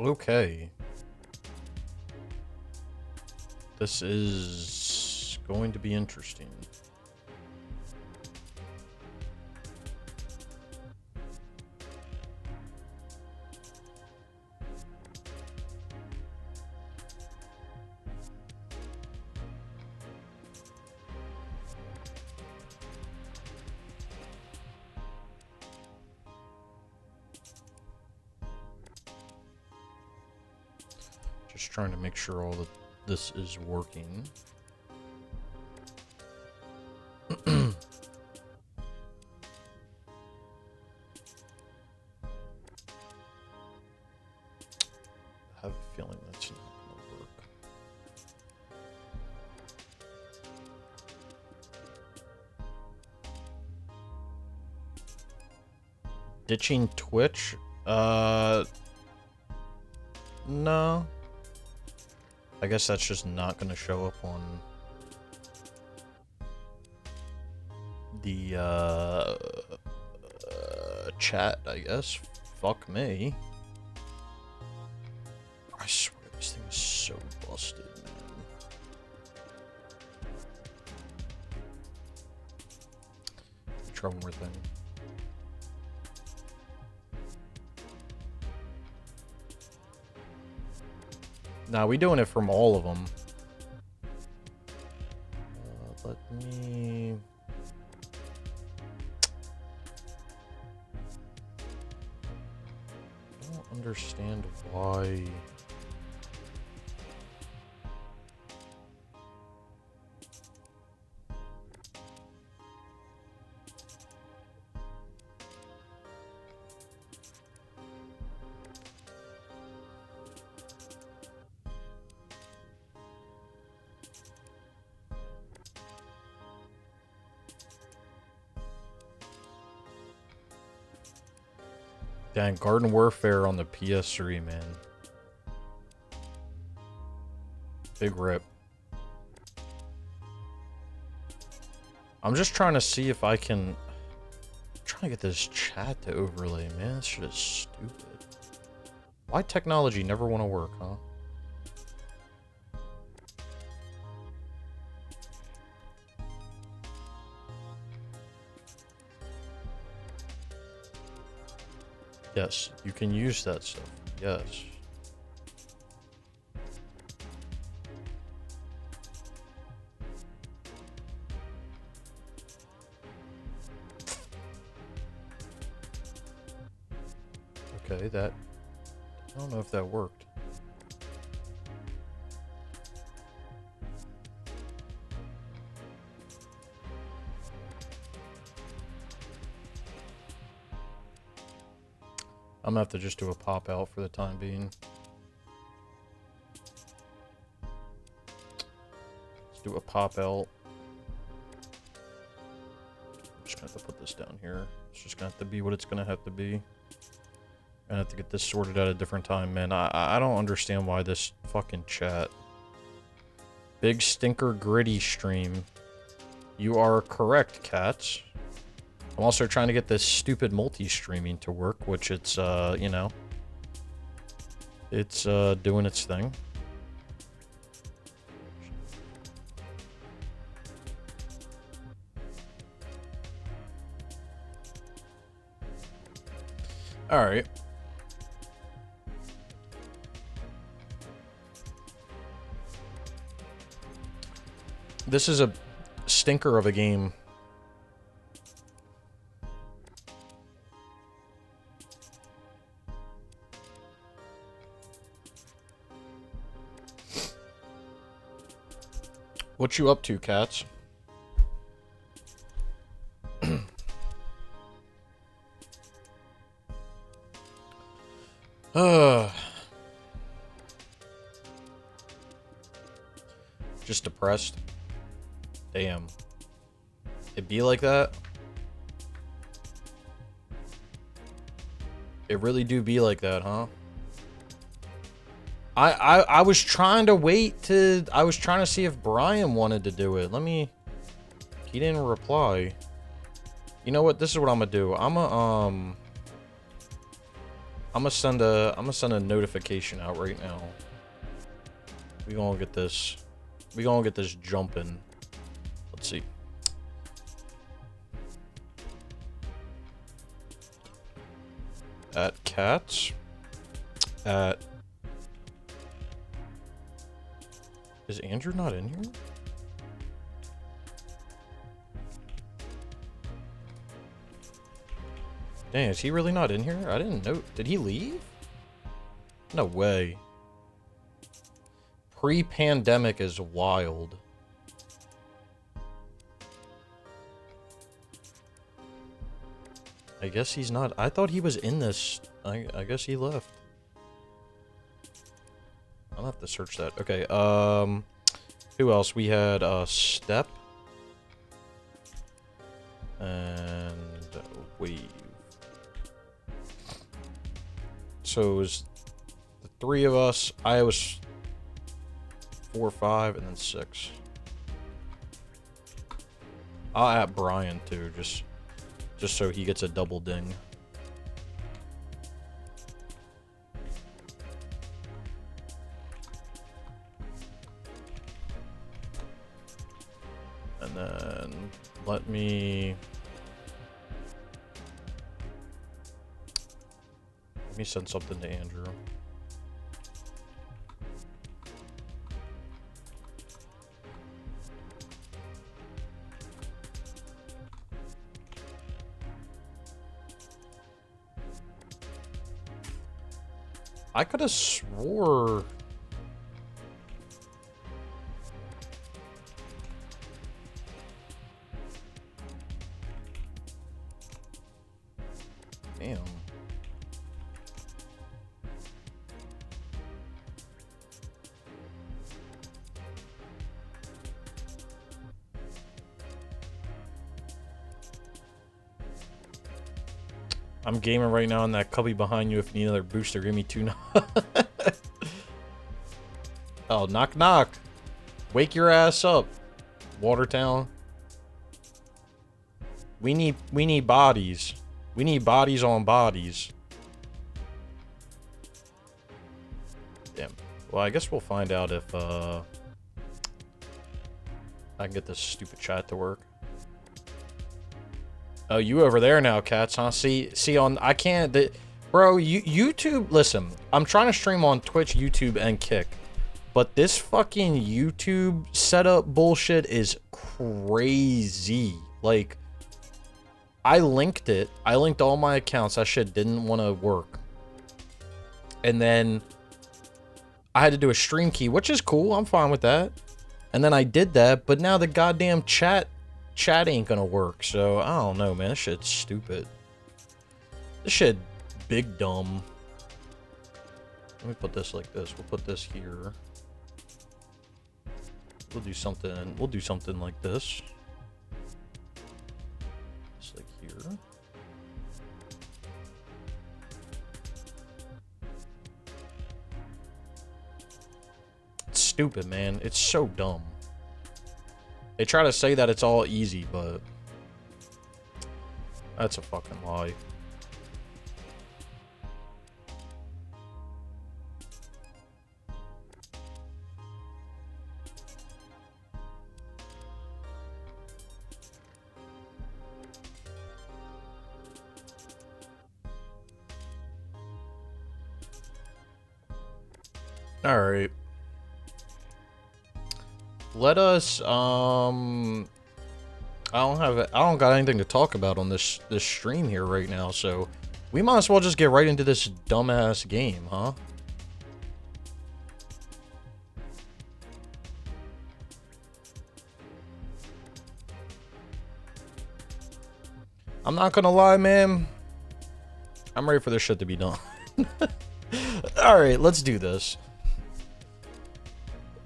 Okay. This is going to be interesting. Just trying to make sure all of this is working. I have a feeling that's not going to work. Ditching Twitch? No. I guess that's just not going to show up on the chat, I guess. Fuck me. I swear this thing is so busted, man. Try one more thing. Nah, we doing it from all of them. Let me... I don't understand why... Dang, Garden Warfare on the PS3, man. Big rip. I'm just trying to see if I can... I'm trying to get this chat to overlay, man. This shit is stupid. Why technology never want to work, huh? Yes, you can use that stuff. Yes. Okay, that... I don't know if that worked. I'm gonna have to just do a pop out for the time being. Let's do a pop out. I'm just gonna have to put this down here. It's just gonna have to be what it's gonna have to be. Gonna have to get this sorted at a different time, man. I don't understand why this fucking chat. Big Stinker Gritty stream. You are correct, cats. I'm also trying to get this stupid multi-streaming to work, which it's, you know, it's, doing its thing. Alright. This is a stinker of a game. What you up to, cats? Just depressed. Damn. It be like that? It really do be like that, huh? I was trying to wait to... I was trying to see if Brian wanted to do it. Let me... He didn't reply. You know what? This is what I'm gonna do. I'm gonna, I'm gonna send a notification out right now. We gonna get this jumping. Let's see. At cats. At. Is Andrew not in here? Dang, is he really not in here? I didn't know. Did he leave? No way. Pre-pandemic is wild. I guess he's not. I thought he was in this. I guess he left. I'll have to search that. Okay, who else? We had, Step. And Wave. So it was the 3 of us. I was 4, 5, and then 6. I'll add Brian too, just so he gets a double ding. And then let me send something to Andrew. I could have swore. Damn. I'm gaming right now in that cubby behind you. If you need another booster, give me 2. Oh, knock knock. Wake your ass up, Watertown. We need bodies. We need bodies on bodies. Damn. Well, I guess we'll find out if I can get this stupid chat to work. Oh, you over there now, cats, huh? See on, I can't, bro, YouTube, listen, I'm trying to stream on Twitch, YouTube, and Kick, but this fucking YouTube setup bullshit is crazy. Like, I linked all my accounts, that shit didn't want to work. And then I had to do a stream key, which is cool, I'm fine with that. And then I did that, but now the goddamn chat ain't gonna work, so I don't know, man. This shit's stupid. This shit big dumb. Let me put this like this. We'll put this here. We'll do something like this. Just like here. It's stupid, man. It's so dumb. They try to say that it's all easy, but that's a fucking lie. All right. Let us, I don't got anything to talk about on this stream here right now, so we might as well just get right into this dumbass game, huh? I'm not gonna lie, man. I'm ready for this shit to be done. Alright, let's do this.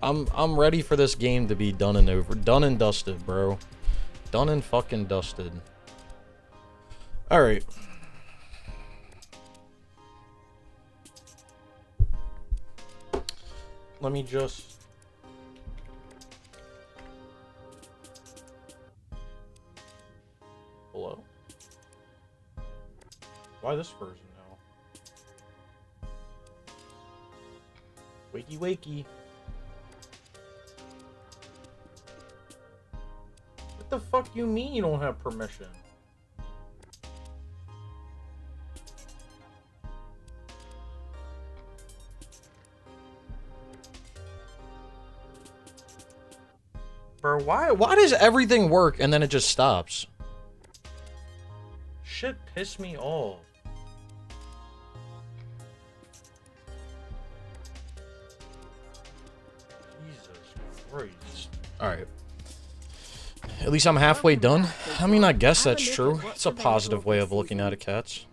I'm ready for this game to be done and over. Done and dusted, bro. Done and fucking dusted. Alright. Let me just... Hello? Why this version now? Wakey, wakey. What the fuck you mean you don't have permission? Bro, why does everything work and then it just stops? Shit pissed me off. Jesus Christ. Alright. At least I'm halfway done. I mean, I guess that's true. It's a positive way of looking at it, cats.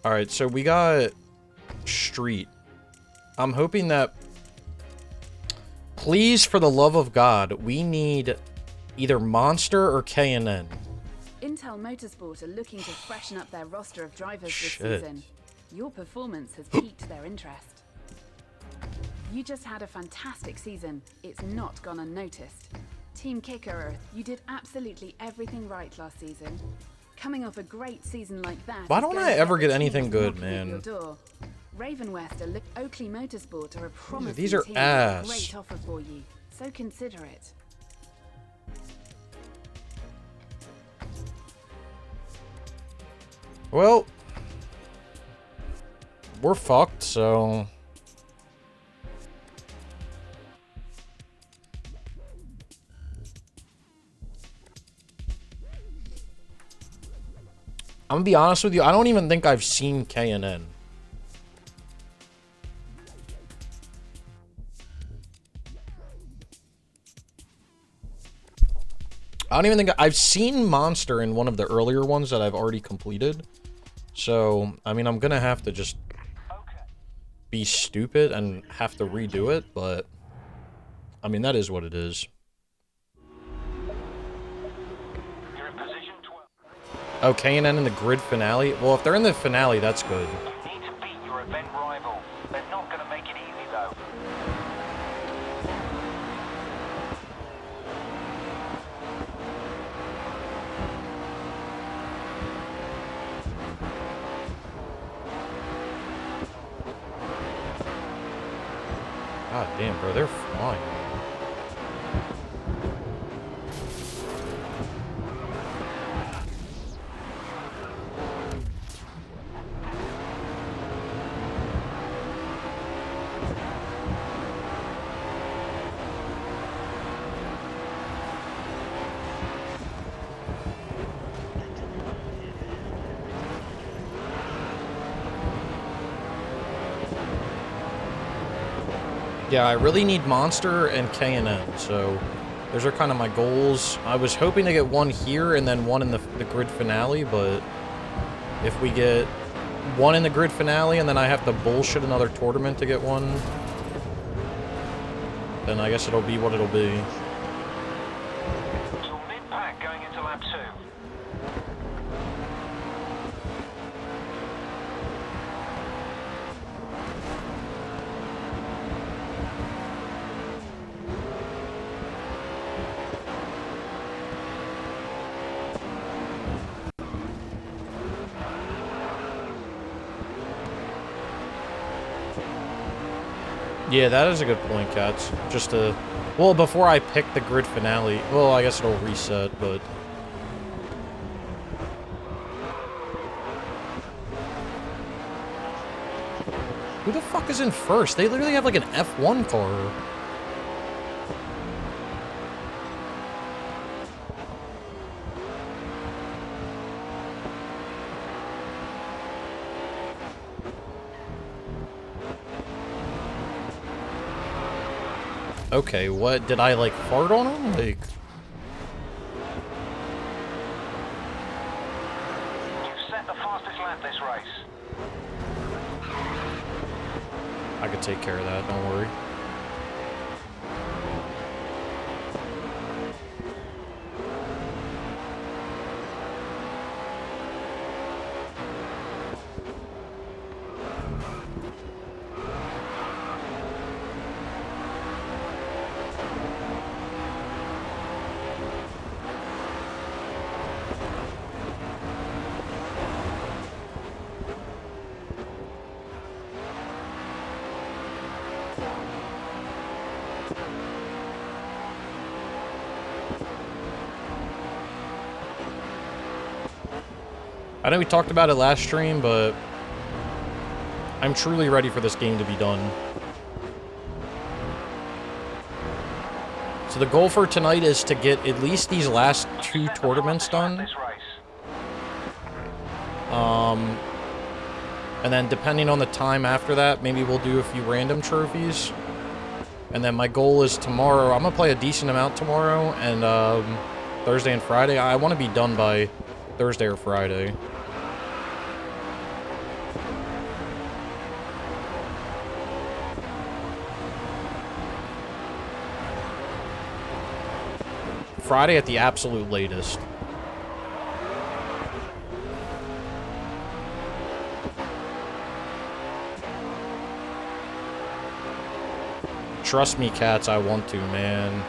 Alright, so we got Street. I'm hoping that... Please, for the love of God, we need either Monster or K&N. Intel Motorsport are looking to freshen up their roster of drivers this season. Your performance has piqued their interest. You just had a fantastic season. It's not gone unnoticed. Team Kicker, you did absolutely everything right last season. Coming off a great season like that... Why don't I ever get anything good, man? Raven West and Oakley Motorsport are a promising These are team ass. with a great offer for you, so consider it. Well, we're fucked, so... I'm gonna be honest with you, I don't even think I've seen K&N. I don't even think I've seen Monster in one of the earlier ones that I've already completed. So, I mean, I'm gonna have to just be stupid and have to redo it, but I mean, that is what it is. Oh, K&N in the grid finale? Well, if they're in the finale, that's good. You need to beat your event rival. They're not going to make it easy, though. God damn, bro, they're flying. Yeah, I really need Monster and K&N, so those are kind of my goals. I was hoping to get one here and then one in the grid finale, but if we get one in the grid finale and then I have to bullshit another tournament to get one, then I guess it'll be what it'll be. So mid-pack going into lap 2. Yeah, that is a good point, Cats. Just to... Well, before I pick the grid finale... Well, I guess it'll reset, but... Who the fuck is in first? They literally have like an F1 car. Okay, what? Did I, like, fart on him? Like... You've set the fastest lap this race. I could take care of that, don't worry. I know we talked about it last stream, but I'm truly ready for this game to be done. So the goal for tonight is to get at least these last 2 tournaments done. And then depending on the time after that, maybe we'll do a few random trophies. And then my goal is tomorrow, I'm gonna play a decent amount tomorrow, and Thursday and Friday. I want to be done by Thursday or Friday. Friday at the absolute latest. Trust me, cats, I want to, man.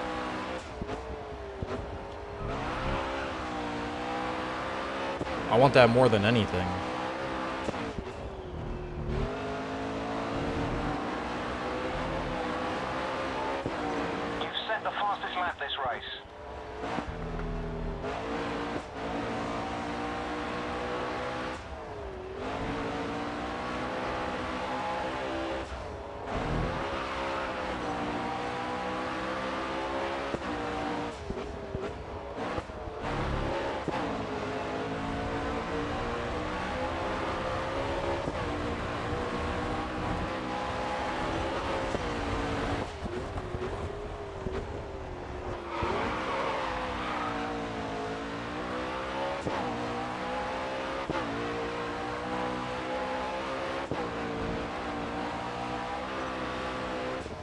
I want that more than anything. You've set the fastest lap this race.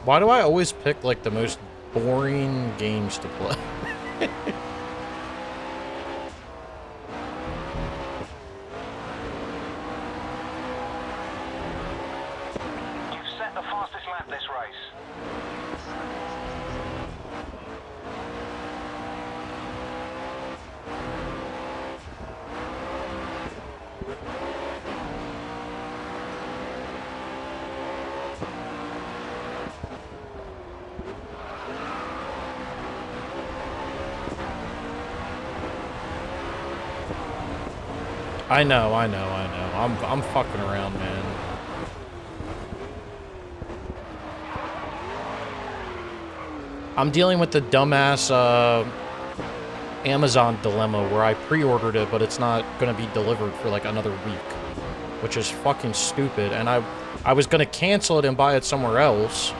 Why do I always pick, like, the most boring games to play? You've set the fastest lap this race. I know. I'm fucking around, man. I'm dealing with the dumbass Amazon dilemma where I pre-ordered it, but it's not gonna be delivered for like another week, which is fucking stupid. And I was gonna cancel it and buy it somewhere else,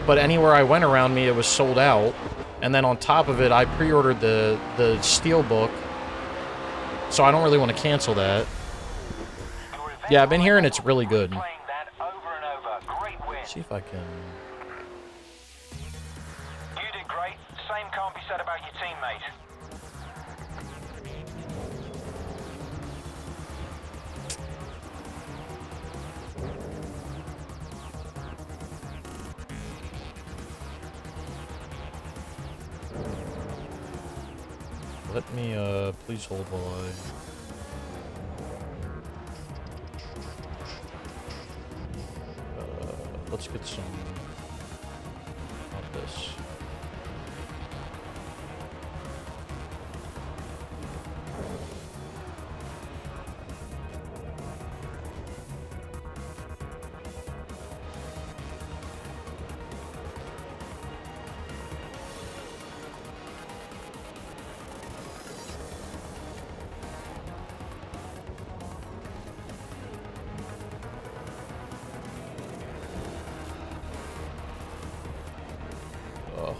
but anywhere I went around me, it was sold out. And then on top of it, I pre-ordered the Steelbook, so I don't really want to cancel that. Yeah, I've been hearing it's really good. Playing that over and over. Great win. Let's see if I can... You did great. Same can't be said about your teammate. Let me, please hold while let's get some of this.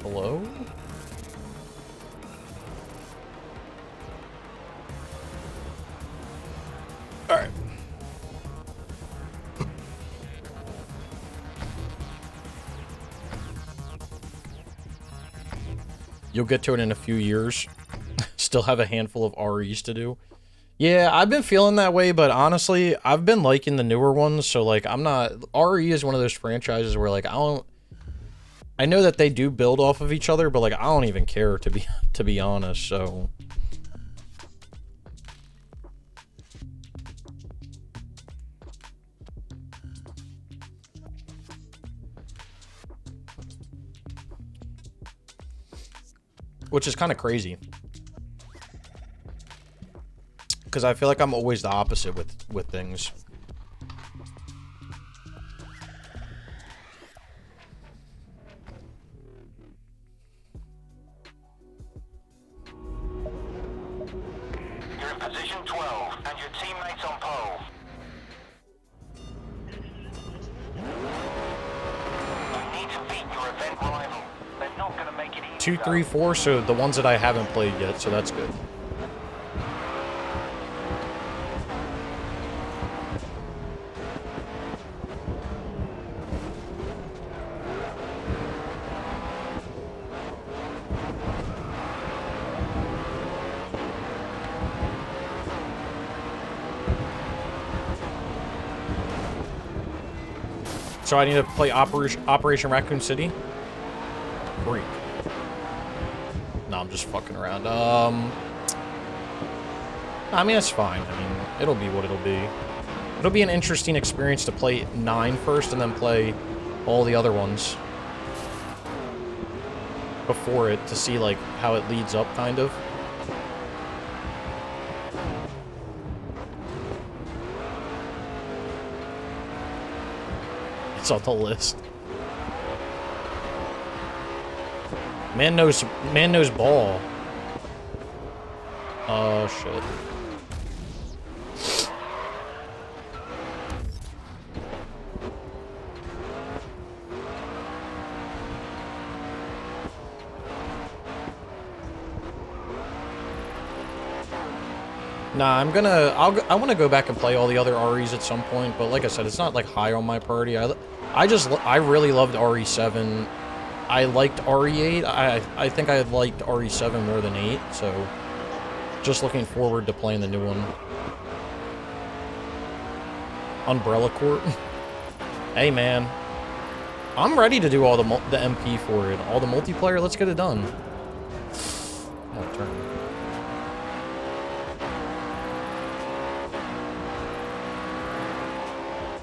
Hello? Alright. You'll get to it in a few years. Still have a handful of REs to do. Yeah, I've been feeling that way, but honestly, I've been liking the newer ones, so like I'm not... RE is one of those franchises where like I know that they do build off of each other, but like I don't even care to be honest, so which is kind of crazy. Because I feel like I'm always the opposite with things. You're in position 12, and your teammates on pole. You need to beat your event rival. They're not going to make it easy. 2, 3, 4, so the ones that I haven't played yet, so that's good. So I need to play Operation Raccoon City? Freak. No, I'm just fucking around. I mean, it's fine. I mean, it'll be what it'll be. It'll be an interesting experience to play 9 first and then play all the other ones before it to see, like, how it leads up, kind of. It's on the list. Man knows ball. Oh, shit. Nah, I want to go back and play all the other REs at some point, but like I said, it's not like high on my priority. I really loved RE7. I liked RE8. I think I liked RE7 more than 8, so just looking forward to playing the new one. Umbrella Court. Hey man, I'm ready to do all the MP for it, all the multiplayer. Let's get it done. Oh, turn.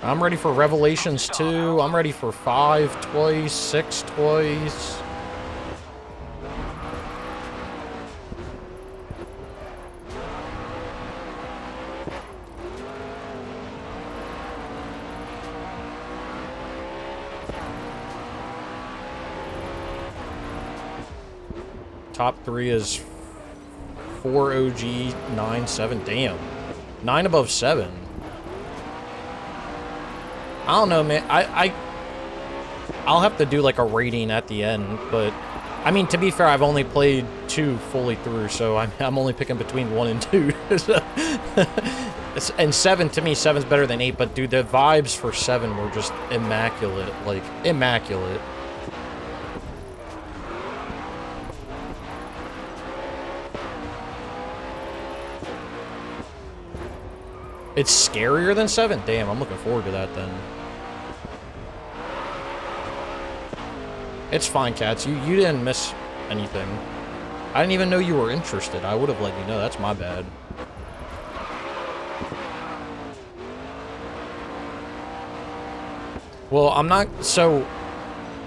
I'm ready for Revelations 2. I'm ready for 5 twice, 6 twice. Top 3 is 4 OG, 9, 7. Damn. 9 above 7. I don't know, man. I'll have to do like a rating at the end, but I mean, to be fair, I've only played 2 fully through, so I'm only picking between 1 and 2. And 7, to me, 7's better than 8, but dude, the vibes for 7 were just immaculate, like immaculate. It's scarier than 7? Damn, I'm looking forward to that then. It's fine, Cats. You didn't miss anything. I didn't even know you were interested. I would have let you know. That's my bad. Well, I'm not... So,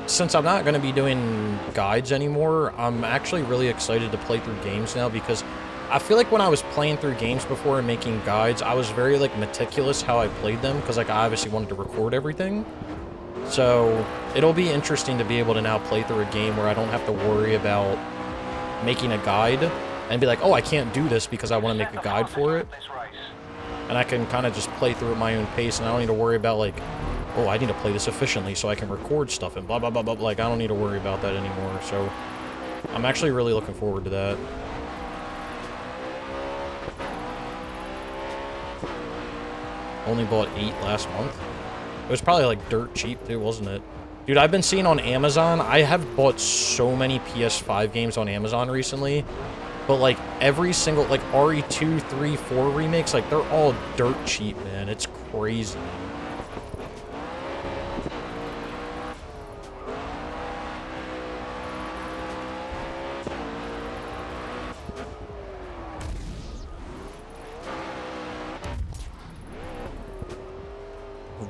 since I'm not going to be doing guides anymore, I'm actually really excited to play through games now because I feel like when I was playing through games before and making guides, I was very, like, meticulous how I played them because, like, I obviously wanted to record everything. So, it'll be interesting to be able to now play through a game where I don't have to worry about making a guide and be like, oh, I can't do this because I want to make a guide for it. And I can kind of just play through at my own pace and I don't need to worry about, like, oh, I need to play this efficiently so I can record stuff and blah, blah, blah, blah. Like, I don't need to worry about that anymore. So, I'm actually really looking forward to that. Only bought 8 last month. It was probably like dirt cheap too, wasn't it? Dude, I've been seeing on Amazon, I have bought so many PS5 games on Amazon recently, but like every single, like RE2, 3, 4 remakes, like they're all dirt cheap, man. It's crazy.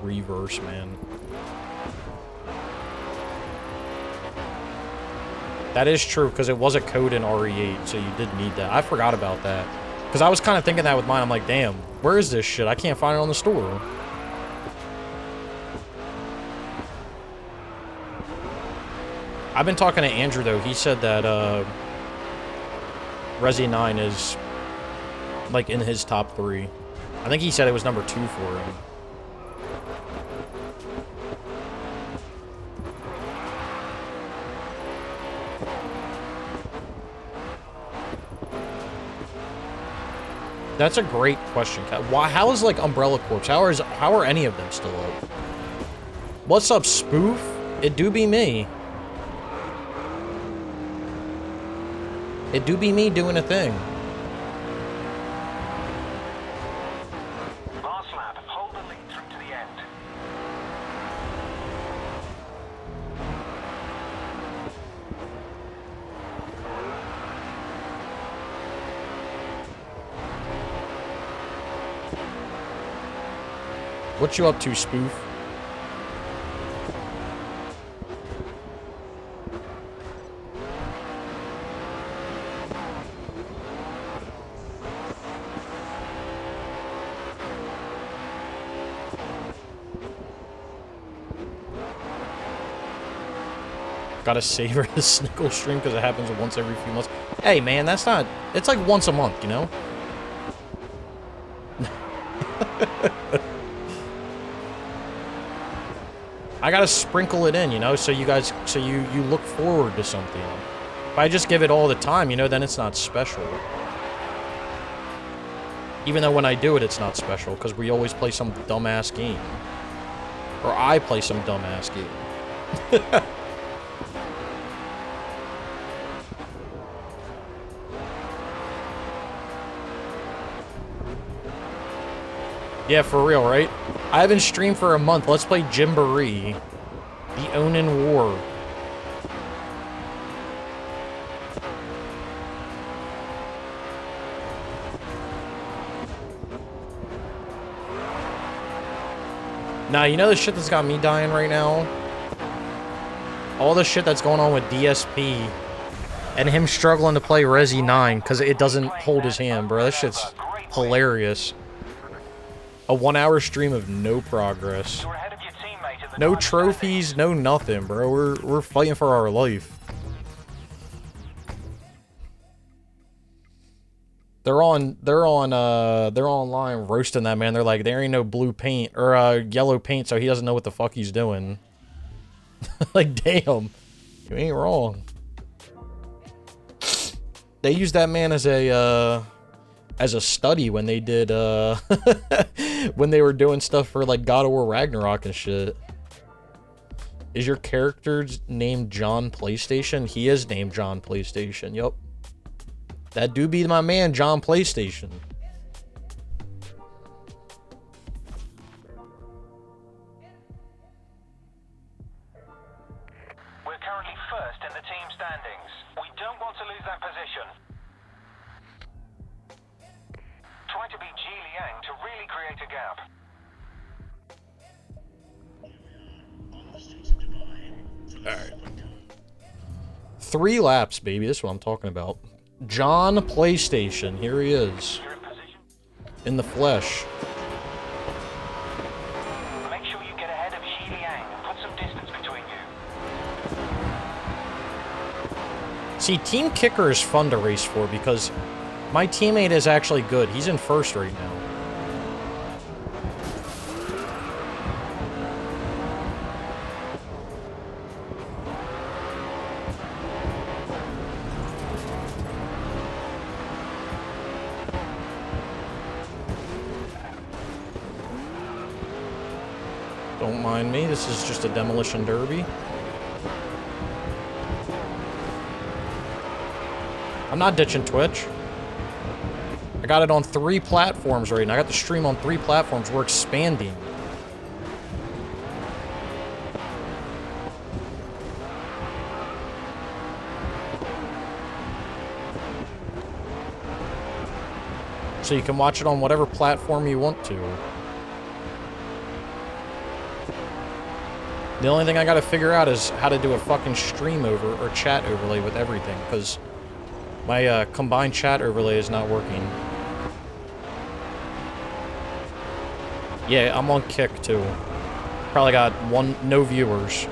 Reverse, man. That is true, because it was a code in RE8, so you did need that. I forgot about that. Because I was kind of thinking that with mine. I'm like, damn, where is this shit? I can't find it on the store. I've been talking to Andrew, though. He said that Resi 9 is, like, in his top 3. I think he said it was number 2 for him. That's a great question, Kat. Why? How is, like, Umbrella Corps? How are any of them still up? What's up, Spoof? It do be me. It do be me doing a thing. Last lap, hold the lead through to the end. What you up to, Spoof? Gotta savor the Snickel stream because it happens once every few months. Hey, man, that's not... It's like once a month, you know? I gotta sprinkle it in, you know, so you guys... So you look forward to something. If I just give it all the time, you know, then it's not special. Even though when I do it, it's not special, because we always play some dumbass game. Or I play some dumbass game. Yeah, for real, right? I haven't streamed for a month. Let's play Jamboree. The Onin War. Nah, you know the shit that's got me dying right now? All the shit that's going on with DSP. And him struggling to play Resi 9 because it doesn't hold his hand, bro. That shit's hilarious. A 1-hour stream of no progress. No trophies, no nothing, bro. We're fighting for our life. They're online roasting that man. They're like, there ain't no blue paint or yellow paint, so he doesn't know what the fuck he's doing. Like, damn. You ain't wrong. They used that man as a study when they did when they were doing stuff for like God of War Ragnarok and shit. Is your character named John PlayStation? He is named John PlayStation. Yup. That do be my man, John PlayStation. We're currently first in the team standings. We don't want to lose that position. Try to beat Ji Liang to really create a gap. Alright. 3 laps, baby. This is what I'm talking about. John PlayStation. Here he is. In the flesh. Make sure you get ahead of Ji Liang and put some distance between you. See, Team Kicker is fun to race for because my teammate is actually good. He's in first right now. Don't mind me. This is just a demolition derby. I'm not ditching Twitch. I got it on 3 platforms right now. I got the stream on 3 platforms. We're expanding. So you can watch it on whatever platform you want to. The only thing I gotta figure out is how to do a fucking stream over or chat overlay with everything, because my combined chat overlay is not working. Yeah, I'm on Kick too. Probably got no viewers.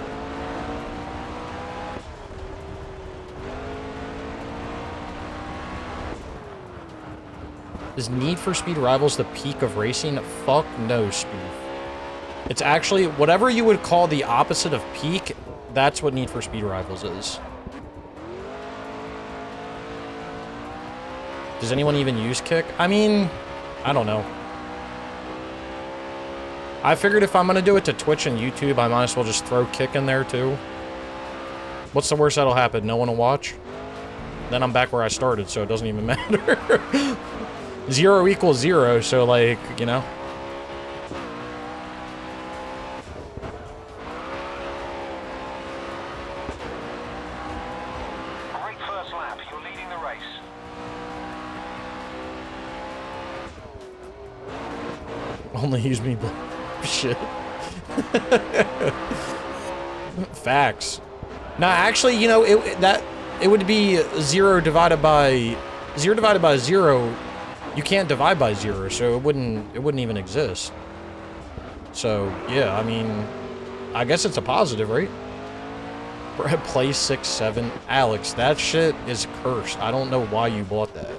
Is Need for Speed Rivals the peak of racing? Fuck no, Spoof. It's actually, whatever you would call the opposite of peak, that's what Need for Speed Rivals is. Does anyone even use Kick? I mean, I don't know. I figured if I'm gonna do it to Twitch and YouTube, I might as well just throw Kick in there too. What's the worst that'll happen? No one will watch? Then I'm back where I started, so it doesn't even matter. 0 equals 0, so like, you know. Great first lap. You're leading the race. Only use me, shit. Facts. Nah, actually, you know, it would be 0 divided by 0. You can't divide by 0, so it wouldn't even exist. So yeah, I mean, I guess it's a positive, right? Play 6, 7, Alex. That shit is cursed. I don't know why you bought that.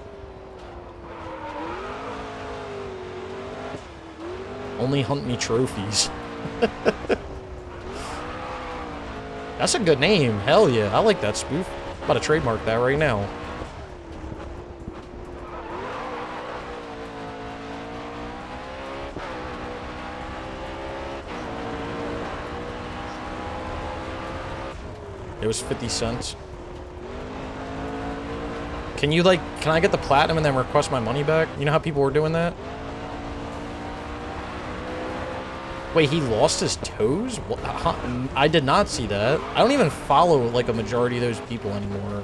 Only hunt me trophies. That's a good name. Hell yeah. I like that, Spoof. I'm about to trademark that right now. It was 50 cents. Can you, like, can I get the platinum and then request my money back? You know how people were doing that? Wait, he lost his toes? What? I did not see that. I don't even follow, like, a majority of those people anymore.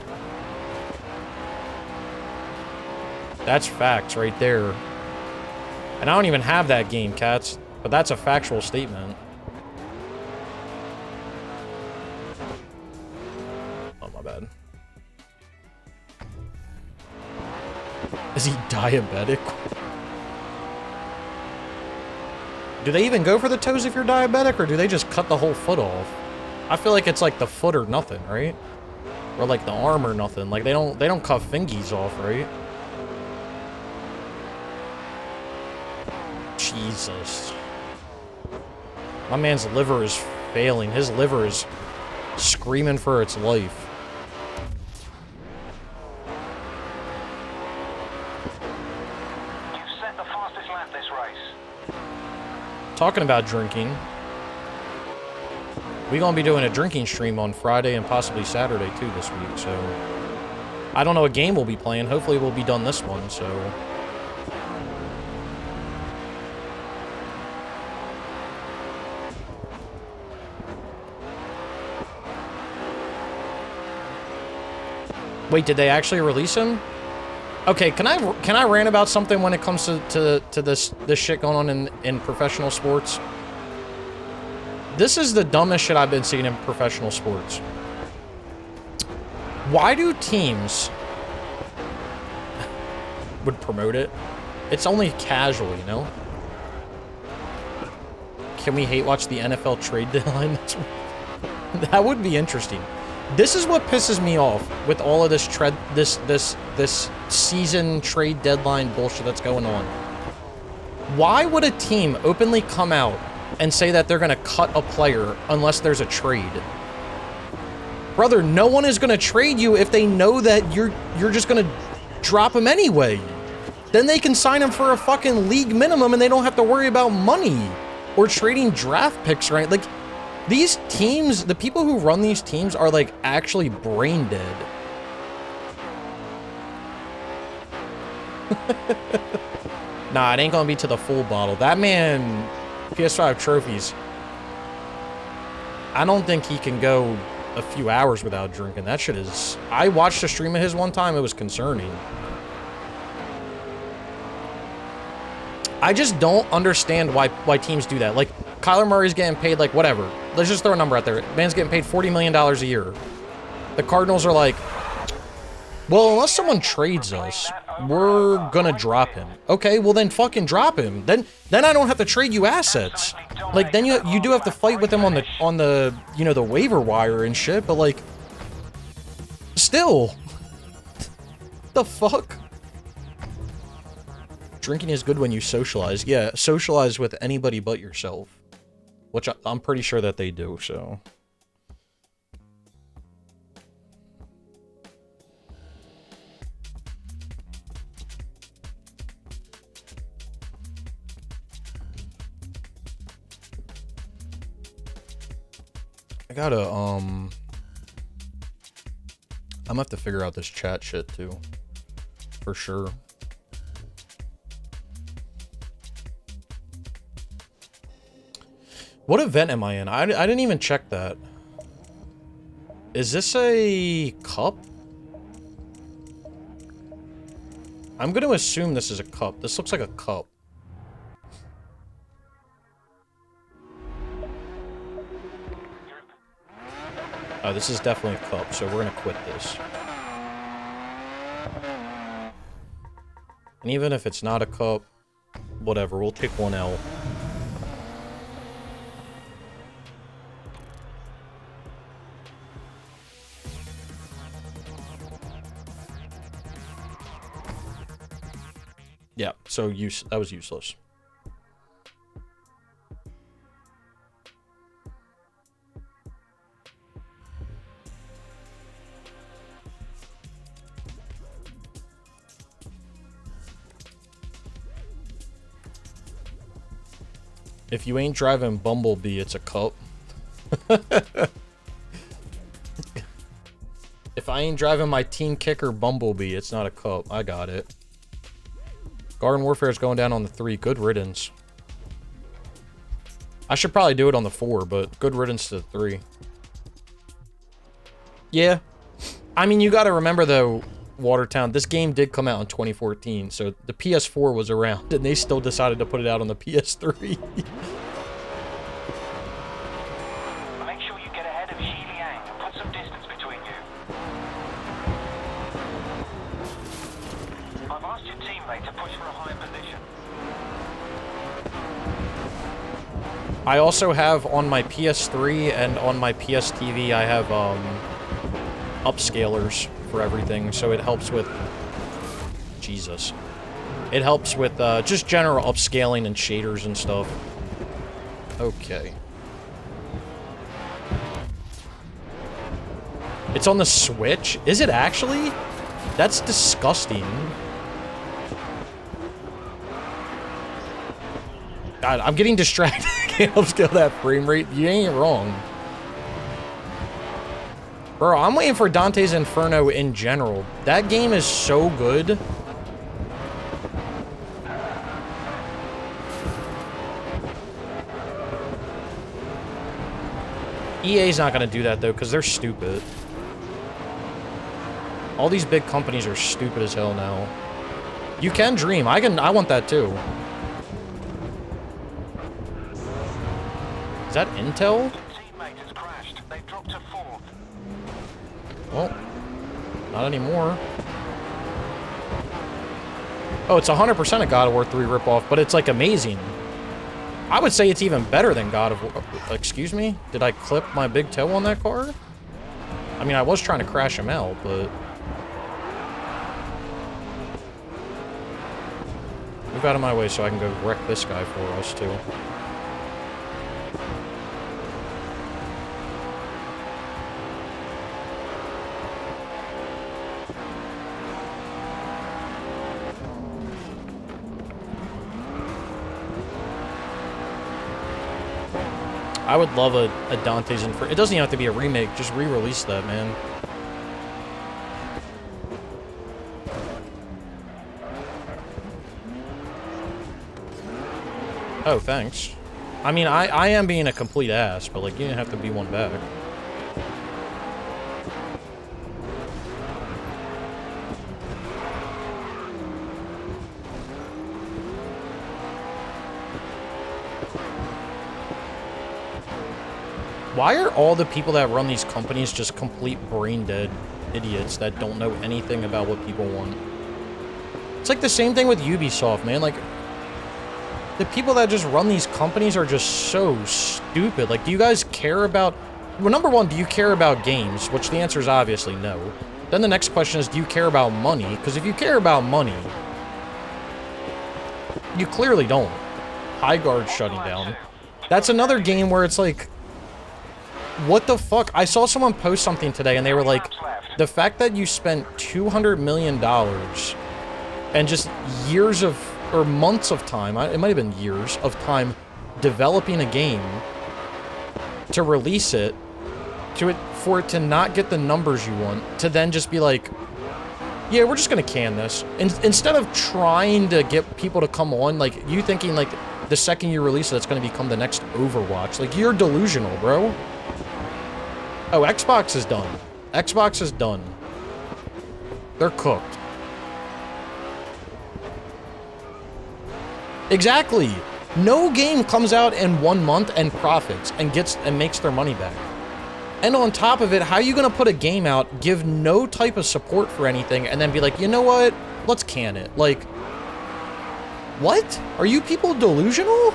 That's facts right there. And I don't even have that game, cats. But that's a factual statement. Oh, my bad. Is he diabetic? Do they even go for the toes if you're diabetic, or do they just cut the whole foot off? I feel like it's like the foot or nothing, right? Or like the arm or nothing. Like they don't cut fingies off, right? Jesus. My man's liver is failing. His liver is screaming for its life. You've set the fastest lap this race. Talking about drinking, we're gonna be doing a drinking stream on Friday and possibly Saturday too this week, so I don't know what game we'll be playing. Hopefully we'll be done this one, so wait, did they actually release him? Okay, can I rant about something when it comes to this shit going on in professional sports? This is the dumbest shit I've been seeing in professional sports. Why do teams would promote it? It's only casual, you know? Can we hate watch the NFL trade deadline? That would be interesting. This is what pisses me off with all of this this season trade deadline bullshit that's going on. Why would a team openly come out and say that they're going to cut a player unless there's a trade? Brother, no one is going to trade you if they know that you're just going to drop him anyway. Then they can sign him for a fucking league minimum and they don't have to worry about money or trading draft picks, right? Like, these teams, the people who run these teams are, like, actually brain dead. Nah, it ain't gonna be to the full bottle. That man, PS5 trophies, I don't think he can go a few hours without drinking. That shit is... I watched a stream of his one time. It was concerning. I just don't understand why teams do that. Like, Kyler Murray's getting paid, like, whatever. Let's just throw a number out there. Man's getting paid $40 million a year. The Cardinals are like, well, unless someone trades us, we're gonna drop him. Okay, well then fucking drop him. Then I don't have to trade you assets. Like, then you do have to fight with him on the you know, the waiver wire and shit, but like, still. The fuck? Drinking is good when you socialize. Yeah, socialize with anybody but yourself. Which I'm pretty sure that they do, so. I gotta, I'm gonna have to figure out this chat shit, too. For sure. What event am I in? I didn't even check that. Is this a cup? I'm gonna assume this is a cup. This looks like a cup. Oh, this is definitely a cup, so we're gonna quit this. And even if it's not a cup, whatever, we'll take 1L. Yeah, so that was useless. If you ain't driving Bumblebee, it's a cup. If I ain't driving my Teen Kicker Bumblebee, it's not a cup. I got it. Garden Warfare is going down on the 3. Good riddance. I should probably do it on the 4, but good riddance to the 3. Yeah. I mean, you gotta remember, though, Watertown, this game did come out in 2014, so the PS4 was around, and they still decided to put it out on the PS3. Make sure you get ahead of Xi Liang and put some distance between you. I've asked your teammate to push for a higher position. I also have on my PS3 and on my PS TV, I have upscalers for everything, so it helps with Jesus. It helps with just general upscaling and shaders and stuff. Okay. It's on the Switch? Is it actually? That's disgusting. God, I'm getting distracted. I can't upscale that frame rate. You ain't wrong. Bro, I'm waiting for Dante's Inferno in general. That game is so good. EA's not gonna do that, though, because they're stupid. All these big companies are stupid as hell now. You can dream. I want that, too. Is that Intel? Teammate has crashed. They've dropped to 4th. Well, not anymore. Oh, it's 100% a God of War 3 ripoff, but it's, like, amazing. I would say it's even better than God of War. Excuse me? Did I clip my big toe on that car? I mean, I was trying to crash him out, but... Move out of my way so I can go wreck this guy for us, too. I would love a Dante's Inferno. It doesn't even have to be a remake. Just re-release that, man. Oh, thanks. I mean, I am being a complete ass, but, like, you didn't have to be one back. Why are all the people that run these companies just complete brain-dead idiots that don't know anything about what people want? It's like the same thing with Ubisoft, man. Like, the people that just run these companies are just so stupid. Like, do you guys care about... Well, number one, do you care about games? Which the answer is obviously no. Then the next question is, do you care about money? Because if you care about money, you clearly don't. High Guard shutting down. That's another game where it's like, what the fuck? I saw someone post something today and they were like, the fact that you spent $200 million and just years of, or months of time, it might have been years of time, developing a game to release it, for it to not get the numbers you want, to then just be like, yeah, we're just gonna can this. Instead of trying to get people to come on, like, you thinking, like, the second you release it, it's gonna become the next Overwatch. Like, you're delusional, bro. Oh, Xbox is done. Xbox is done. They're cooked. Exactly. No game comes out in 1 month and profits and makes their money back. And on top of it, how are you gonna put a game out, give no type of support for anything, and then be like, you know what? Let's can it. Like, what? Are you people delusional?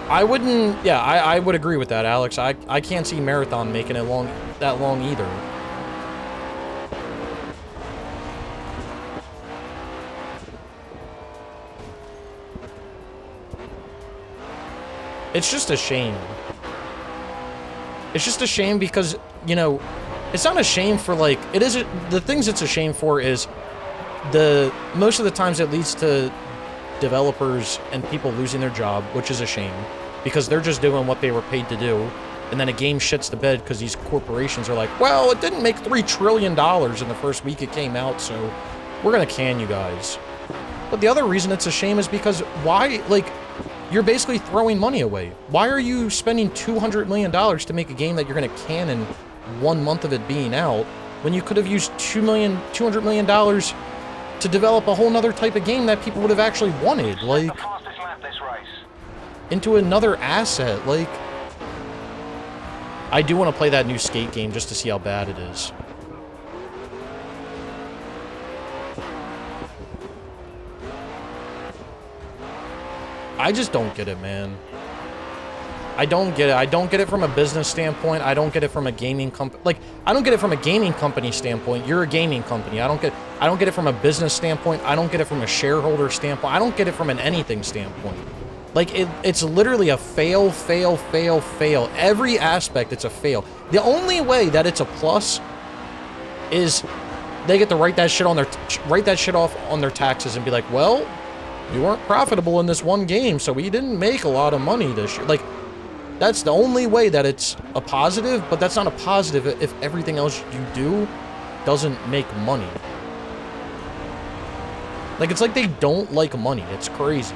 I wouldn't, yeah, I would agree with that, Alex. I can't see Marathon making it that long either. It's just a shame. It's just a shame because, you know, it's not a shame for, like, it is, the things it's a shame for is most of the times it leads to developers and people losing their job, which is a shame, because they're just doing what they were paid to do, and then a game shits the bed because these corporations are like, well, it didn't make $3 trillion in the first week it came out, so we're gonna can you guys. But the other reason it's a shame is because why, like, you're basically throwing money away. Why are you spending $200 million to make a game that you're gonna can in 1 month of it being out, when you could have used $200 million to develop a whole nother type of game that people would have actually wanted, like, into another asset? Like, I do want to play that new skate game just to see how bad it is. I just don't get it, man. I don't get it. I don't get it from a business standpoint. I don't get it from a gaming company. Like, I don't get it from a gaming company standpoint. You're a gaming company. I don't get it from a business standpoint. I don't get it from a shareholder standpoint. I don't get it from an anything standpoint. Like, it's literally a fail, fail, fail, fail. Every aspect, it's a fail. The only way that it's a plus is they get to write that shit off on their taxes and be like, well, we weren't profitable in this one game, so we didn't make a lot of money this year. Like, that's the only way that it's a positive, but that's not a positive if everything else you do doesn't make money. Like, it's like they don't like money. It's crazy.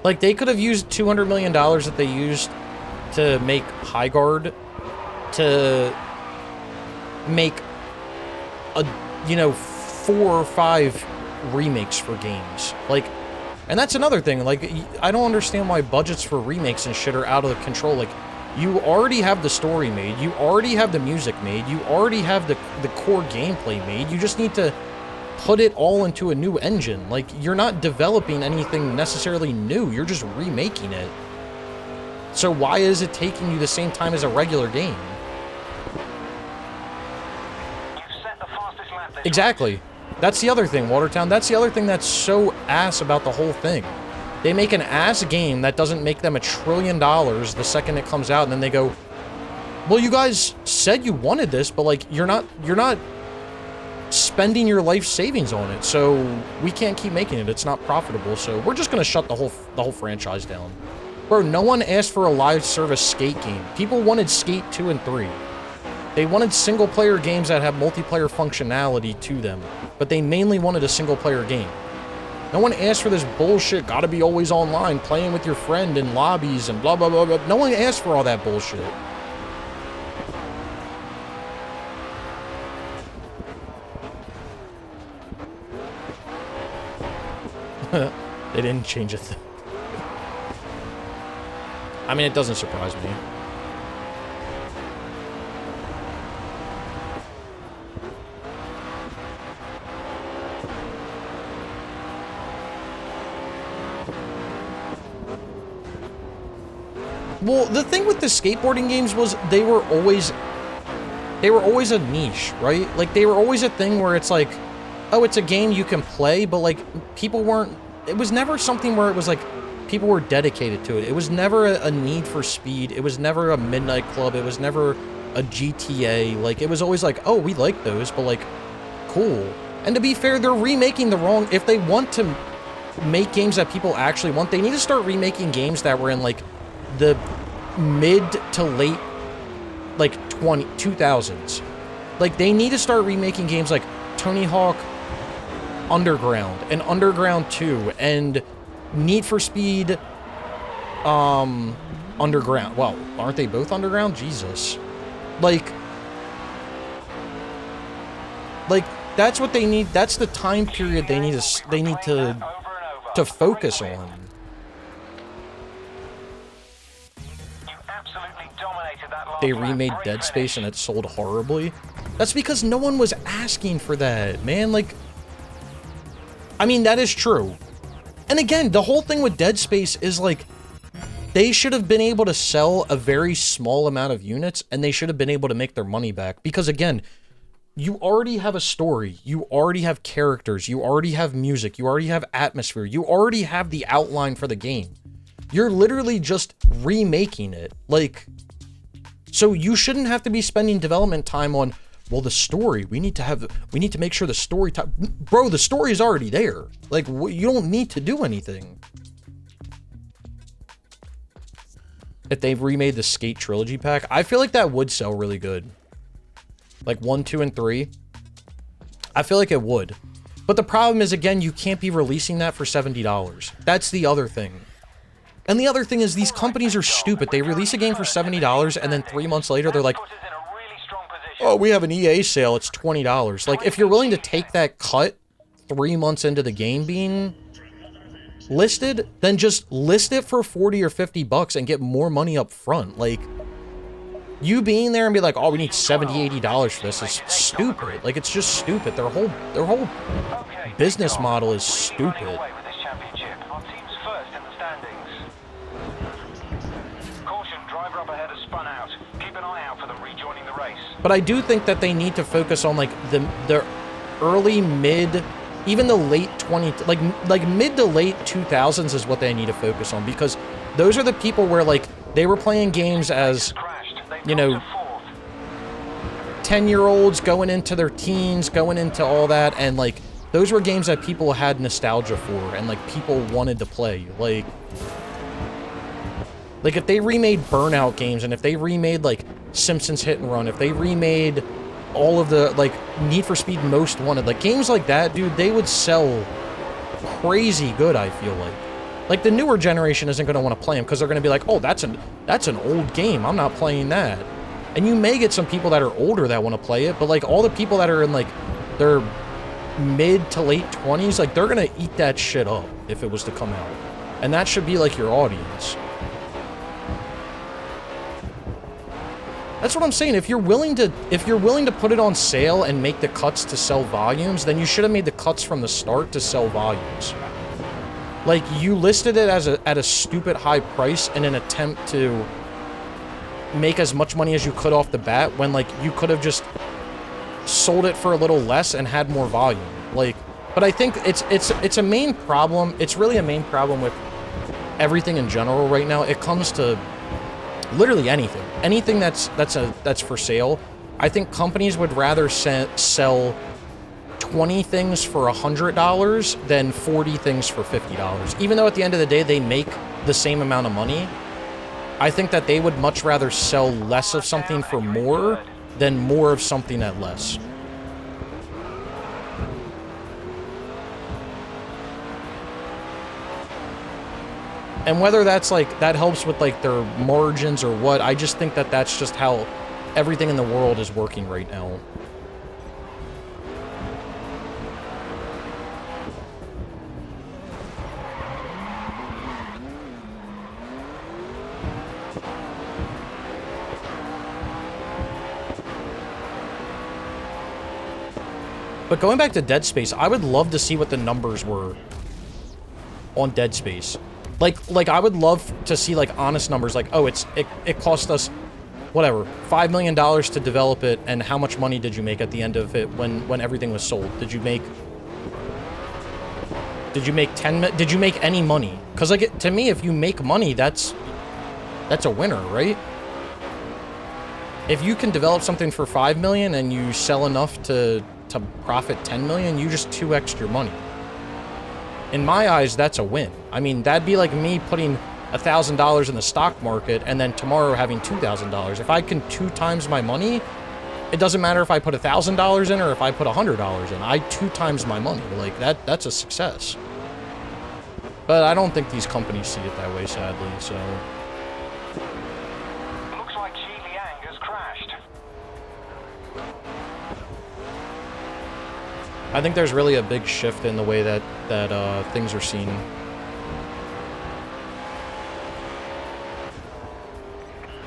Like, they could have used $200 million that they used to make High Guard to make a, you know, 4 or 5 remakes for games. Like, and that's another thing. Like, I don't understand why budgets for remakes and shit are out of control. Like, you already have the story made. You already have the music made. You already have the core gameplay made. You just need to put it all into a new engine. Like, you're not developing anything necessarily new. You're just remaking it. So why is it taking you the same time as a regular game? You've set the fastest lap this Exactly. That's the other thing, Watertown. That's the other thing that's so ass about the whole thing. They make an ass game that doesn't make them $1 trillion the second it comes out, and then they go, well, you guys said you wanted this, but, like, you're not spending your life savings on it, so we can't keep making it. It's not profitable, so we're just gonna shut the whole franchise down. Bro, no one asked for a live service skate game. People wanted Skate 2 and 3. They wanted single-player games that have multiplayer functionality to them, but they mainly wanted a single-player game. No one asked for this bullshit, gotta be always online, playing with your friend in lobbies and blah, blah, blah, blah. No one asked for all that bullshit. They didn't change a thing. I mean, it doesn't surprise me. Well, the thing with the skateboarding games was they were always a niche, right? Like, they were always a thing where it's like, oh, it's a game you can play, but, like, people weren't... It was never something where it was, like, people were dedicated to it. It was never a Need for Speed. It was never a Midnight Club. It was never a GTA. Like, it was always like, oh, we like those, but, like, cool. And to be fair, they're remaking the wrong... If they want to make games that people actually want, they need to start remaking games that were in, like, the mid to late, like, 2000s. Like, they need to start remaking games like Tony Hawk Underground and Underground 2 and Need for Speed Underground. Well, aren't they both Underground? Jesus. Like that's what they need. That's the time period they need to focus on. They remade Dead Space and it sold horribly. That's because no one was asking for that, man. Like, I mean, that is true. And again, the whole thing with Dead Space is like, they should have been able to sell a very small amount of units and they should have been able to make their money back. Because again, you already have a story, you already have characters, you already have music, you already have atmosphere, you already have the outline for the game. You're literally just remaking it. Like, so you shouldn't have to be spending development time on, well, the story, we need to make sure the story time, bro, the story is already there. Like, you don't need to do anything. If they've remade the Skate Trilogy pack, I feel like that would sell really good. Like 1, 2, and 3. I feel like it would. But the problem is, again, you can't be releasing that for $70. That's the other thing. And the other thing is, these companies are stupid. They release a game for $70, and then 3 months later, they're like, oh, we have an EA sale, it's $20. Like, if you're willing to take that cut 3 months into the game being listed, then just list it for 40 or 50 bucks and get more money up front. Like, you being there and be like, oh, we need $70, $80 for this is stupid. Like, it's just stupid. Their whole business model is stupid. But I do think that they need to focus on, like, the early, mid, even the late like mid to late 2000s is what they need to focus on, because those are the people where, like, they were playing games as, you know, 10-year-olds going into their teens, going into all that, and, like, those were games that people had nostalgia for, and, like, people wanted to play. Like, if they remade Burnout games, and if they remade, like, Simpsons Hit and Run, if they remade all of the, like, Need for Speed Most Wanted, like, games like that, dude, they would sell crazy good, I feel like. Like, the newer generation isn't going to want to play them, because they're going to be like, oh, that's an old game, I'm not playing that. And you may get some people that are older that want to play it, but, like, all the people that are in, like, their mid to late 20s, like, they're going to eat that shit up if it was to come out. And that should be, like, your audience. That's what I'm saying. If you're willing to put it on sale and make the cuts to sell volumes, then you should have made the cuts from the start to sell volumes. Like, you listed it as at a stupid high price in an attempt to make as much money as you could off the bat, when, like, you could have just sold it for a little less and had more volume. Like, but I think it's a main problem. It's really a main problem with everything in general right now. It comes to literally anything that's for sale. I think companies would rather sell 20 things for $100 than 40 things for $50. Even though at the end of the day they make the same amount of money, I think that they would much rather sell less of something for more than more of something at less. And whether that's like, that helps with like their margins or what, I just think that that's just how everything in the world is working right now. But going back to Dead Space, I would love to see what the numbers were on Dead Space. Like I would love to see like honest numbers, like, oh, it cost us whatever, $5 million to develop it, and how much money did you make at the end of it when everything was sold? Did you make 10, did you make any money? Cuz like to me, if you make money, that's a winner, right? If you can develop something for 5 million and you sell enough to profit 10 million, you just 2x your money. In my eyes, that's a win. I mean, that'd be like me putting $1,000 in the stock market and then tomorrow having $2,000. If I can 2 times my money, it doesn't matter if I put $1,000 in or if I put $100 in. I 2 times my money. Like that's a success. But I don't think these companies see it that way, sadly. So Looks like Xiliang has crashed. I think there's really a big shift in the way that things are seen.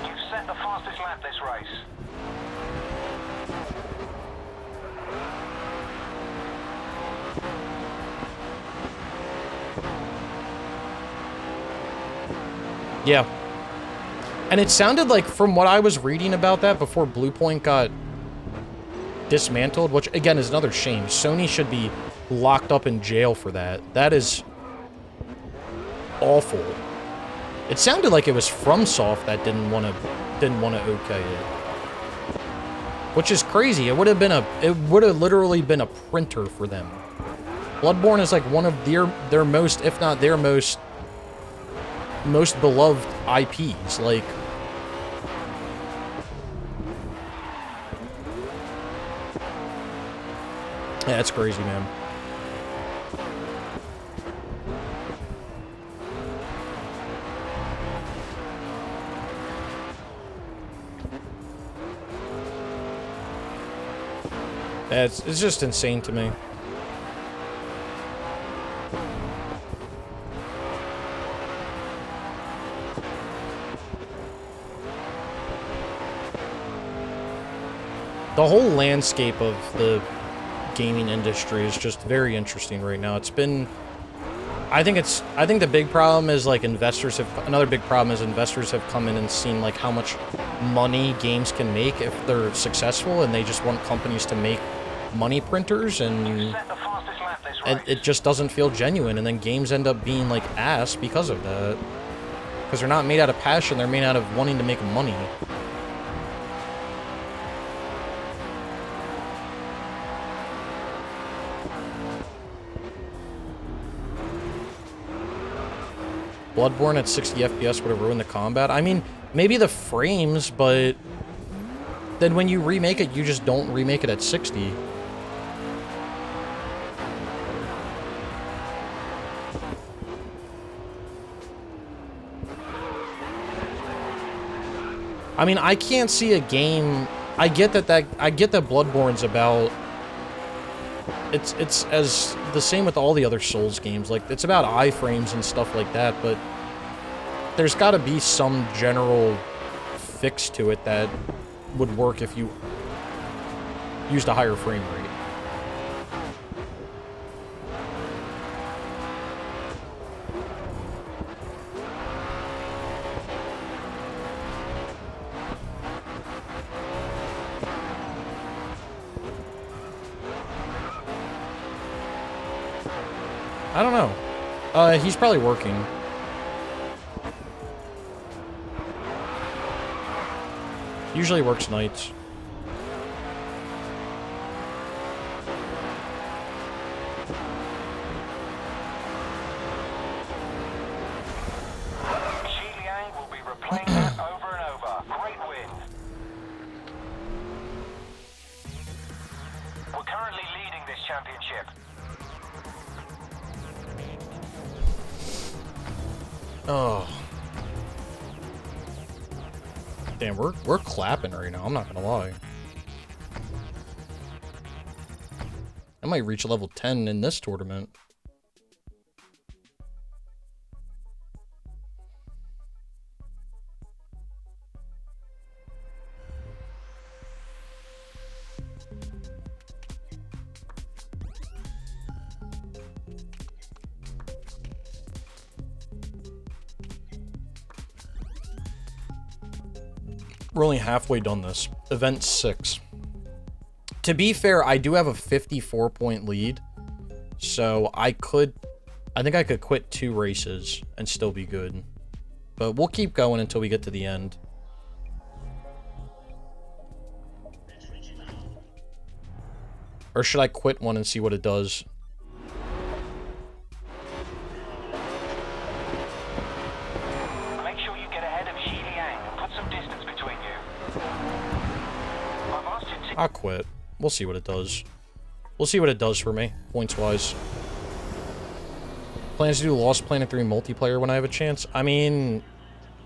You've set the fastest lap this race. Yeah. And it sounded like, from what I was reading about that before Blue Point got dismantled, which again is another shame. Sony should be locked up in jail for that. That is awful. It sounded like it was FromSoft that didn't want to okay it. Which is crazy. It would have literally been a printer for them. Bloodborne is like one of their most, if not their most beloved IPs. Like, yeah, that's crazy, man. Yeah, it's just insane to me. The whole landscape of the gaming industry is just very interesting right now. It's been, I think the big problem is like another big problem is investors have come in and seen like how much money games can make if they're successful, and they just want companies to make money printers, and it just doesn't feel genuine, and then games end up being like ass because of that. Because they're not made out of passion, they're made out of wanting to make money. Bloodborne at 60 FPS would have ruined the combat. I mean, maybe the frames, but then when you remake it, you just don't remake it at 60. I mean, I can't see a game. I get that Bloodborne's about. It's as the same with all the other Souls games. Like, it's about iframes and stuff like that, but there's got to be some general fix to it that would work if you used a higher frame rate. I don't know. He's probably working. Usually works nights. Xiliang will be replaying that over and over. Great win. Oh. Damn, we're clapping right now, I'm not gonna lie. I might reach level 10 in this tournament. We're only halfway done this. Event 6. To be fair, I do have a 54-point lead. So I think I could quit 2 races and still be good. But we'll keep going until we get to the end. Or should I quit one and see what it does? Make sure you get ahead of Xi Liang and put some distance between you. I've asked you to... I'll quit. We'll see what it does. We'll see what it does for me, points-wise. Plans to do Lost Planet 3 multiplayer when I have a chance? I mean,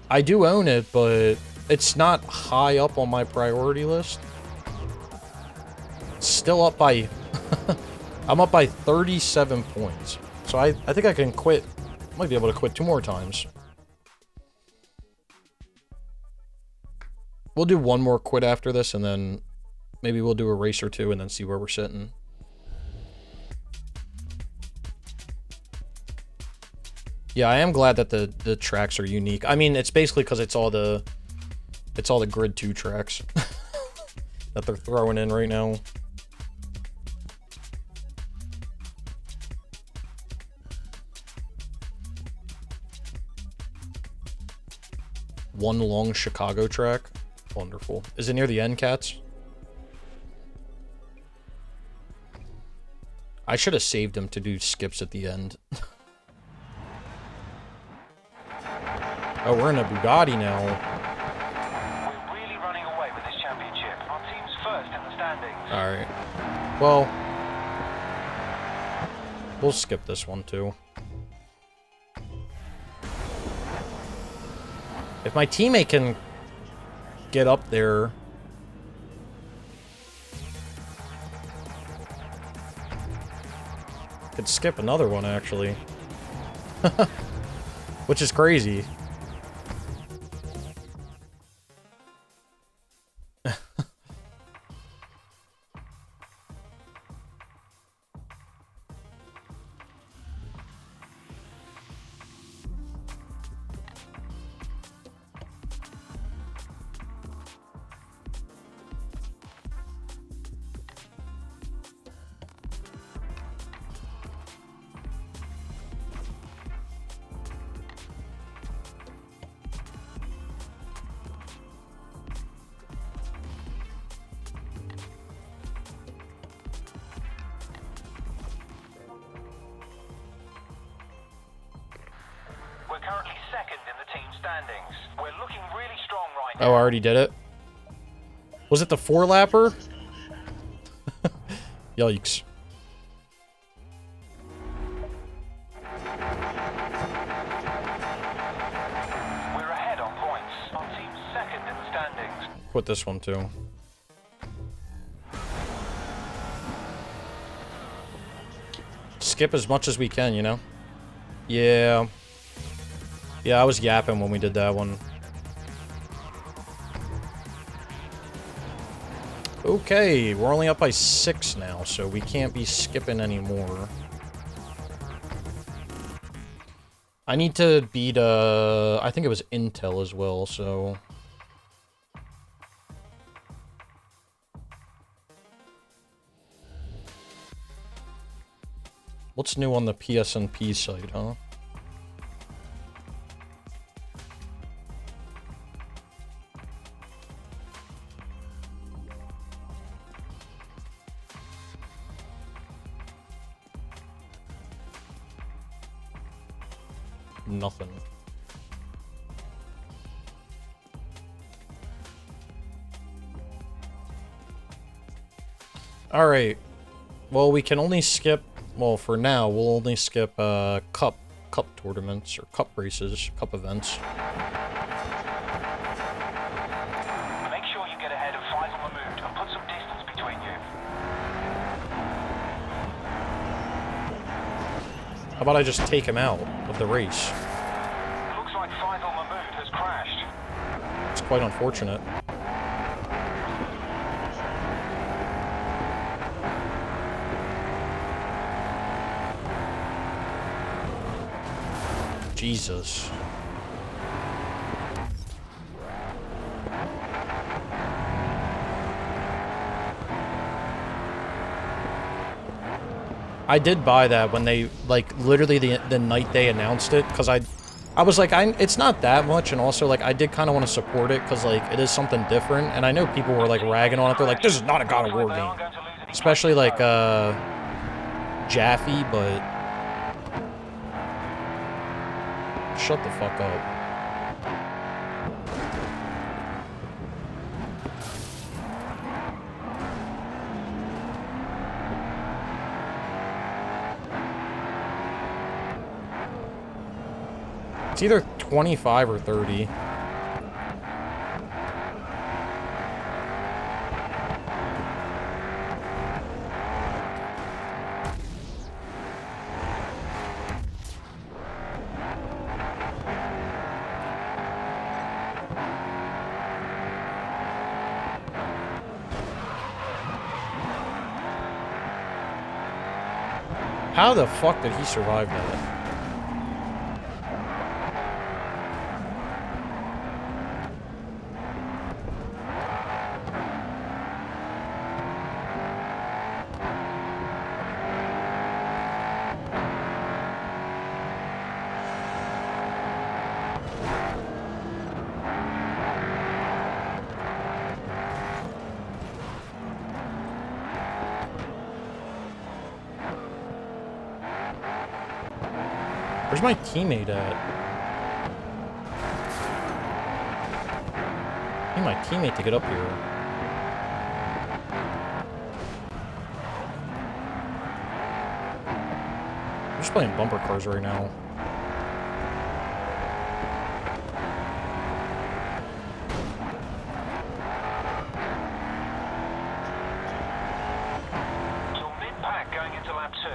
I do own it, but it's not high up on my priority list. It's still up by... I'm up by 37 points. So I think I can quit. Might be able to quit 2 more times. We'll do 1 more quit after this, and then maybe we'll do a race or 2 and then see where we're sitting. Yeah, I am glad that the tracks are unique. I mean, it's basically because it's all the Grid 2 tracks that they're throwing in right now. One long Chicago track. Wonderful. Is it near the end, Cats? I should have saved him to do skips at the end. Oh, we're in a Bugatti now. We're really running away with this championship. Our team's first in the standings. Alright. Well, we'll skip this one too. If my teammate can get up there... Could skip another one, actually. Which is crazy. We're currently second in the team standings. We're looking really strong right Oh, I already did it. Was it the 4-lapper? Yikes. We're ahead on points. Our team's second in the standings. Quit this one too. Skip as much as we can, you know? Yeah. Yeah, I was yapping when we did that one. Okay, we're only up by 6 now, so we can't be skipping anymore. I need to beat, I think it was Intel as well, so... What's new on the PSNP site, huh? Nothing. Alright. Well, we can only skip... Well, for now, we'll only skip, Cup cup tournaments, or cup races, cup events. Make sure you get ahead of 5 on the mood and put some distance between you. How about I just take him out of the race? Looks like 5 on the mood has crashed. It's quite unfortunate. Jesus. I did buy that when they, like, literally the night they announced it, because I was like, it's not that much, and also, like, I did kind of want to support it, because, like, it is something different, and I know people were, like, ragging on it. They're like, this is not a God of War game. Especially, like, Jaffe, but... Shut the fuck up. It's either 25 or 30. How the fuck did he survive that? Where's my teammate at? I need my teammate to get up here. I'm just playing bumper cars right now. You're mid-pack going into lap 2.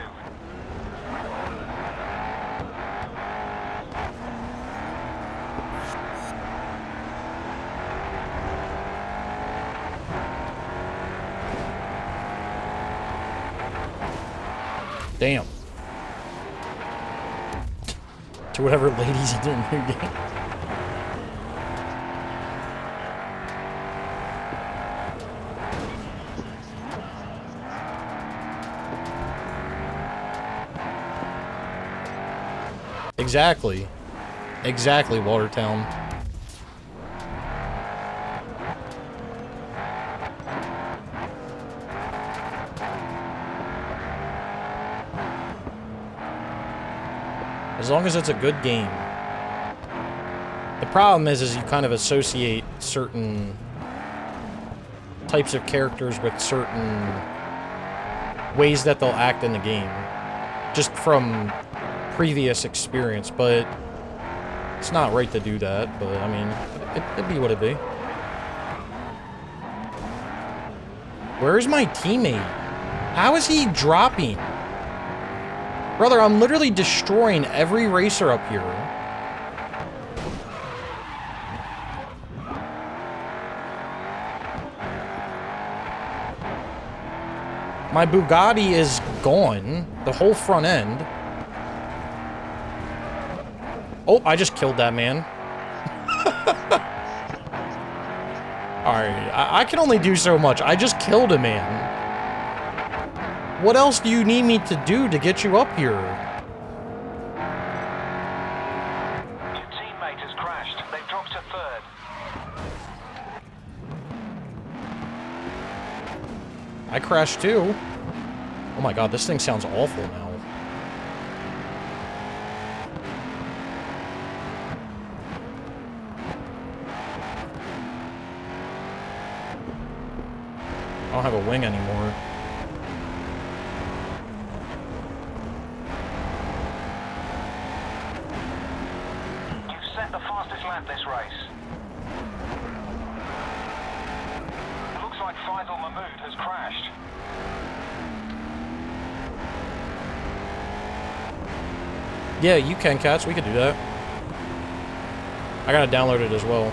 Damn. To whatever ladies you do in your game. Exactly. Exactly, Watertown. As long as it's a good game. The problem is you kind of associate certain types of characters with certain ways that they'll act in the game. Just from previous experience, but it's not right to do that, but I mean, it'd be what it'd be. Where's my teammate? How is he dropping? Brother, I'm literally destroying every racer up here. My Bugatti is gone. The whole front end. Oh, I just killed that man. Alright, I can only do so much. I just killed a man. What else do you need me to do to get you up here? Your teammate has crashed. They've dropped to 3rd. I crashed too. Oh my god, this thing sounds awful now. I don't have a wing anymore. set the fastest lap this race. It looks like Faisal Mahmood has crashed. Yeah, you can, Cats. We could do that. I gotta download it as well.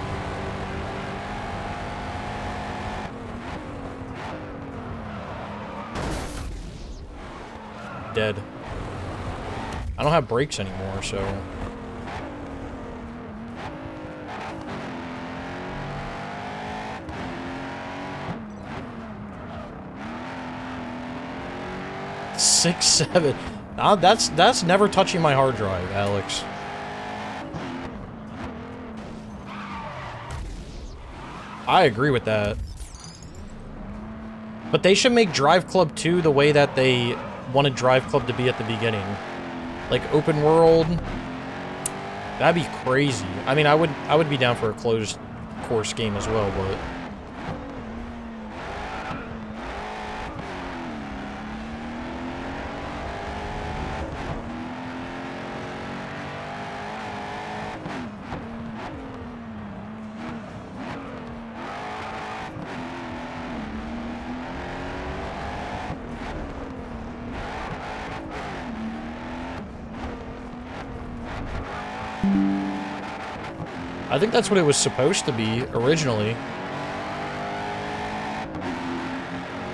Dead. I don't have brakes anymore, so... Six, 7. That's never touching my hard drive, Alex. I agree with that. But they should make Drive Club 2 the way that they wanted Drive Club to be at the beginning. Like open world. That'd be crazy. I mean, I would be down for a closed course game as well, but I think that's what it was supposed to be originally.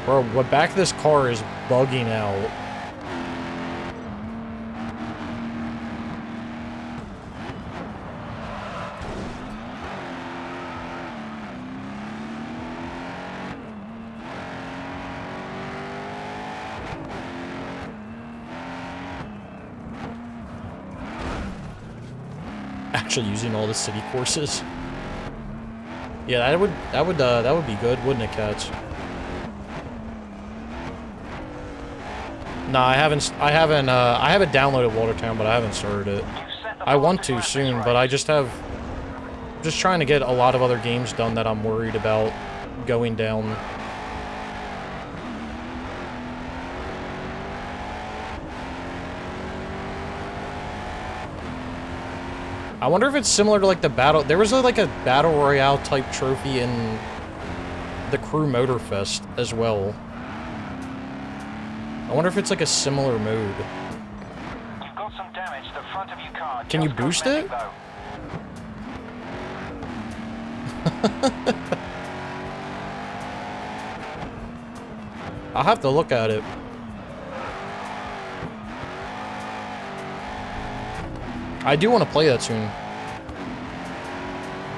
Bro, what back of this car is bugging out. Actually using all the city courses. Yeah, that would be good, wouldn't it, Cats? No, I have it downloaded Watertown, but I haven't started it. I want to soon, but I just trying to get a lot of other games done that I'm worried about going down. I wonder if it's similar to like the battle. There was like a battle royale type trophy in the Crew Motorfest as well. I wonder if it's like a similar mode. You've got some damage to the front of your car. Can you boost it? I'll have to look at it. I do want to play that soon.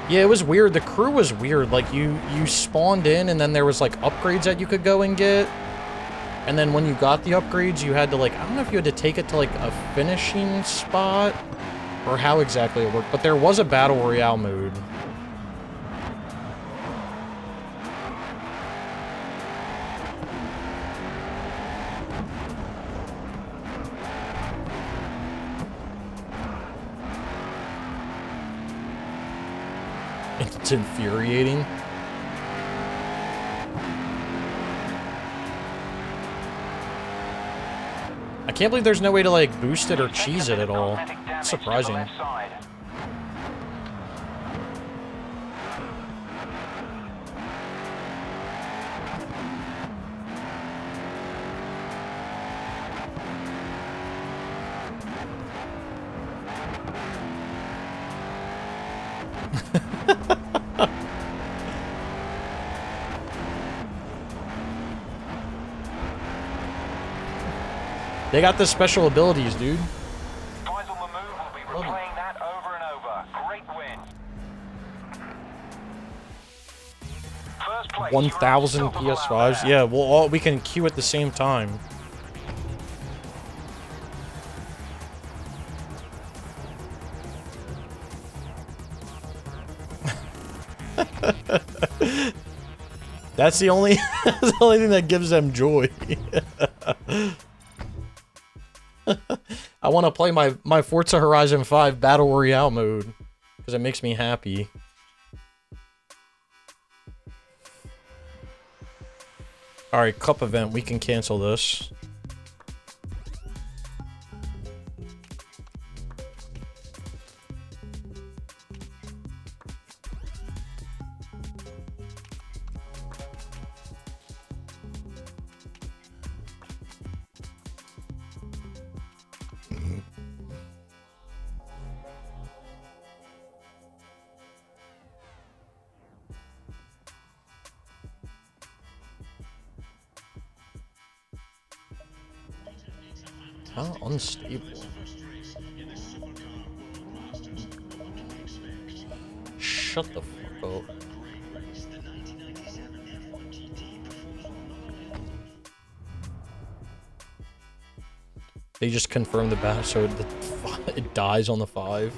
Yeah, it was weird. The crew was weird. Like, you spawned in, and then there was, like, upgrades that you could go and get. And then when you got the upgrades, you had to, like, I don't know if you had to take it to, like, a finishing spot, or how exactly it worked. But there was a Battle Royale mode. It's infuriating. I can't believe there's no way to, like, boost it or cheese it at all. It's surprising. They got the special abilities, dude. Faisal Mahmood will be replaying that over and over. Great win. First place. 1,000 PS5s. Yeah, we can queue at the same time. That's the only that's the only thing that gives them joy. I want to play my Forza Horizon 5 Battle Royale mode because it makes me happy. Alright, cup event, we can cancel this. How unstable. Shut the fuck up. They just confirmed the battle, so it dies on the 5.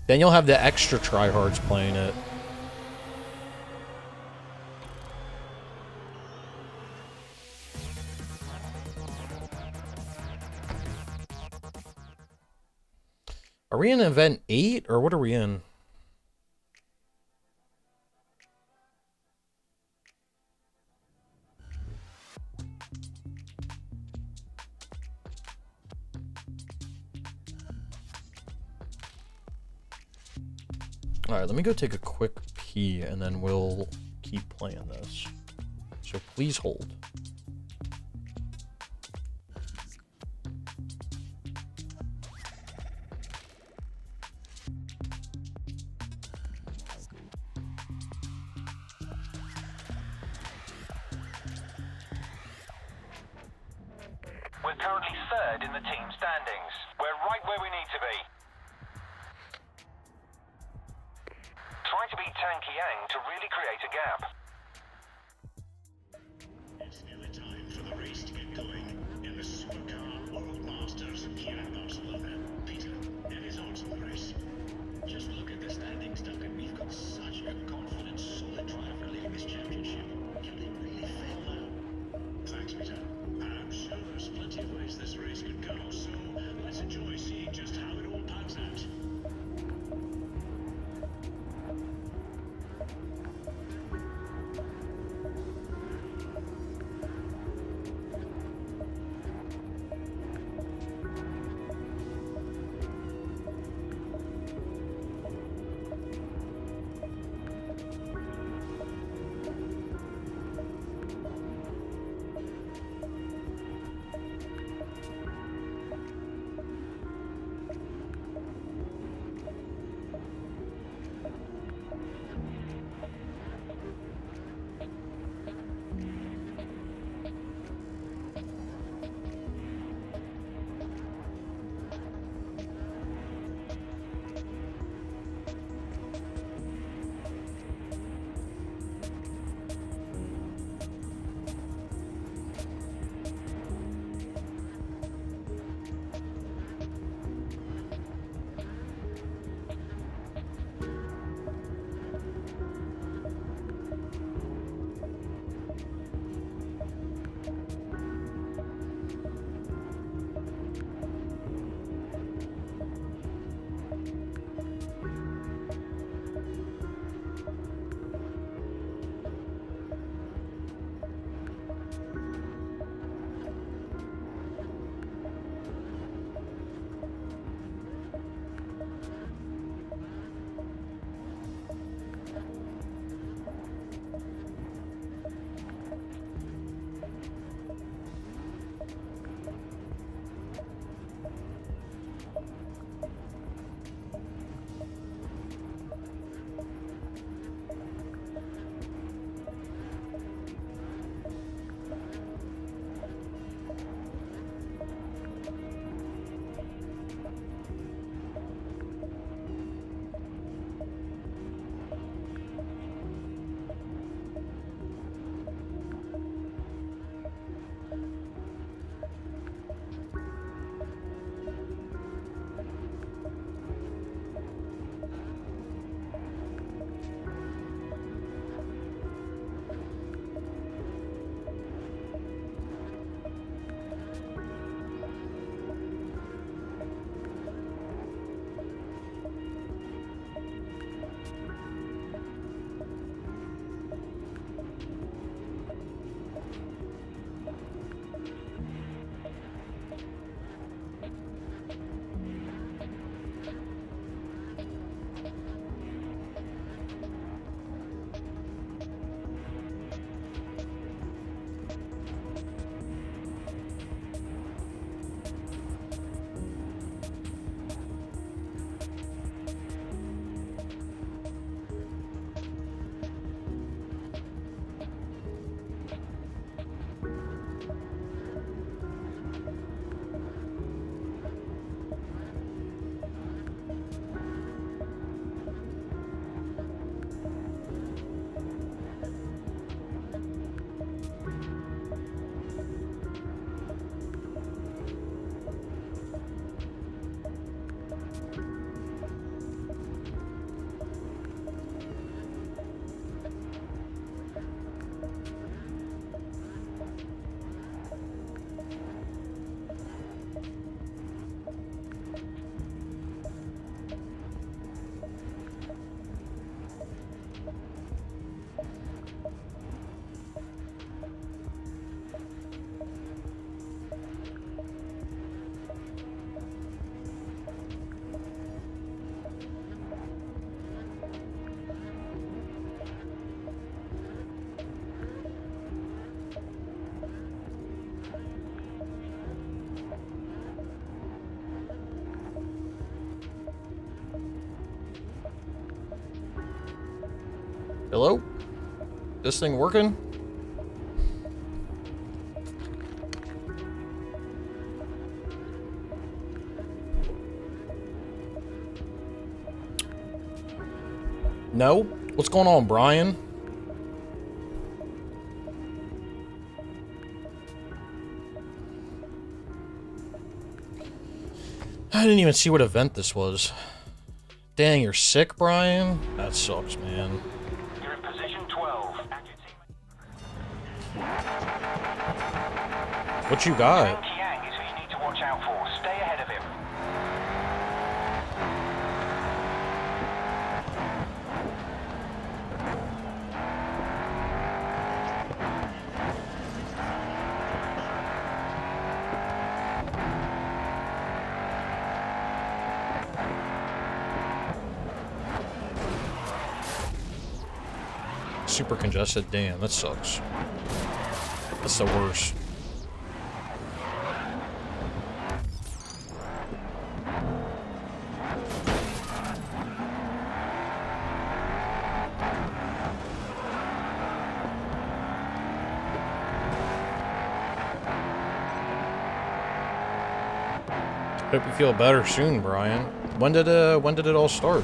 Then you'll have the extra tryhards playing it. Are we in event 8 or what are we in? Alright, let me go take a quick pee and then we'll keep playing this. So please hold. We're currently 3rd in the team standings. We're right where we need to be. Try to beat Tanky Yang to really create a gap. It's nearly time for the race to get going in the Supercar World Masters here in Barcelona. Peter, it is awesome race. Just look at the standings, Duncan. We've got such a confident, solid driver leading this championship. Can they really fail now? Thanks, Peter. I'm sure there's plenty of ways this race could go, so let's enjoy seeing just how it all pans out. Hello? This thing working? No? What's going on, Brian? I didn't even see what event this was. Dang, you're sick, Brian? That sucks, man. You're in position 12. What you got? Tang Qiang is who you need to watch out for. Stay ahead of him. Super congested. Damn, that sucks. That's the worst. Hope you feel better soon, Brian. When did it all start?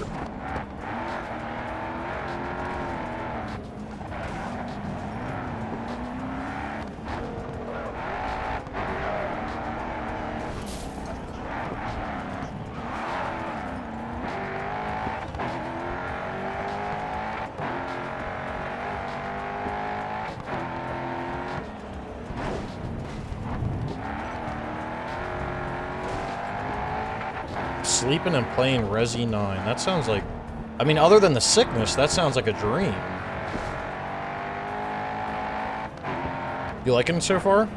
Sleeping and playing Resi 9. That sounds like... I mean, other than the sickness, that sounds like a dream. You liking it so far?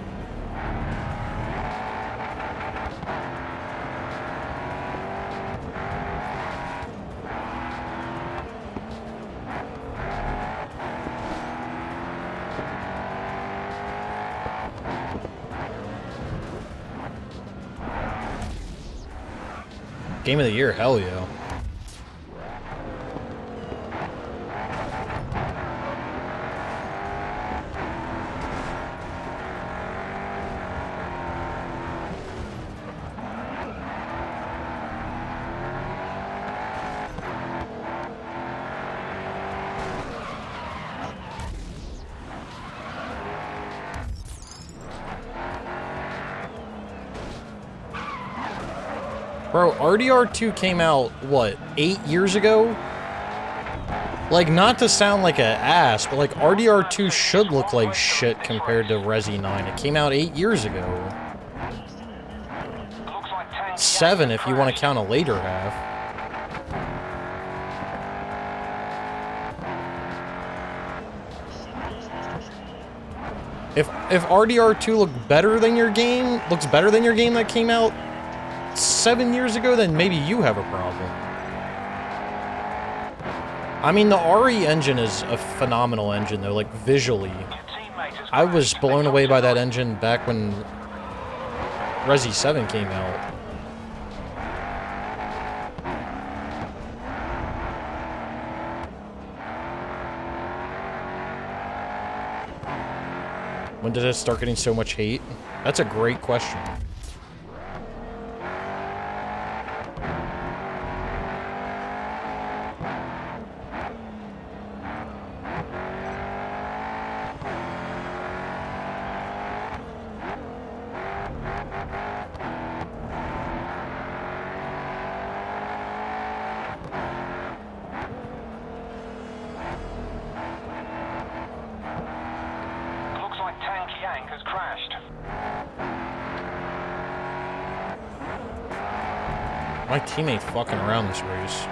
Game of the year, hell yeah. Bro, RDR2 came out, what, 8 years ago? Like, not to sound like an ass, but like, RDR2 should look like shit compared to Resi 9. It came out 8 years ago. 7 if you want to count a later half. If RDR2 looks better than your game that came out 7 years ago, then maybe you have a problem. I mean, the RE engine is a phenomenal engine, though, like, visually. I was blown away by that engine back when Resi 7 came out. When did it start getting so much hate? That's a great question. My teammate's fucking around this race.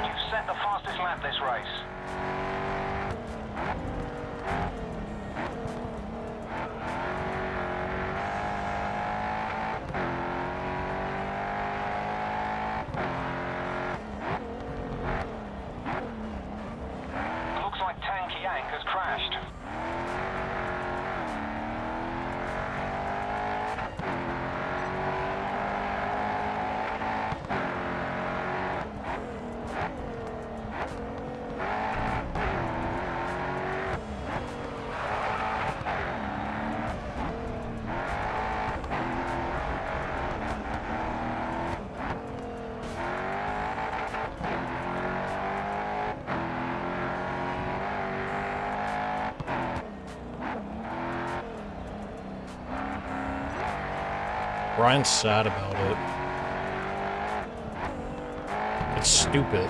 You've set the fastest lap this race. Looks like Tank Yang has crashed. Brian's sad about it. It's stupid.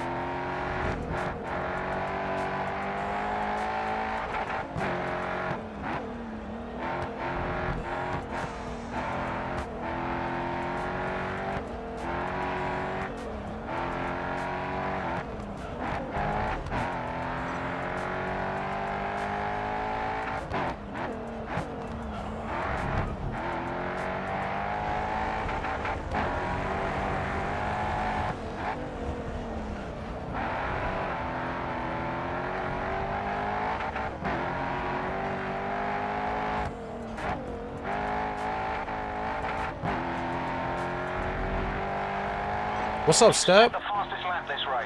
What's up, Step? The fastest lap this race.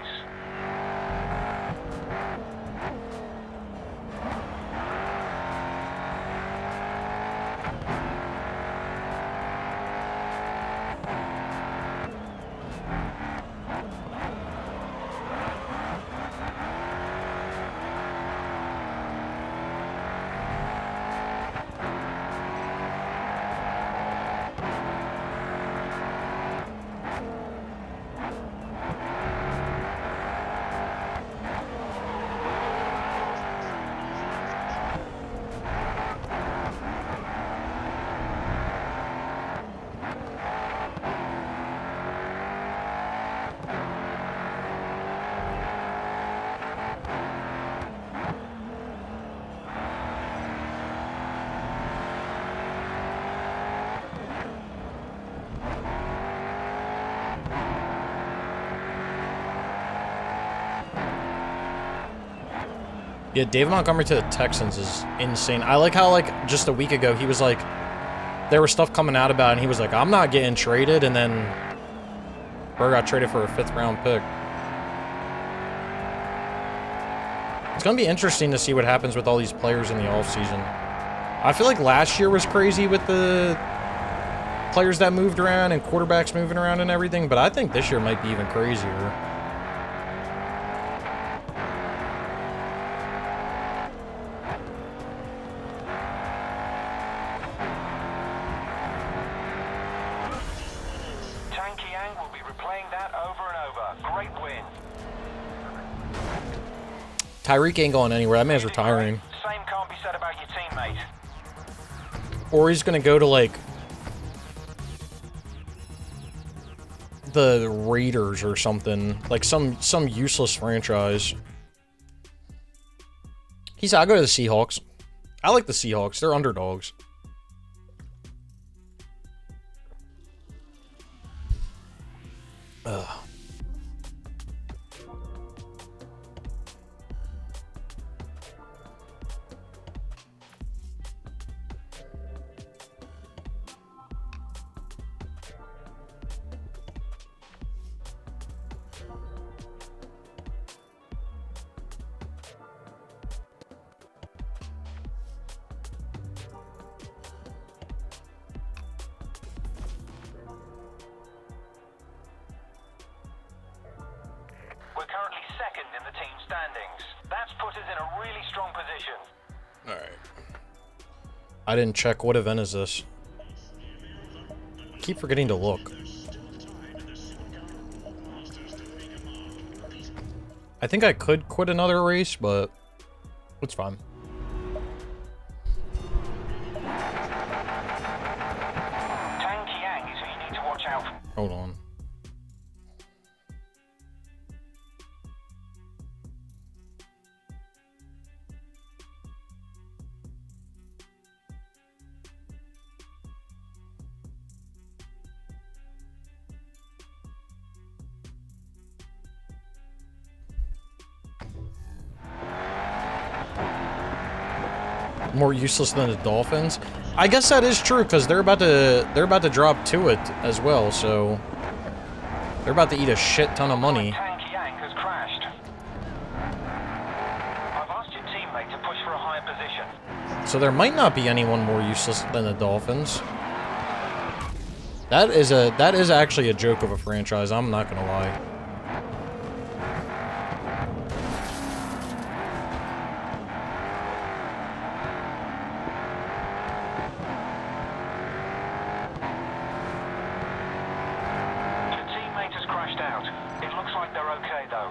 Yeah, David Montgomery to the Texans is insane. I like how, like, just a week ago, he was like, there was stuff coming out about it, and he was like, I'm not getting traded, and then Burr got traded for a 5th round pick. It's going to be interesting to see what happens with all these players in the offseason. I feel like last year was crazy with the players that moved around and quarterbacks moving around and everything, but I think this year might be even crazier. Tyreek ain't going anywhere. That man's retiring. Same can't be said about your teammate. Or he's gonna go to, like, the Raiders or something. Like some useless franchise. I'll go to the Seahawks. I like the Seahawks. They're underdogs. Ugh. We're currently second in the team standings. That's put us in a really strong position. Alright. I didn't check. What event is this? Keep forgetting to look. I think I could quit another race, but it's fine. Tank Yang is who you need to watch out for. Hold on. More useless than the Dolphins. I guess that is true because they're about to drop to it as well. So they're about to eat a shit ton of money. Tank Yang has crashed. I've asked your teammate to push for a higher position. So there might not be anyone more useless than the Dolphins. That is actually a joke of a franchise. I'm not gonna lie. Your teammate has crashed out. It looks like they're okay though.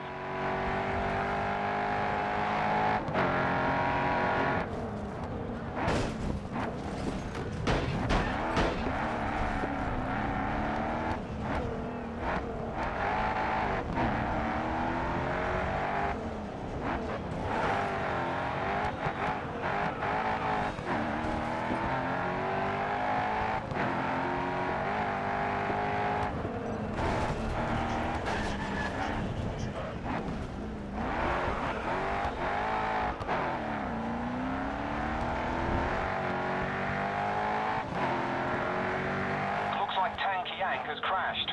Looks like Tank Yang has crashed.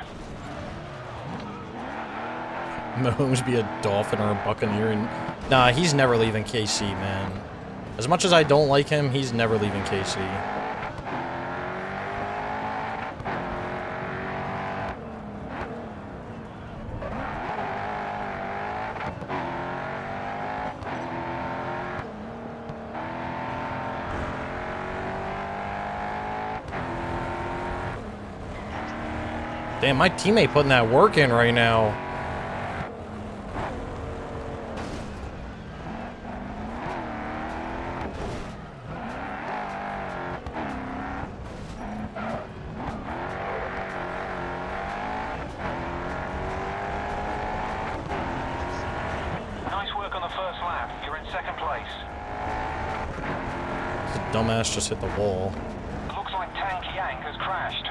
Mahomes be a Dolphin or a Buccaneer, and nah, he's never leaving KC, man. As much as I don't like him, he's never leaving KC. Damn, my teammate putting that work in right now. Nice work on the first lap. You're in second place. The dumbass just hit the wall. Looks like Tank Yang has crashed.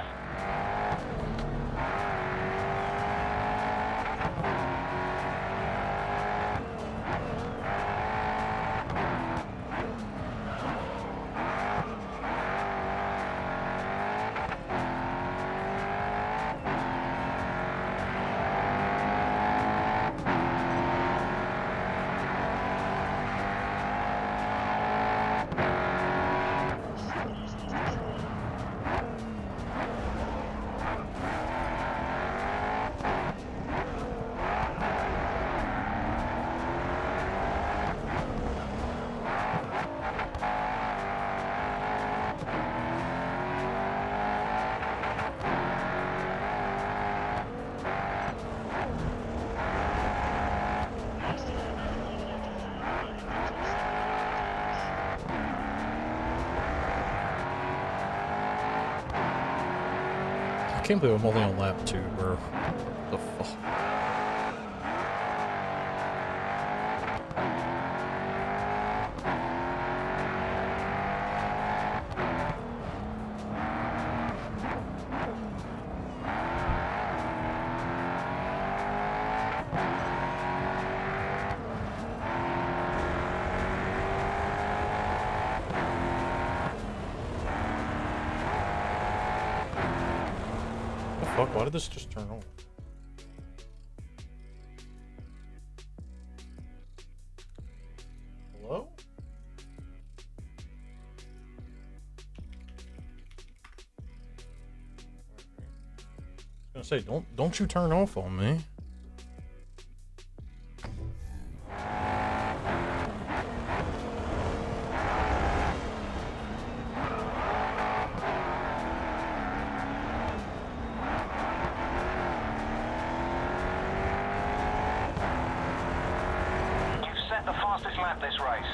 I can't believe I'm only on lap 2, bro. The fuck? Fuck, why did this just turn on? Hello? I was gonna say, don't you turn off on me. The fastest lap this race.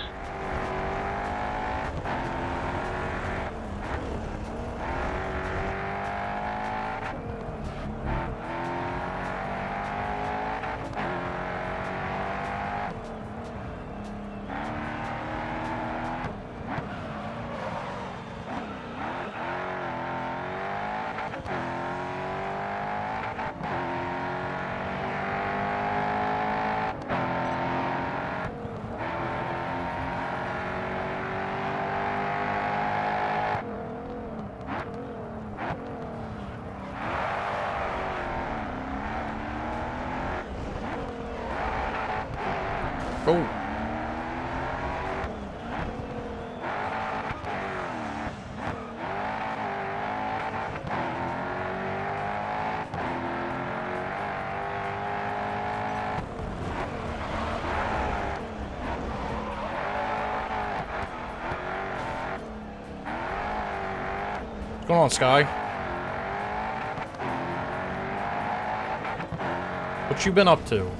Go. What's going on, Sky? What you been up to?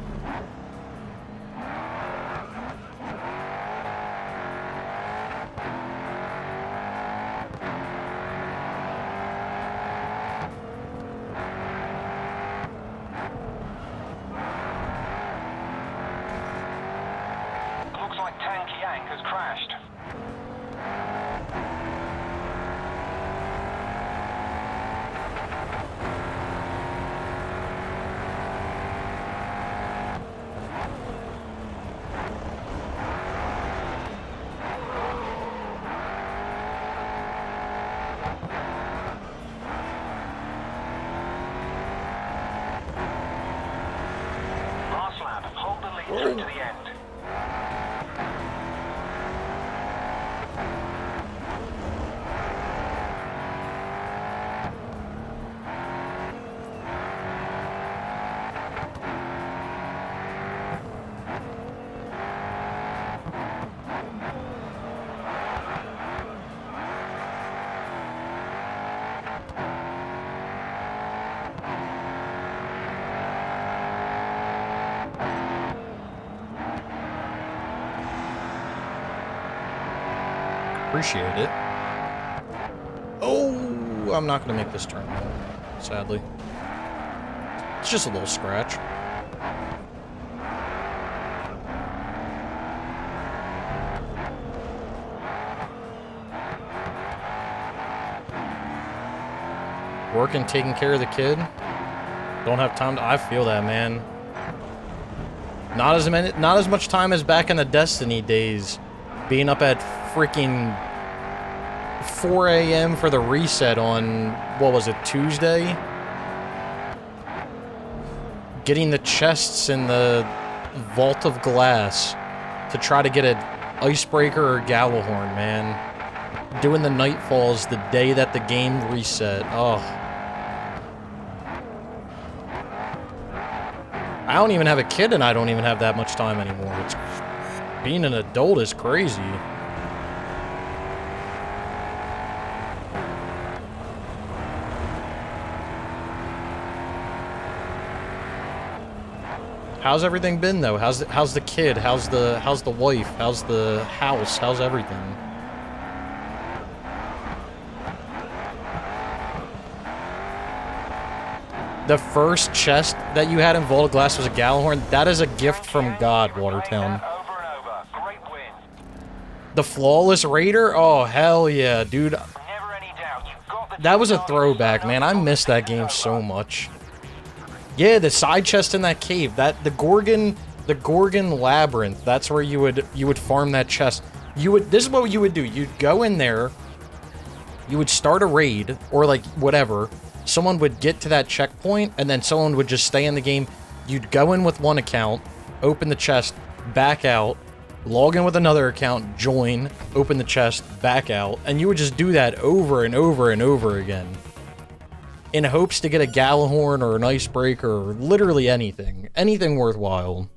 Looks like Tank Yang has crashed. Last lap, hold the lead through to the end. Appreciate it. Oh, I'm not gonna make this turn, sadly. It's just a little scratch. Working, taking care of the kid. Don't have time to. I feel that, man. Not as much time as back in the Destiny days. Being up at freaking 4 a.m. for the reset on, what was it, Tuesday? Getting the chests in the Vault of Glass to try to get an Icebreaker or Gallahorn, man. Doing the Nightfalls the day that the game reset. Oh. I don't even have a kid and I don't even have that much time anymore. Being an adult is crazy. How's everything been though? How's the kid? How's the wife? How's the house? How's everything? The first chest that you had in Vault of Glass was a Gallahorn. That is a gift from God, Watertown. The Flawless Raider? Oh, hell yeah, dude. That was a throwback, man. I miss that game so much. Yeah, the side chest in that cave. The Gorgon Labyrinth. That's where you would farm that chest. This is what you would do. You'd go in there. You would start a raid or like whatever. Someone would get to that checkpoint, and then someone would just stay in the game. You'd go in with one account, open the chest, back out, log in with another account, join, open the chest, back out, and you would just do that over and over and over again. In hopes to get a Gallahorn or an Icebreaker or literally anything. Anything worthwhile.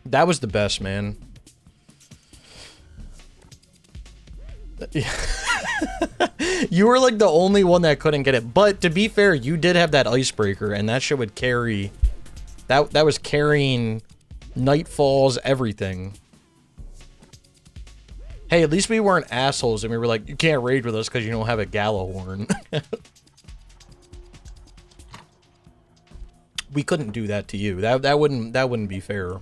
That was the best, man. You were like the only one that couldn't get it. But to be fair, you did have that Icebreaker, and that shit would carry... That was carrying Nightfalls, everything. Hey, at least we weren't assholes, and we were like, you can't raid with us because you don't have a Gallahorn. We couldn't do that to you. That wouldn't be fair.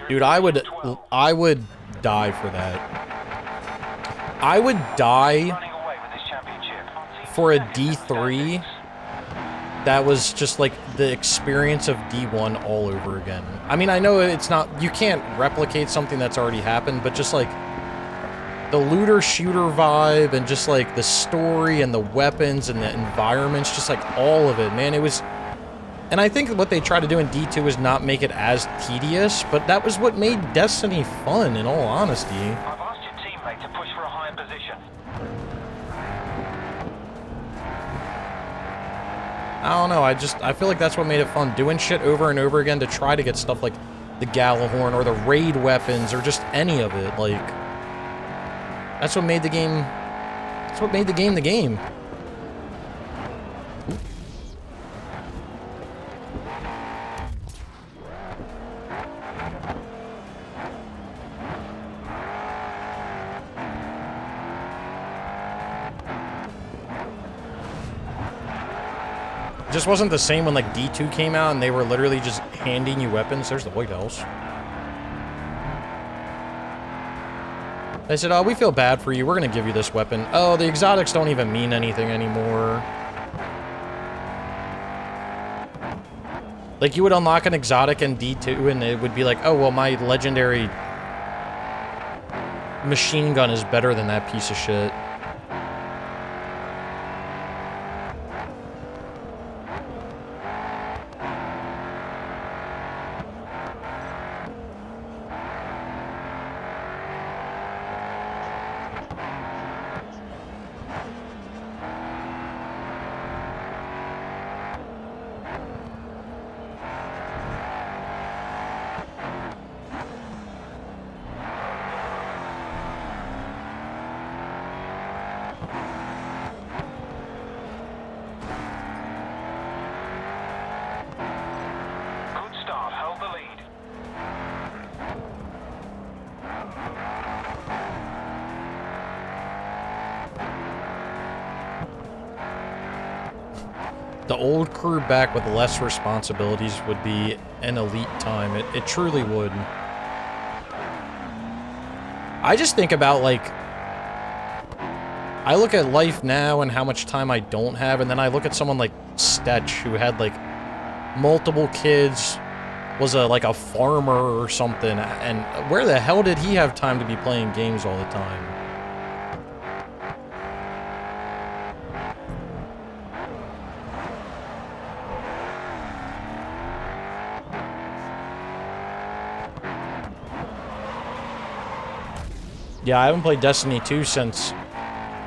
Dude, I would die for that. I would die for a D3 that was just like the experience of D1 all over again. I mean, I know it's not, you can't replicate something that's already happened, but just like the looter shooter vibe and just like the story and the weapons and the environments, just like all of it, man. It was, and I think what they tried to do in D2 is not make it as tedious, but that was what made Destiny fun, in all honesty. I've asked your teammate to push for a higher position. I don't know, I feel like that's what made it fun, doing shit over and over again to try to get stuff like the Gallahorn or the raid weapons or just any of it, like, that's what made the game, the game. It just wasn't the same when like D2 came out and they were literally just handing you weapons. There's the White House. They said, oh, we feel bad for you. We're going to give you this weapon. Oh, the exotics don't even mean anything anymore. Like, you would unlock an exotic in D2 and it would be like, oh, well, my legendary machine gun is better than that piece of shit. The old crew back with less responsibilities would be an elite time. It truly would. I just think about, like, I look at life now and how much time I don't have, and then I look at someone like Stetch, who had, like, multiple kids, was like a farmer or something, and where the hell did he have time to be playing games all the time? Yeah, I haven't played Destiny 2 since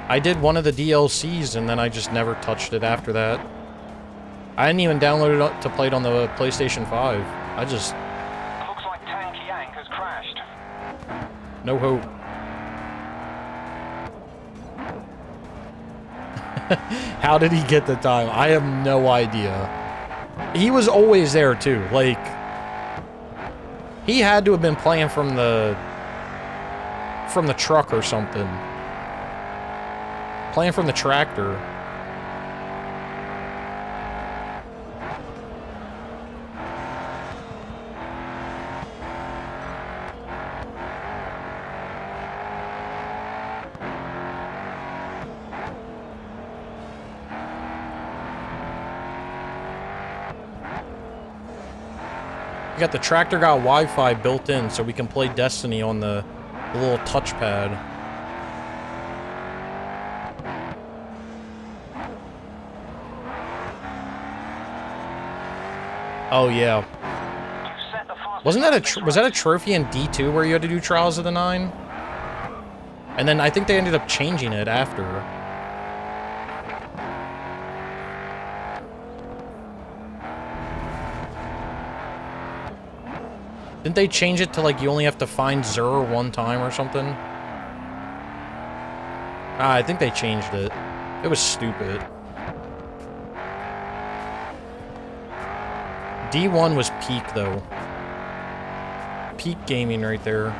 I did one of the DLCs, and then I just never touched it after that. I didn't even download it to play it on the PlayStation 5. I just... Looks like Tanky Yank has crashed. No hope. How did he get the time? I have no idea. He was always there, too. Like, he had to have been playing from the truck or something. Playing from the tractor. You got the tractor got Wi-Fi built in, so we can play Destiny on the little touchpad. Oh yeah. Wasn't that was that a trophy in D2 where you had to do Trials of the Nine? And then I think they ended up changing it after. Didn't they change it to, like, you only have to find Zur one time or something? Ah, I think they changed it. It was stupid. D1 was peak, though. Peak gaming right there.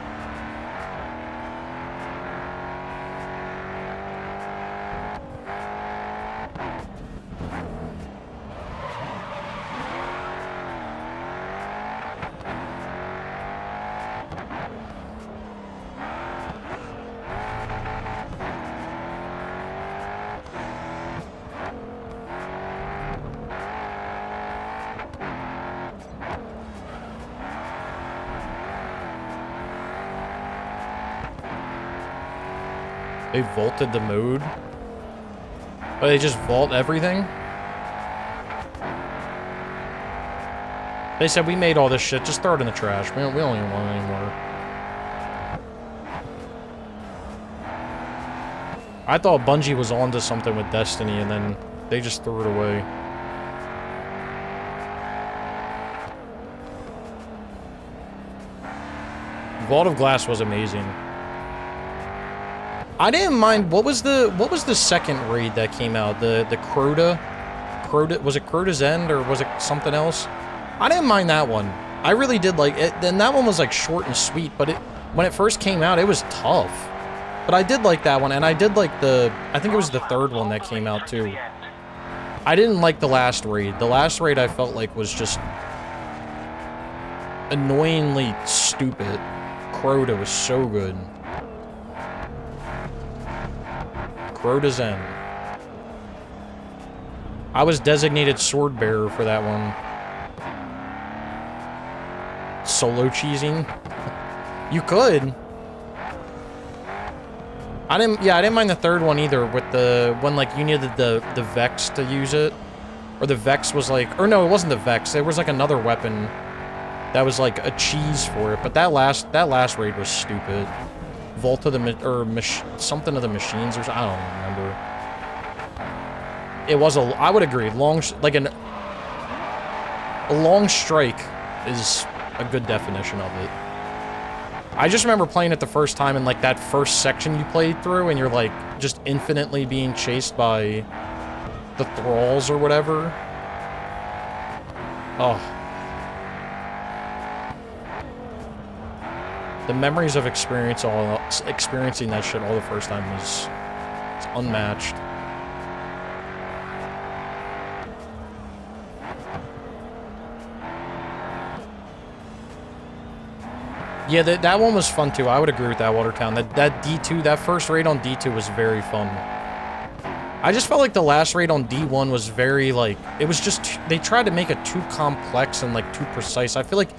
They vaulted the mode? Oh, they just vault everything? They said, we made all this shit, just throw it in the trash. We don't even want it anymore. I thought Bungie was onto something with Destiny, and then they just threw it away. Vault of Glass was amazing. I didn't mind. What was the second raid that came out? The Crota? Was it Crota's End or was it something else? I didn't mind that one. I really did like it. Then that one was like short and sweet, but when it first came out, it was tough. But I did like that one, and I did like I think it was the third one that came out too. I didn't like the last raid. The last raid I felt like was just annoyingly stupid. Crota was so good. Crota's End. I was designated sword bearer for that one. Solo cheesing. You could. I didn't mind the third one either, with when like you needed the Vex to use it. Or the Vex was like, or no, it wasn't the Vex. There was like another weapon that was like a cheese for it, but that last raid was stupid. Vault of the something of the machines, or I don't remember. It was I would agree, a long strike is a good definition of it. I just remember playing it the first time, and like that first section you played through, and you're like just infinitely being chased by the thralls or whatever. Oh. The memories of experiencing that shit all the first time it's unmatched. Yeah, that one was fun too. I would agree with that, Watertown. That D2, that first raid on D2 was very fun. I just felt like the last raid on D1 was very, like, it was just, they tried to make it too complex and, like, too precise. I feel like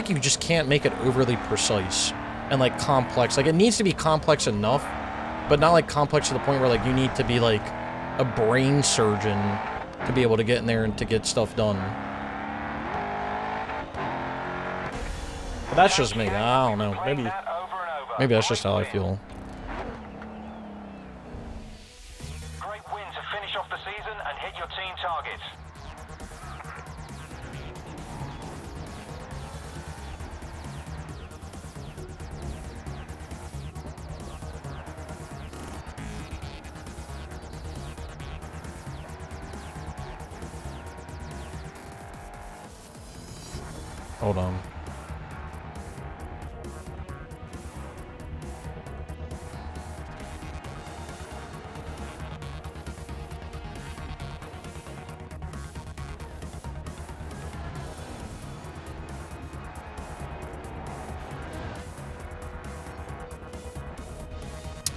you just can't make it overly precise and, like, complex. Like, it needs to be complex enough, but not, like, complex to the point where, like, you need to be, like, a brain surgeon to be able to get in there and to get stuff done. But that's just me. I don't know. Maybe that's just how I feel. Great win to finish off the season and hit your team targets. Hold on.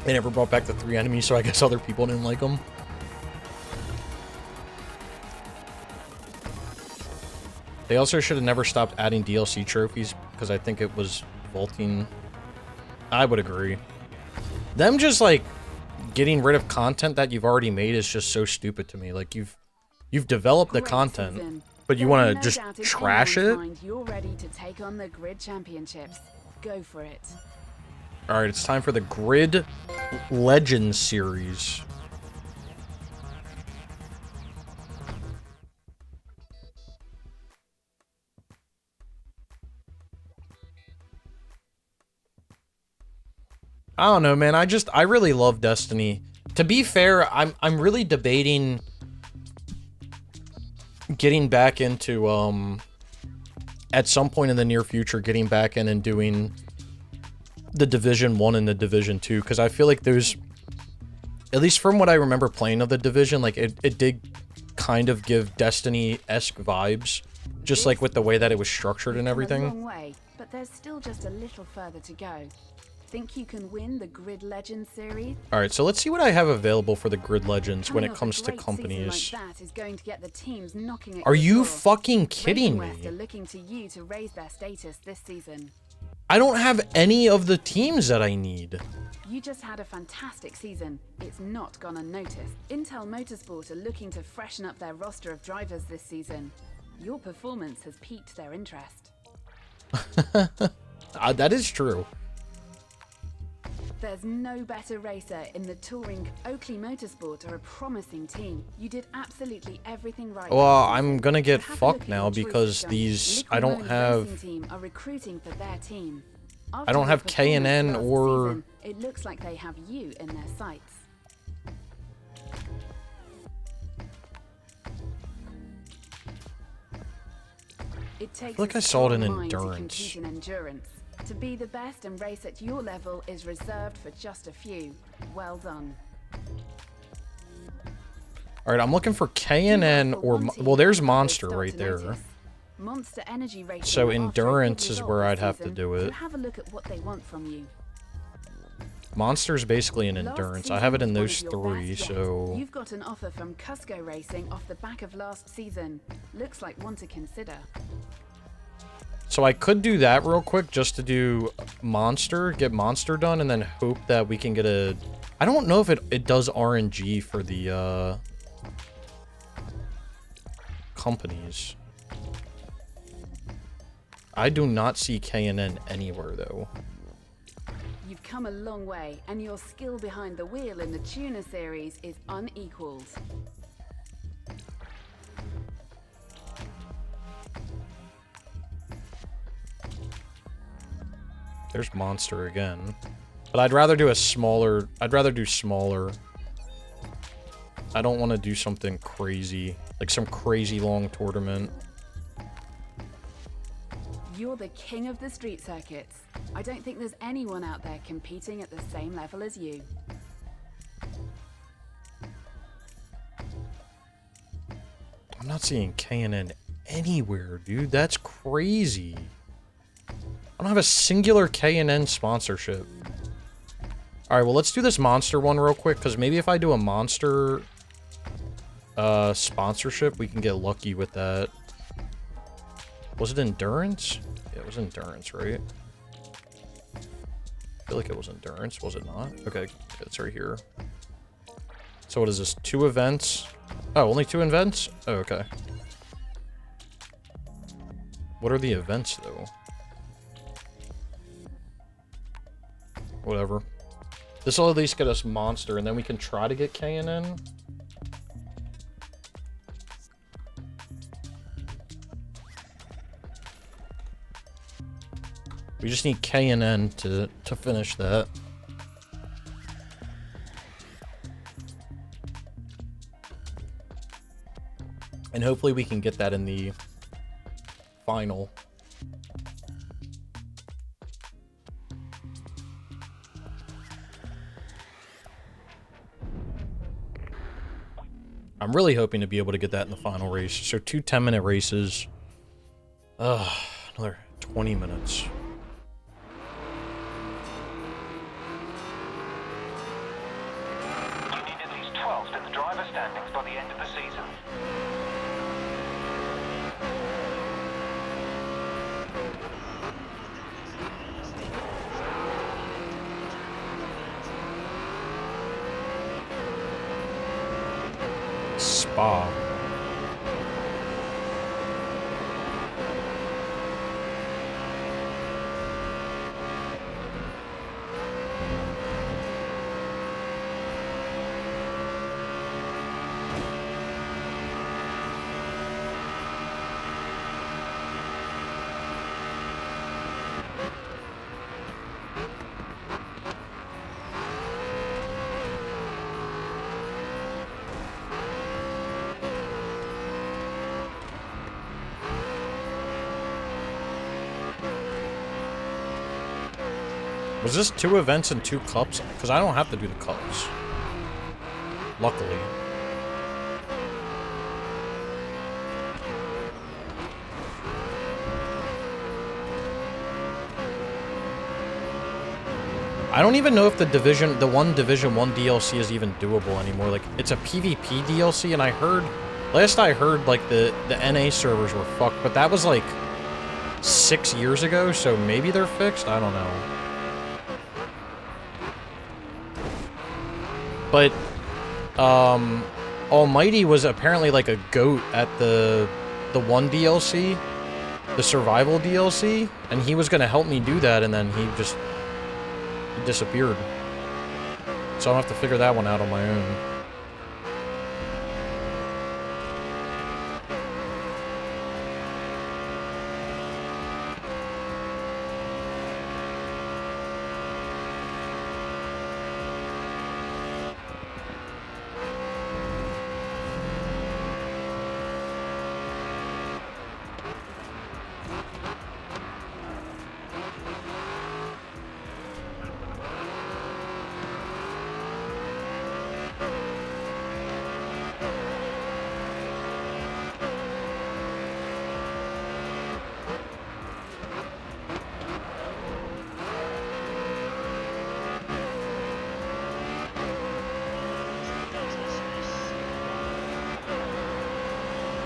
They never brought back the 3 enemies, so I guess other people didn't like them. They also should have never stopped adding DLC trophies, because I think it was vaulting. I would agree. Them just, like, getting rid of content that you've already made is just so stupid to me. Like, you've developed the content, but you want to just trash it? You're ready to take on the Grid Championships. Go for it. Alright, it's time for the Grid Legends series. I don't know, man. I really love Destiny. To be fair, I'm really debating getting back into at some point in the near future getting back in and doing the Division 1 and the Division 2, because I feel like there's, at least from what I remember playing of the Division, like it did kind of give Destiny-esque vibes, just like with the way that it was structured and everything. A long way, but there's still just a little further to go. Think you can win the Grid Legends series? Alright, so let's see what I have available for the Grid Legends when it comes to companies. Like that is going to get the teams knocking at Are you door. fucking kidding me? Racing West are looking to you to raise their status this season. I don't have any of the teams that I need. You just had a fantastic season. It's not gone unnoticed. Intel Motorsport are looking to freshen up their roster of drivers this season. Your performance has piqued their interest. That is true. There's no better racer in the touring. Oakley Motorsport are a promising team. You did absolutely everything right. Well, I'm gonna get fucked now because these I don't have. Team are recruiting for their team. I don't have K&N or. Season, it looks like they have you in their sights. It takes like I saw it in endurance. To be the best and race at your level is reserved for just a few. Well done. All right, I'm looking for K&N or well, there's Monster right there. Monster Energy Racing. So endurance is where I'd have to do it. Have a look at what they want from you. Monster is basically an endurance. I have it in those three, so. You've got an offer from Cusco Racing off the back of last season. Looks like one to consider. So I could do that real quick just to do Monster, get Monster done, and then hope that we can get a... I don't know if it does RNG for the companies. I do not see K&N anywhere, though. You've come a long way, and your skill behind the wheel in the Tuner series is unequaled. There's Monster again. But I'd rather do a smaller... I'd rather do smaller. I don't want to do something crazy. Like some crazy long tournament. You're the king of the street circuits. I don't think there's anyone out there competing at the same level as you. I'm not seeing K&N anywhere, dude. That's crazy. I don't have a singular K&N sponsorship. Alright, well, let's do this Monster one real quick, because maybe if I do a Monster sponsorship, we can get lucky with that. Was it Endurance? Yeah, it was Endurance, right? I feel like it was Endurance, was it not? Okay, it's right here. So what is this? 2 events? Oh, only 2 events? Oh, okay. What are the events, though? Whatever. This will at least get us Monster, and then we can try to get K&N. We just need K&N to finish that. And hopefully we can get that in the final. I'm really hoping to be able to get that in the final race. So 2 10-minute races. Another 20 minutes. You need at least 12th in the driver standings by the end of the season. Spa. Was this 2 events and 2 cups? Because I don't have to do the cups. Luckily. I don't even know if the Division 1 DLC is even doable anymore. Like, it's a PvP DLC, and I heard... Last I heard, like, the NA servers were fucked, but that was, like, 6 years ago, so maybe they're fixed? I don't know. But, Almighty was apparently like a goat at the one DLC, the survival DLC, and he was gonna help me do that, and then he disappeared. So I'll have to figure that one out on my own.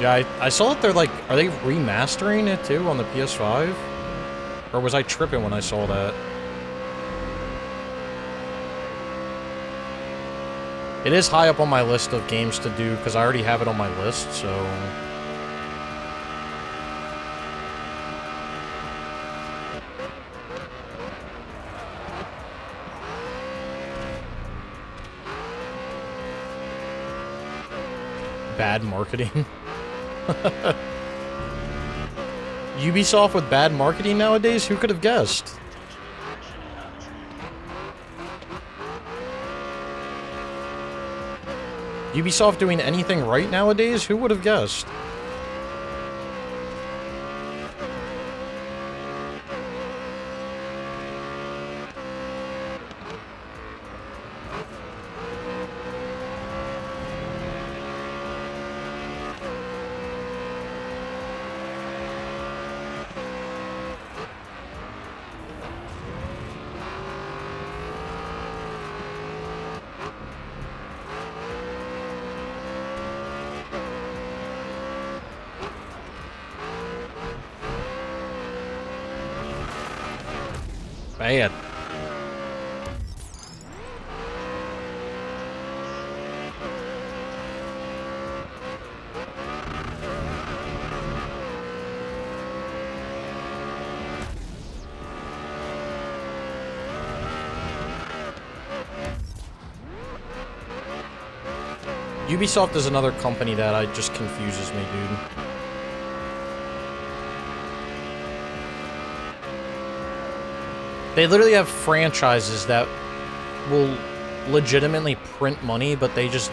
Yeah, I saw that they're like, are they remastering it too on the PS5? Or was I tripping when I saw that? It is high up on my list of games to do, because I already have it on my list, so... Bad marketing. Ubisoft with bad marketing nowadays? Who could have guessed? Ubisoft doing anything right nowadays? Who would have guessed? Bad. Ubisoft is another company that just confuses me, dude. They literally have franchises that will legitimately print money, but they just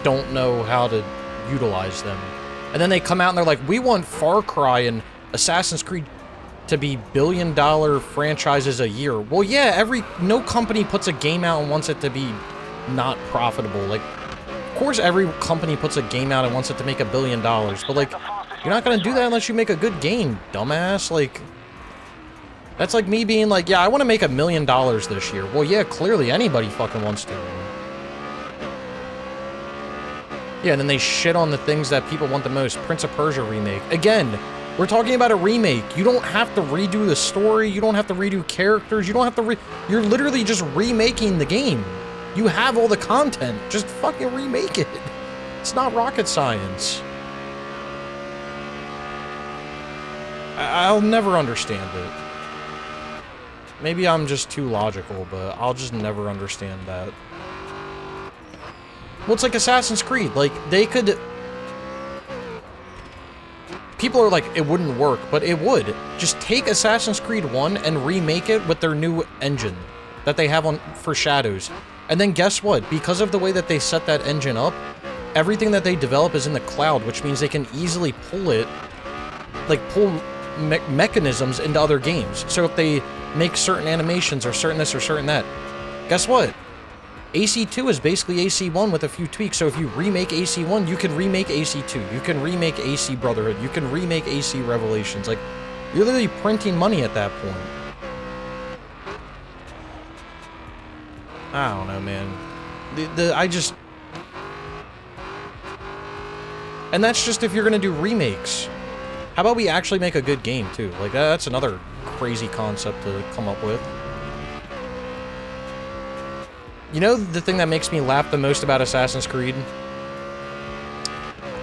don't know how to utilize them. And then they come out and they're like, we want Far Cry and Assassin's Creed to be billion-dollar franchises a year. Well, yeah, no company puts a game out and wants it to be not profitable. Like, of course every company puts a game out and wants it to make $1 billion, but like, you're not gonna do that unless you make a good game, dumbass. Like... That's like me being like, yeah, I want to make $1 million this year. Well, yeah, clearly anybody fucking wants to. Yeah, and then they shit on the things that people want the most. Prince of Persia remake. Again, we're talking about a remake. You don't have to redo the story. You don't have to redo characters. You don't have to You're literally just remaking the game. You have all the content. Just fucking remake it. It's not rocket science. I'll never understand it. Maybe I'm just too logical, but I'll just never understand that. Well, it's like Assassin's Creed. Like, they could... People are like, it wouldn't work, but it would. Just take Assassin's Creed 1 and remake it with their new engine that they have for Shadows. And then guess what? Because of the way that they set that engine up, everything that they develop is in the cloud, which means they can easily pull it, like, pull mechanisms into other games. So if they make certain animations or certain this or certain that, guess what? AC2 is basically AC1 with a few tweaks. So if you remake AC1, you can remake AC2. You can remake AC Brotherhood. You can remake AC Revelations. Like, you're literally printing money at that point. I don't know, man. And that's just if you're gonna do remakes. How about we actually make a good game, too? Like, that's another crazy concept to come up with. You know the thing that makes me laugh the most about Assassin's Creed?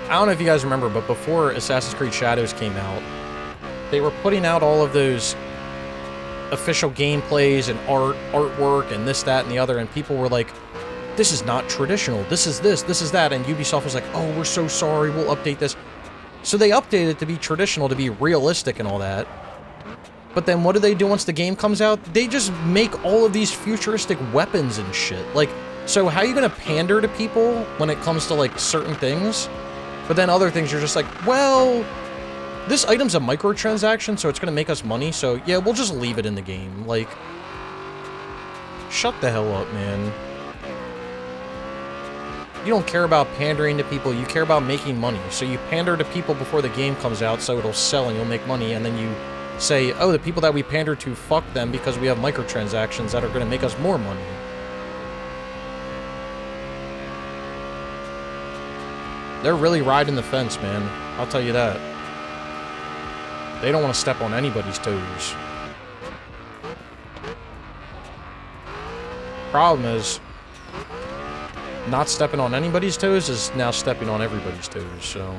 I don't know if you guys remember, but before Assassin's Creed Shadows came out, they were putting out all of those official gameplays and artwork and this, that, and the other, and people were like, this is not traditional, this is this is that, and Ubisoft was like, oh, we're so sorry, we'll update this. So they updated it to be traditional, to be realistic and all that. But then what do they do once the game comes out? They just make all of these futuristic weapons and shit. Like, so how are you gonna pander to people when it comes to, like, certain things? But then other things you're just like, well, this item's a microtransaction, so it's gonna make us money, so yeah, we'll just leave it in the game. Like, shut the hell up, man. You don't care about pandering to people, you care about making money. So you pander to people before the game comes out so it'll sell and you'll make money, and then you say, oh, the people that we pander to, fuck them because we have microtransactions that are gonna make us more money. They're really riding the fence, man. I'll tell you that. They don't want to step on anybody's toes. Problem is, not stepping on anybody's toes is now stepping on everybody's toes, so...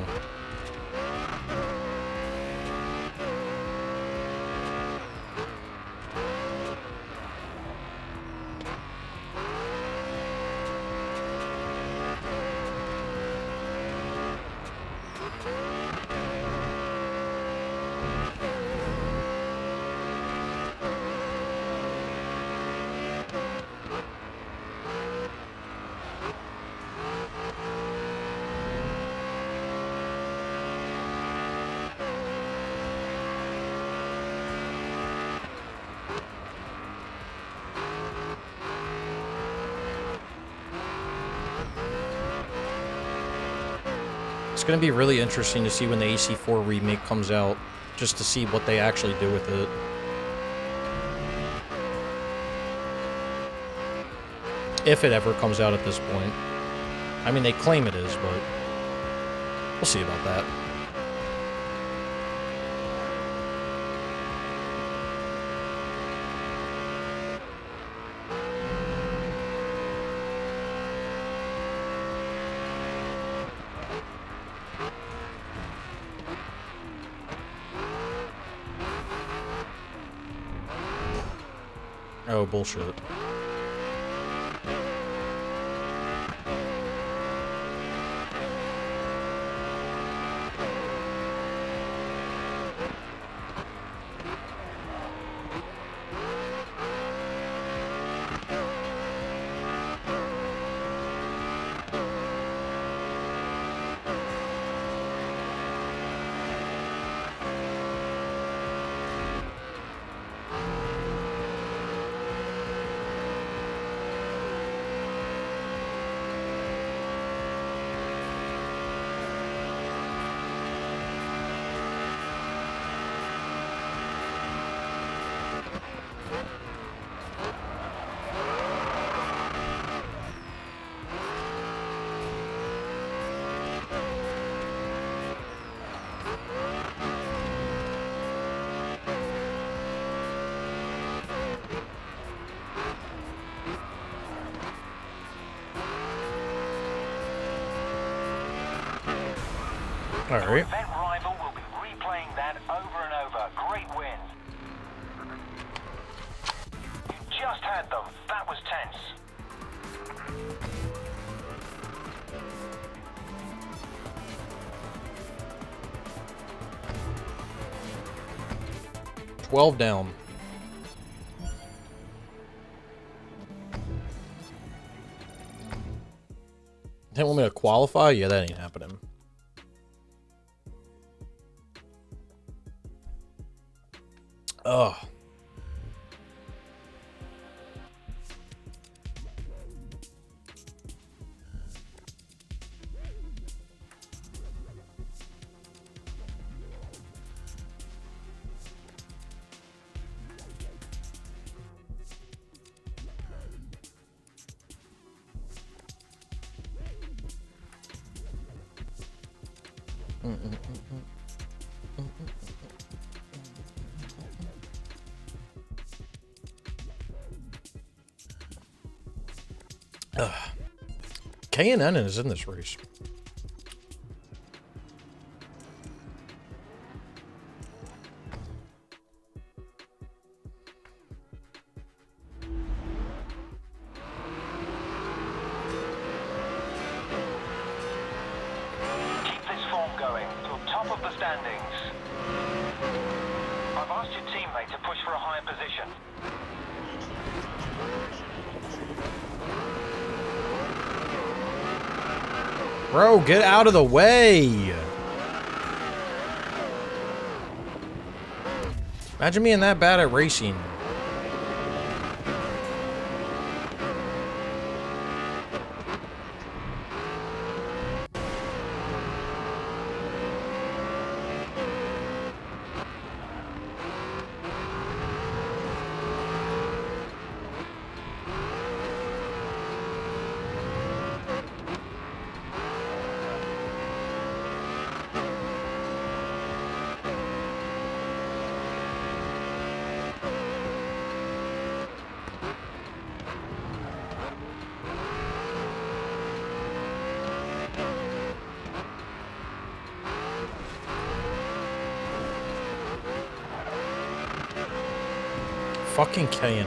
It's going to be really interesting to see when the AC4 remake comes out, just to see what they actually do with it. If it ever comes out at this point. I mean, they claim it is, but we'll see about that. Oh, bullshit. All right. Event rival will be replaying that over and over. Great win. You just had them. That was tense. $12 down. They want me to qualify? Yeah, that ain't happening. Ugh. K&N is in this race. Keep this form going. You're top of the standings. I've asked your teammate to push for a higher position. Bro, get out of the way! Imagine being that bad at racing. Fucking K&N.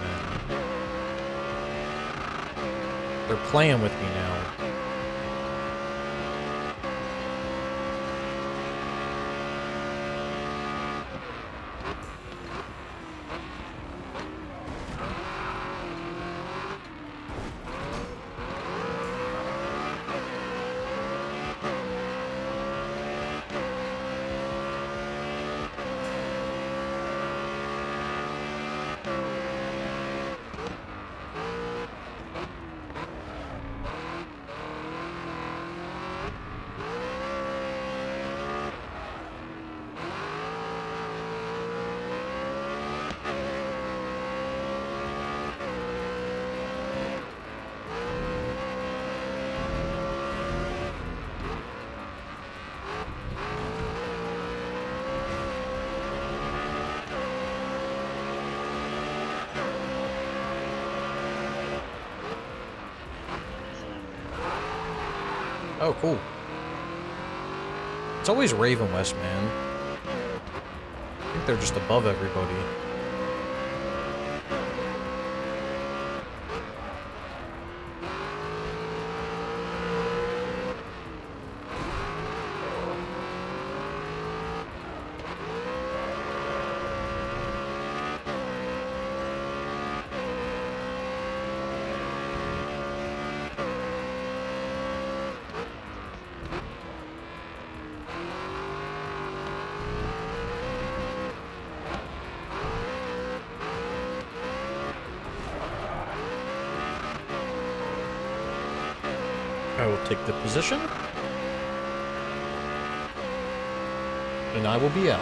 They're playing with me now. Oh, cool. It's always Raven West, man. I think they're just above everybody. I will take the position. And I will be out.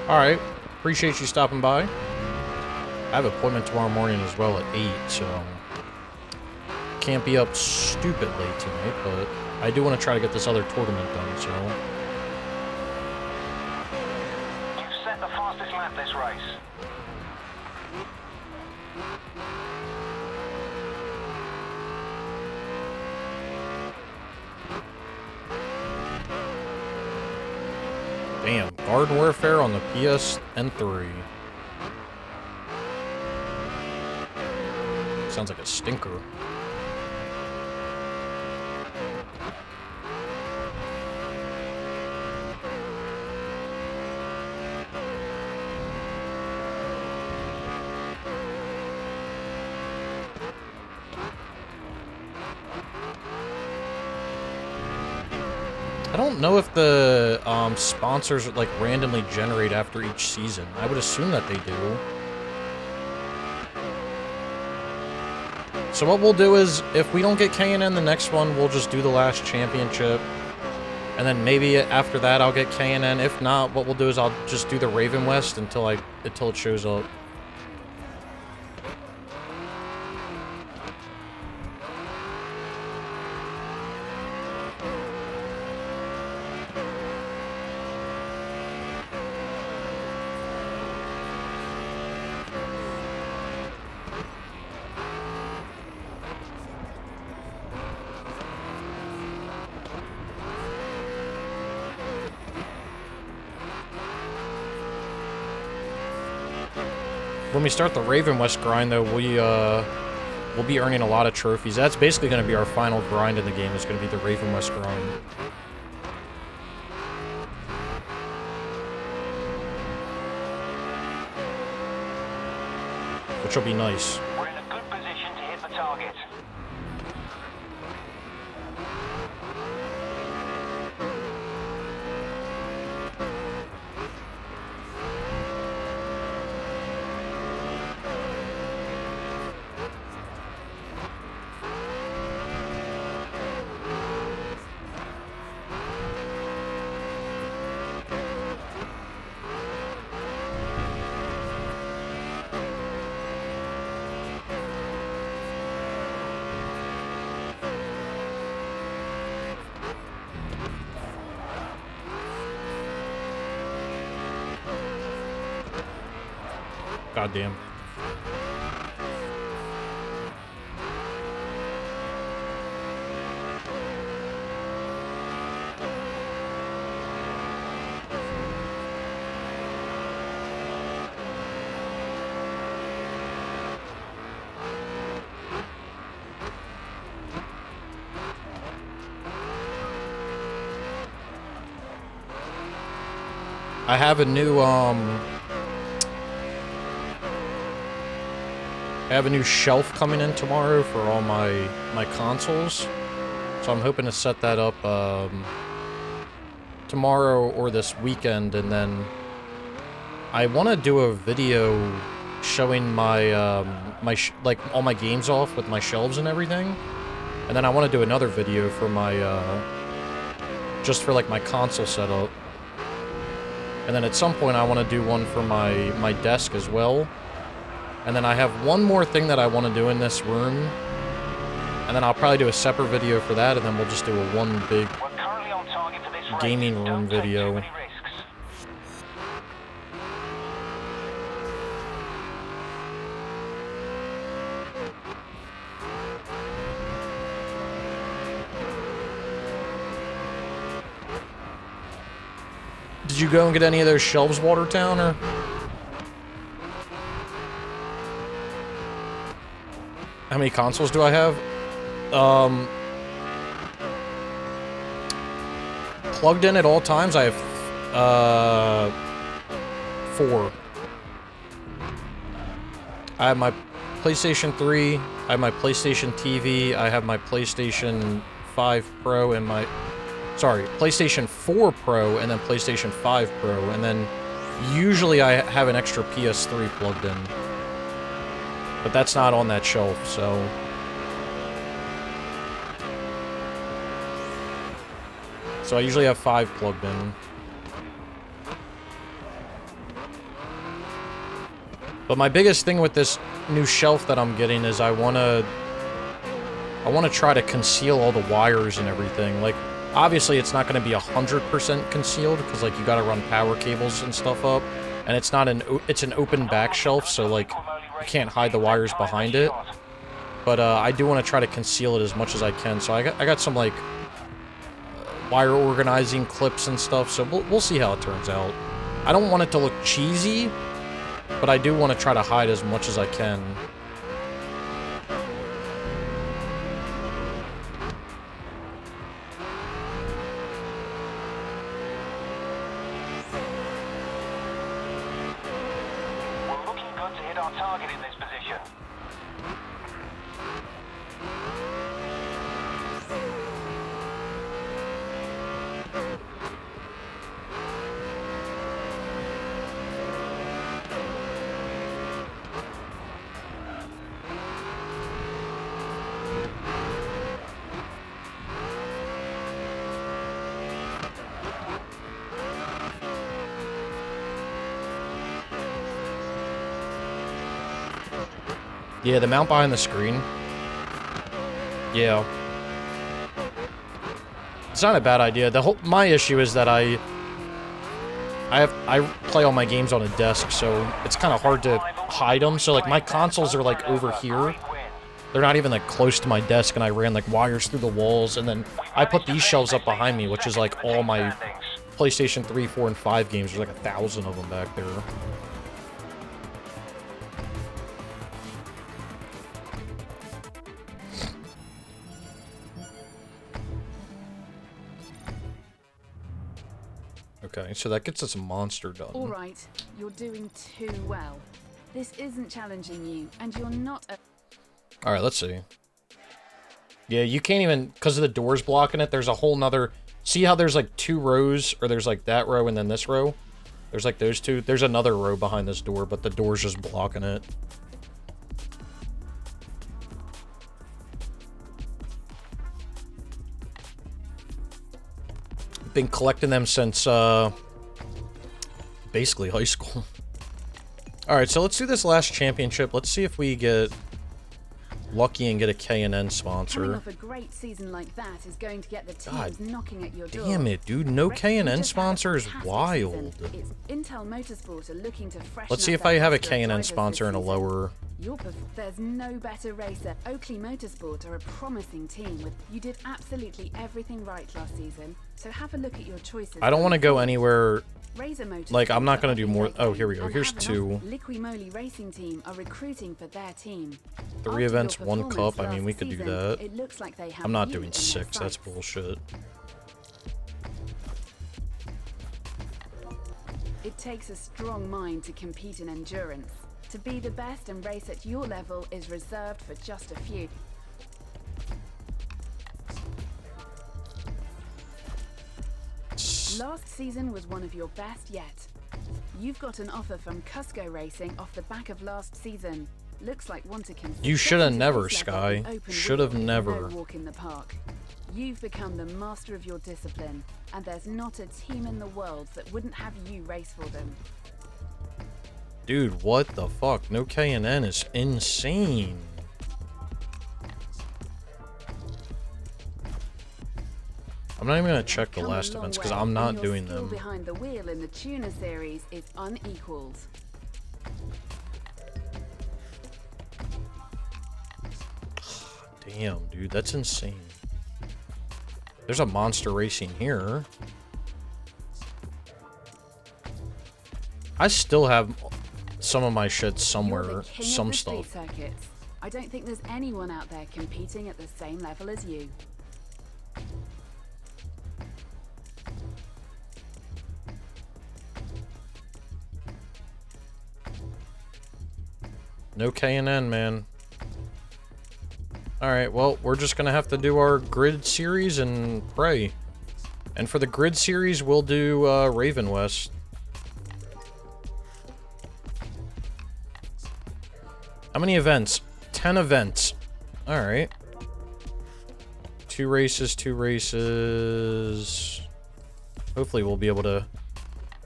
Alright, appreciate you stopping by. I have an appointment tomorrow morning as well at 8, so can't be up stupid late tonight, but I do want to try to get this other tournament done, so. You've set the fastest lap this race. Damn, Guard Warfare on the PSN3. Sounds like a stinker. I don't know if the sponsors like randomly generate after each season. I would assume that they do. So what we'll do is, if we don't get K&N the next one, we'll just do the last championship. And then maybe after that I'll get K&N. If not, what we'll do is I'll just do the Raven West until it shows up. When we start the Raven West grind, though, we'll be earning a lot of trophies. That's basically going to be our final grind in the game. Is going to be the Raven West grind, which will be nice. We're in a good position to hit the target. Goddamn. I have a new I have a new shelf coming in tomorrow for all my consoles, so I'm hoping to set that up tomorrow or this weekend, and then I want to do a video showing my like all my games off with my shelves and everything, and then I want to do another video for my just for like my console setup, and then at some point I want to do one for my desk as well. And then I have one more thing that I want to do in this room. And then I'll probably do a separate video for that, and then we'll just do a one big gaming room video. Did you go and get any of those shelves, Watertown, or...? How many consoles do I have? Plugged in at all times, I have 4. I have my PlayStation 3, I have my PlayStation TV, I have my PlayStation 5 Pro, and my... Sorry, PlayStation 4 Pro, and then PlayStation 5 Pro, and then usually I have an extra PS3 plugged in. But that's not on that shelf, so... So I usually have 5 plugged in. But my biggest thing with this new shelf that I'm getting is I want to try to conceal all the wires and everything. Like, obviously it's not going to be 100% concealed, because, like, you got to run power cables and stuff up. And it's not it's an open back shelf, so, like, you can't hide the wires behind it. But I do want to try to conceal it as much as I can. So I got some, like, wire organizing clips and stuff, so we'll see how it turns out. I don't want it to look cheesy, but I do want to try to hide as much as I can. We're looking good to hit our target in this position. Yeah, the mount behind the screen. Yeah. It's not a bad idea. My issue is that I play all my games on a desk, so it's kind of hard to hide them. So like my consoles are like over here. They're not even like close to my desk, and I ran like wires through the walls, and then I put these shelves up behind me, which is like all my PlayStation 3, 4, and 5 games. There's like 1,000 of them back there. Okay, so that gets us a monster done. All right, you're doing too well. This isn't challenging you, and you're not a... All right, let's see. Yeah, you can't even, because of the doors blocking it, there's a whole nother... See how there's like 2 rows, or there's like that row and then this row? There's like those 2. There's another row behind this door, but the door's just blocking it. Been collecting them since, basically high school. Alright, so let's do this last championship. Let's see if we get lucky and get a K&N sponsor. Coming off a great season like that is going to get the teams knocking at your door. Damn it, dude. No K&N sponsor is wild. It's Intel Motorsport are looking to freshen Let's see up if I their have a roster of K&N drivers sponsor this and a season. lower... There's no better racer. Oakley Motorsport are a promising team. You did absolutely everything right last season, so have a look at your choices. I don't want to go anywhere... Razor Motorsport Like, I'm not going to do more... are Oh, here we go. and Here's have 2. Liqui Moly Racing Team are recruiting for their team. 3 After events, your 1 performance cup. I mean, we last could do season, that. it looks like they have I'm not you doing in their 6. That's sights. bullshit. It takes a strong mind to compete in endurance. To be the best and race at your level is reserved for just a few. Last season was one of your best yet. You've got an offer from Cusco Racing off the back of last season. Looks like one to consider. You should have Getting to never, this level Sky. in open Should have wheel is never. no walk in the park. You've become the master of your discipline, and there's not a team in the world that wouldn't have you race for them. Dude, what the fuck? No K&N is insane. I'm not even gonna check the Come a last long events because way, I'm not and your doing skill them. behind the wheel in the tuner series is unequaled. Damn, dude, that's insane. There's a monster racing here. I still have some of my shit You're somewhere, the king some of the street stuff. circuits. I don't think there's anyone out there competing at the same level as you. No K&N, man. Alright, well, we're just gonna have to do our grid series and pray. And for the grid series, we'll do Raven West. How many events? 10 events. Alright. 2 races, 2 races. Hopefully we'll be able to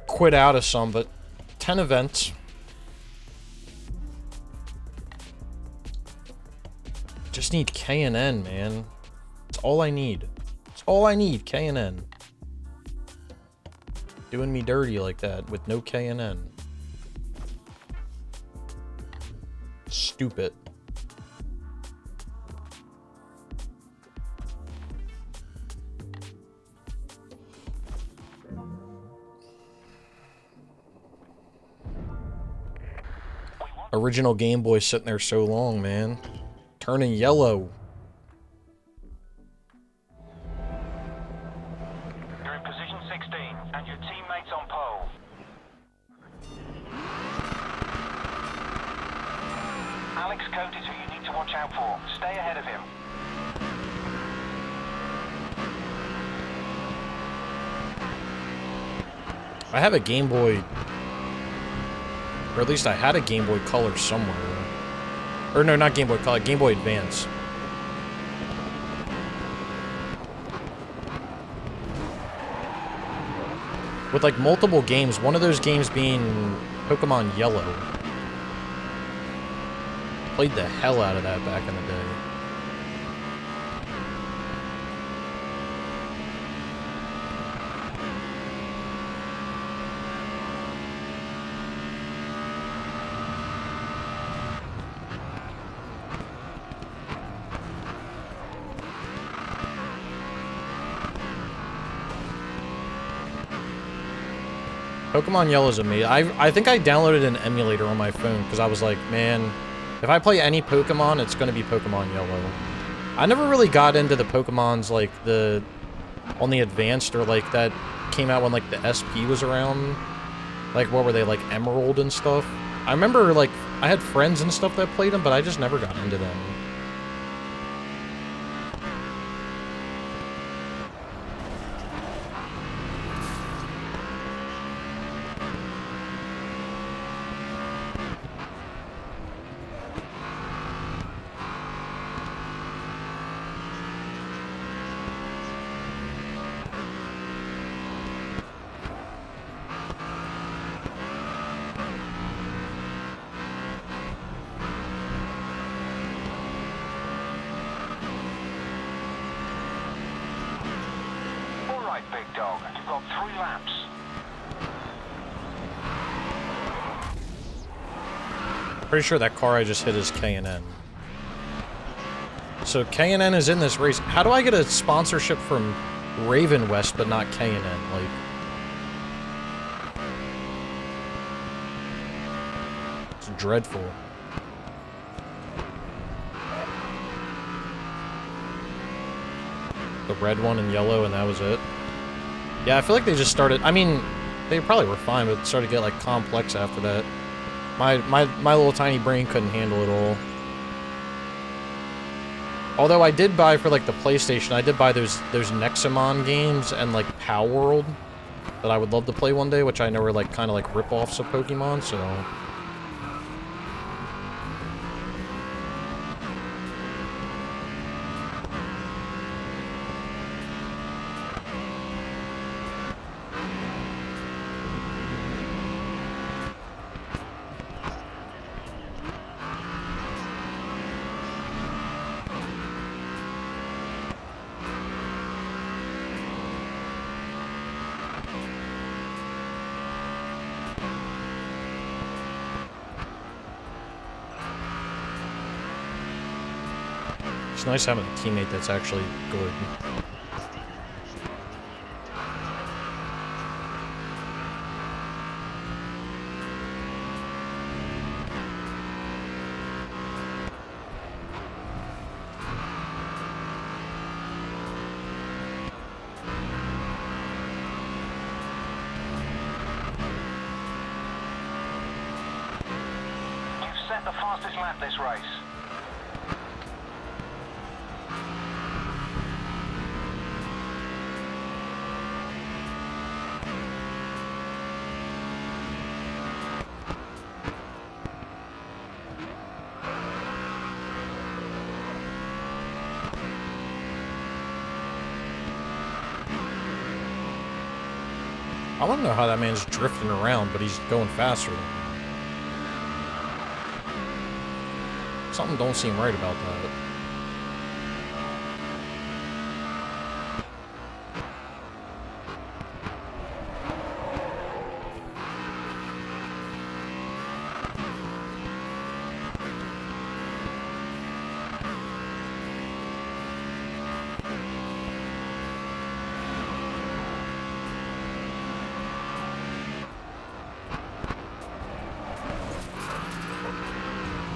quit out of some, but 10 events. Just need K&N, man. That's all I need. That's all I need, K&N. Doing me dirty like that with no K&N. Stupid. Original Game Boy sitting there so long, man. Turning yellow. You're in position 16, and your teammate's on pole. Alex Cote is who you need to watch out for. Stay ahead of him. I have a Game Boy, or at least I had a Game Boy Color somewhere. Or no, not Game Boy Color, Game Boy Advance. With like multiple games, one of those games being Pokemon Yellow. Played the hell out of that back in the day. Pokemon Yellow is amazing. I think I downloaded an emulator on my phone because I was like, man, if I play any Pokemon, it's going to be Pokemon Yellow. I never really got into the Pokemons like on the Advanced or like that came out when like the SP was around. Like what were they, like Emerald and stuff? I remember like I had friends and stuff that played them, but I just never got into them. Pretty sure that car I just hit is K&N. So K&N is in this race. How do I get a sponsorship from Raven West but not K&N? Like, it's dreadful. The red one and yellow, and that was it. Yeah, I feel like they just started. I mean, they probably were fine, but it started to get like complex after that. My little tiny brain couldn't handle it all. Although I did buy for like the PlayStation, I did buy those Nexamon games and like Pow World that I would love to play one day, which I know are like kind of like rip-offs of Pokemon, so. It's nice having a teammate that's actually good. You've set the fastest lap this race. I want to know how that man's drifting around, but he's going faster than me. Something don't seem right about that.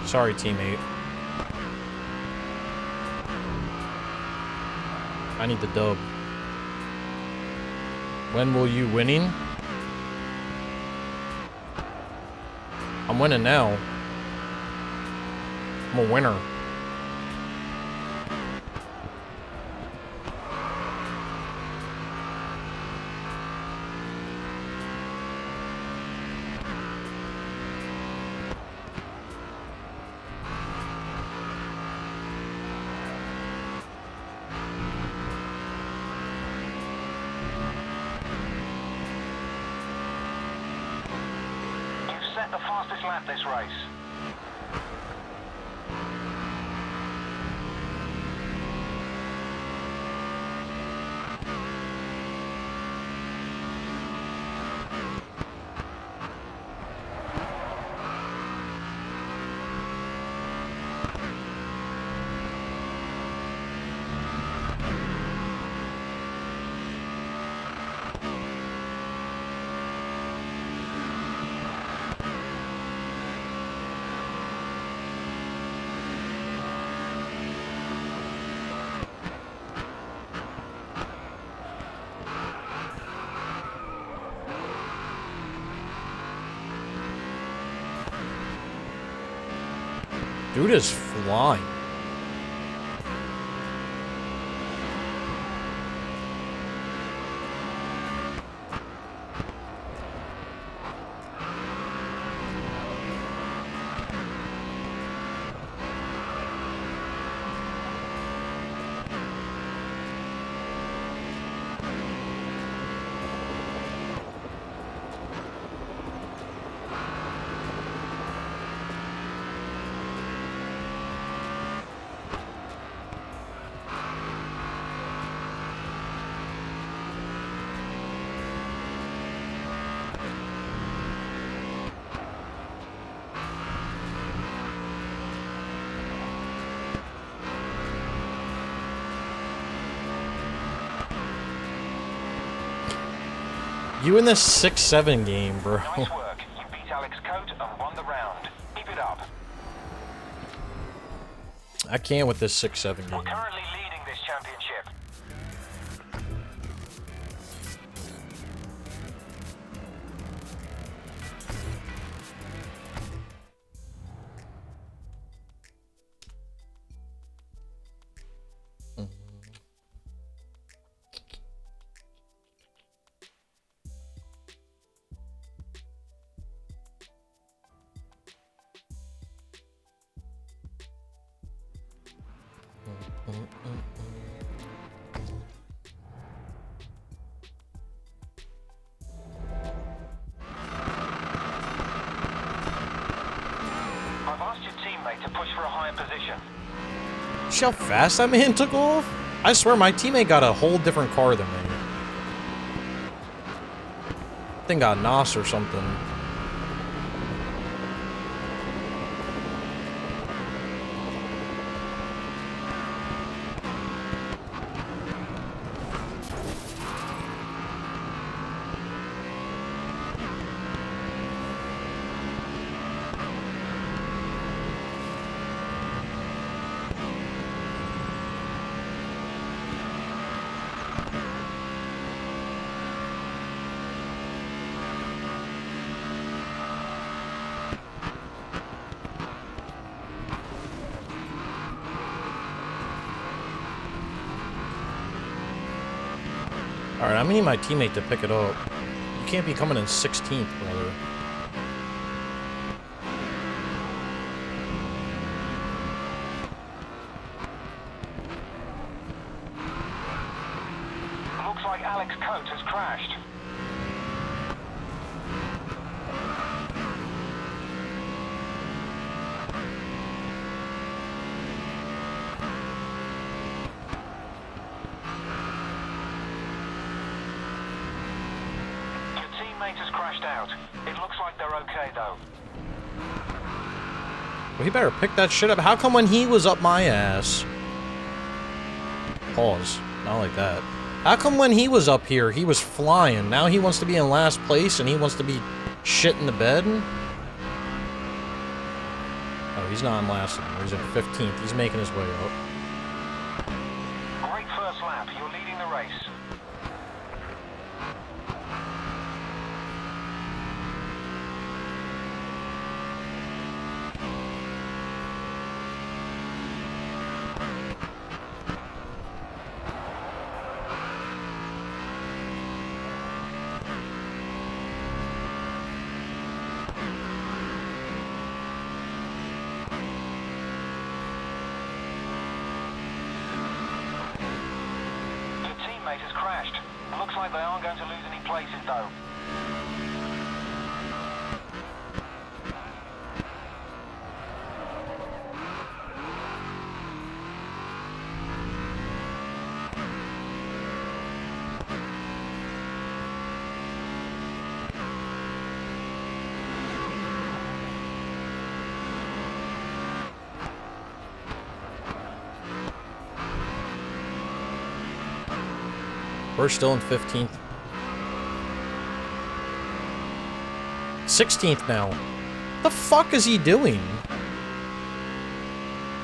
Sorry, teammate. I need the dub. When will you winning? I'm winning now. I'm a winner. The fastest lap this race. Dude is flying. You in this 6-7 game, bro. Nice work. You beat Alex Cote and won the round. Keep it up. I can't with this 6-7 We're game. currently leading this championship. I've asked your teammate to push for a higher position. See how fast that man took off? I swear my teammate got a whole different car than me. Thing got NOS or something. Alright, I'm gonna need my teammate to pick it up. You can't be coming in 16th, brother. Looks like Alex Cote has crashed. Your teammate has crashed out. It looks like they're okay though. Well, he better pick that shit up. How come when he was up my ass... Pause. Not like that. How come when he was up here, he was flying? Now he wants to be in last place and he wants to be shit in the bed? Oh, he's not in last anymore. He's in 15th. He's making his way up. Great first lap. You're leading the race. Has crashed. Looks like they aren't going to lose any places though. We're still in 15th. 16th now. What the fuck is he doing?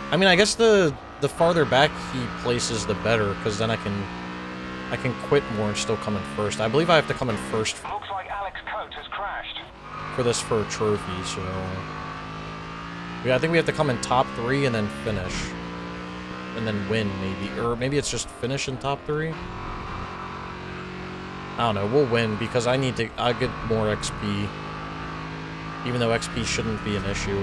I mean, I guess the farther back he places, the better, because then I can quit more and still come in first. I believe I have to come in first Looks like Alex Cote has crashed. for this for a trophy, so... Yeah, I think we have to come in top 3 and then finish. And then win, maybe. Or maybe it's just finish in top 3? I don't know, we'll win because I get more XP. Even though XP shouldn't be an issue.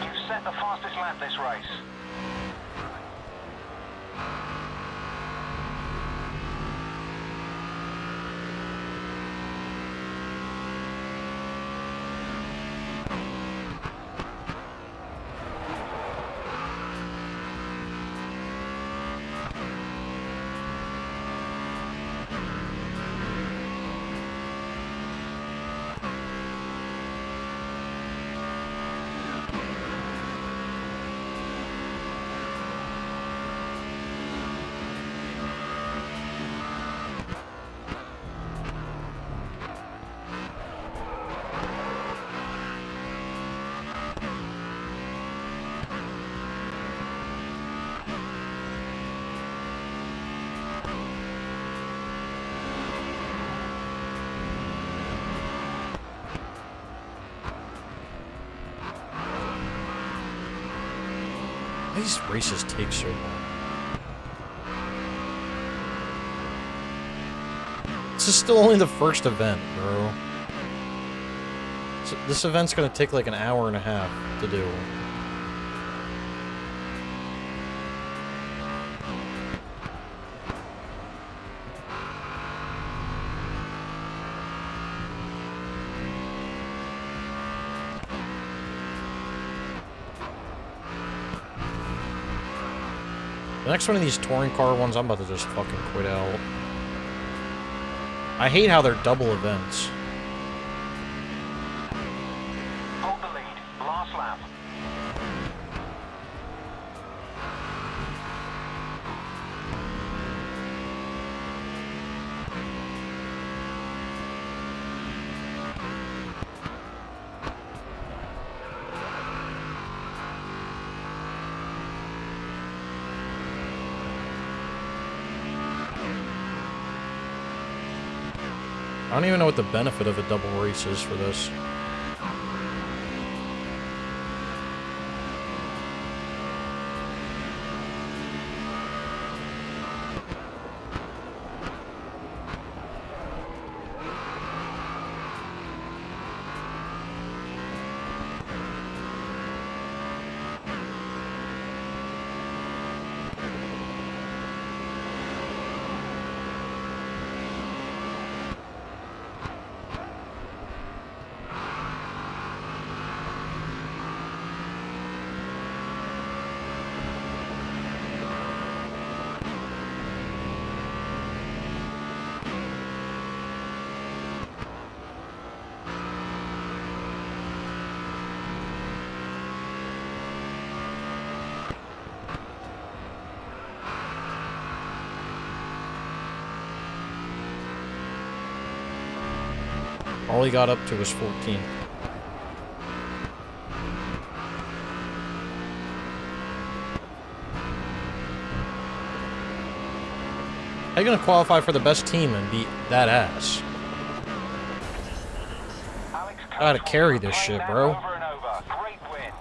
You've set the fastest lap this race. These races take so long. This is still only the first event, bro. So this event's gonna take like an hour and a half to do. The next one of these touring car ones, I'm about to just fucking quit out. I hate how they're double events. Hold the lead. Last lap. I don't even know what the benefit of a double race is for this. All he got up to was 14. How you gonna qualify for the best team and beat that ass? Alex I gotta carry this shit, bro. Over and over. Great win.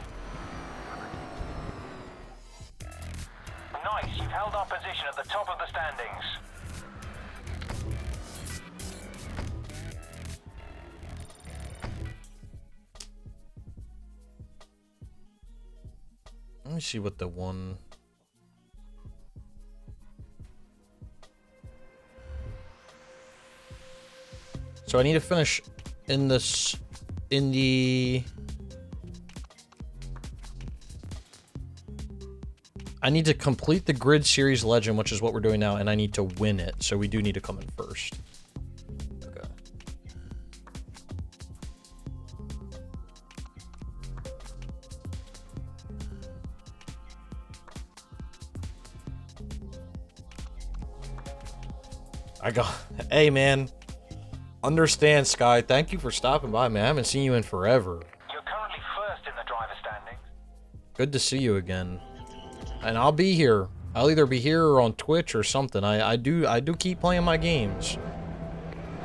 Nice. You've held our position at the top of the standings. Let me see what the one... So I need to finish in this... in the... I need to complete the Grid Series Legend, which is what we're doing now, and I need to win it. So we do need to come in first. Okay. I got... Hey, man. Understand, Sky. Thank you for stopping by, man. I haven't seen you in forever. You're currently first in the driver standings. Good to see you again. And I'll be here. I'll either be here or on Twitch or something. I do keep playing my games.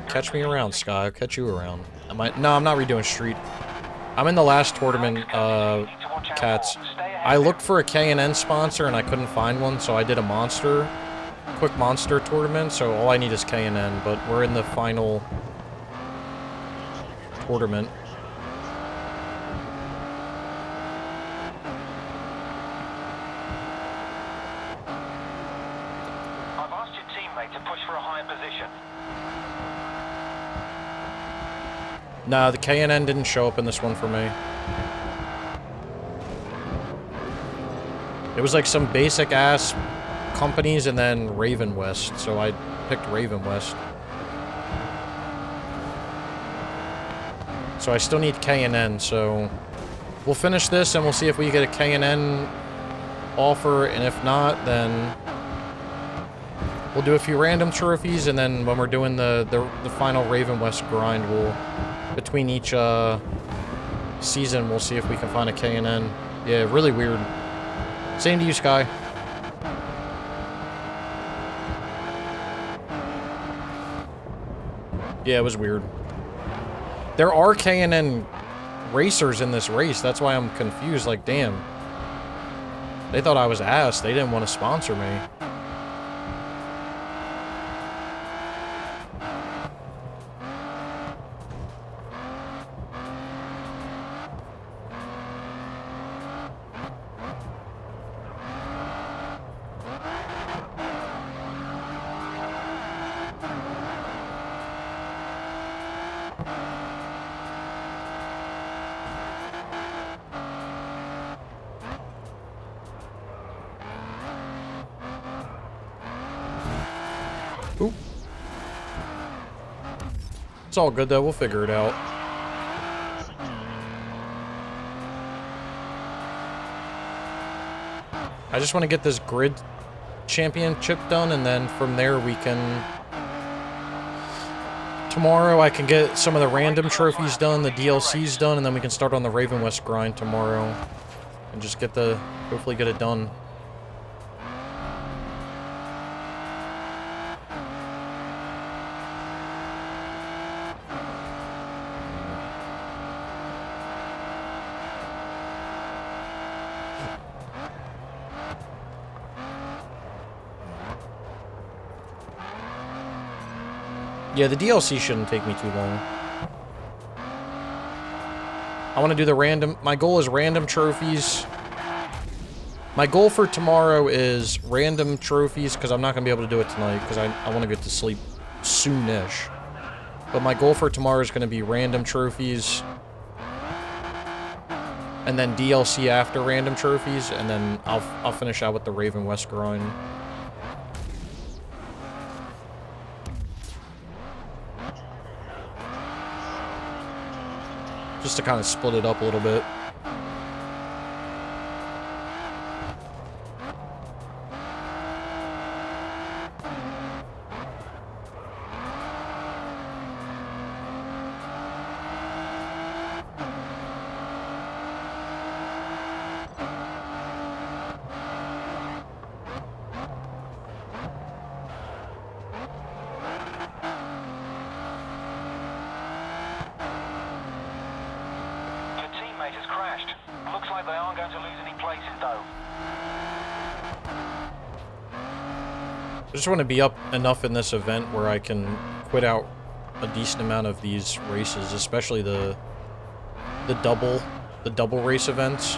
Catch me around, Sky. I'll catch you around. No, I'm not redoing Street. I'm in the last tournament, Cats. I looked for a K&N sponsor and I couldn't find one, so I did a quick monster tournament, so all I need is K&N, but we're in the final tournament. I've asked your teammate to push for a higher position. Nah, the K&N didn't show up in this one for me. It was like some basic-ass companies and then Raven West, so I picked Raven West. So I still need K&N, so we'll finish this and we'll see if we get a K&N offer, and if not, then we'll do a few random trophies, and then when we're doing the final Raven West grind, we'll, between each season, we'll see if we can find a K&N. Yeah, really weird. Same to you, Sky. Yeah, it was weird. There are K&N racers in this race. That's why I'm confused. Like, damn. They thought I was ass. They didn't want to sponsor me. Oop. It's all good, though. We'll figure it out. I just want to get this grid championship done, and then from there we can... Tomorrow I can get some of the random trophies done, the DLCs done, and then we can start on the Raven West grind tomorrow. And just get the... hopefully get it done. Yeah, the DLC shouldn't take me too long. I want to do the random... My goal is random trophies. My goal for tomorrow is random trophies, because I'm not going to be able to do it tonight, because I want to get to sleep soonish. But my goal for tomorrow is going to be random trophies. And then DLC after random trophies, and then I'll finish out with the Raven West grind. Just to kind of split it up a little bit. I just want to be up enough in this event where I can quit out a decent amount of these races, especially the double race events.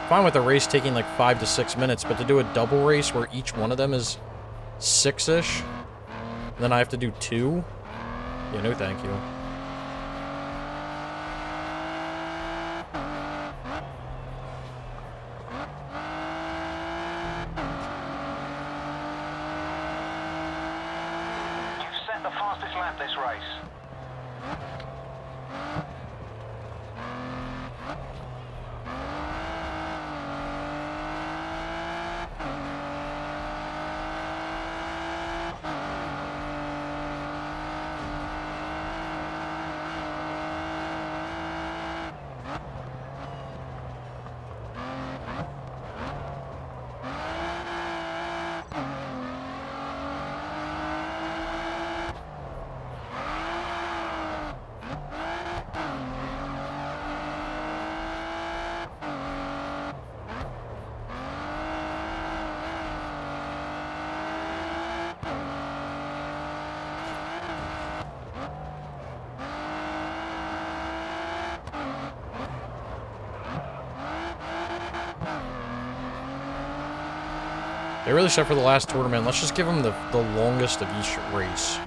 Fine with a race taking like 5 to 6 minutes, but to do a double race where each one of them is 6-ish, then I have to do 2? Yeah, no thank you. They really said for the last tournament, let's just give them the longest of each race.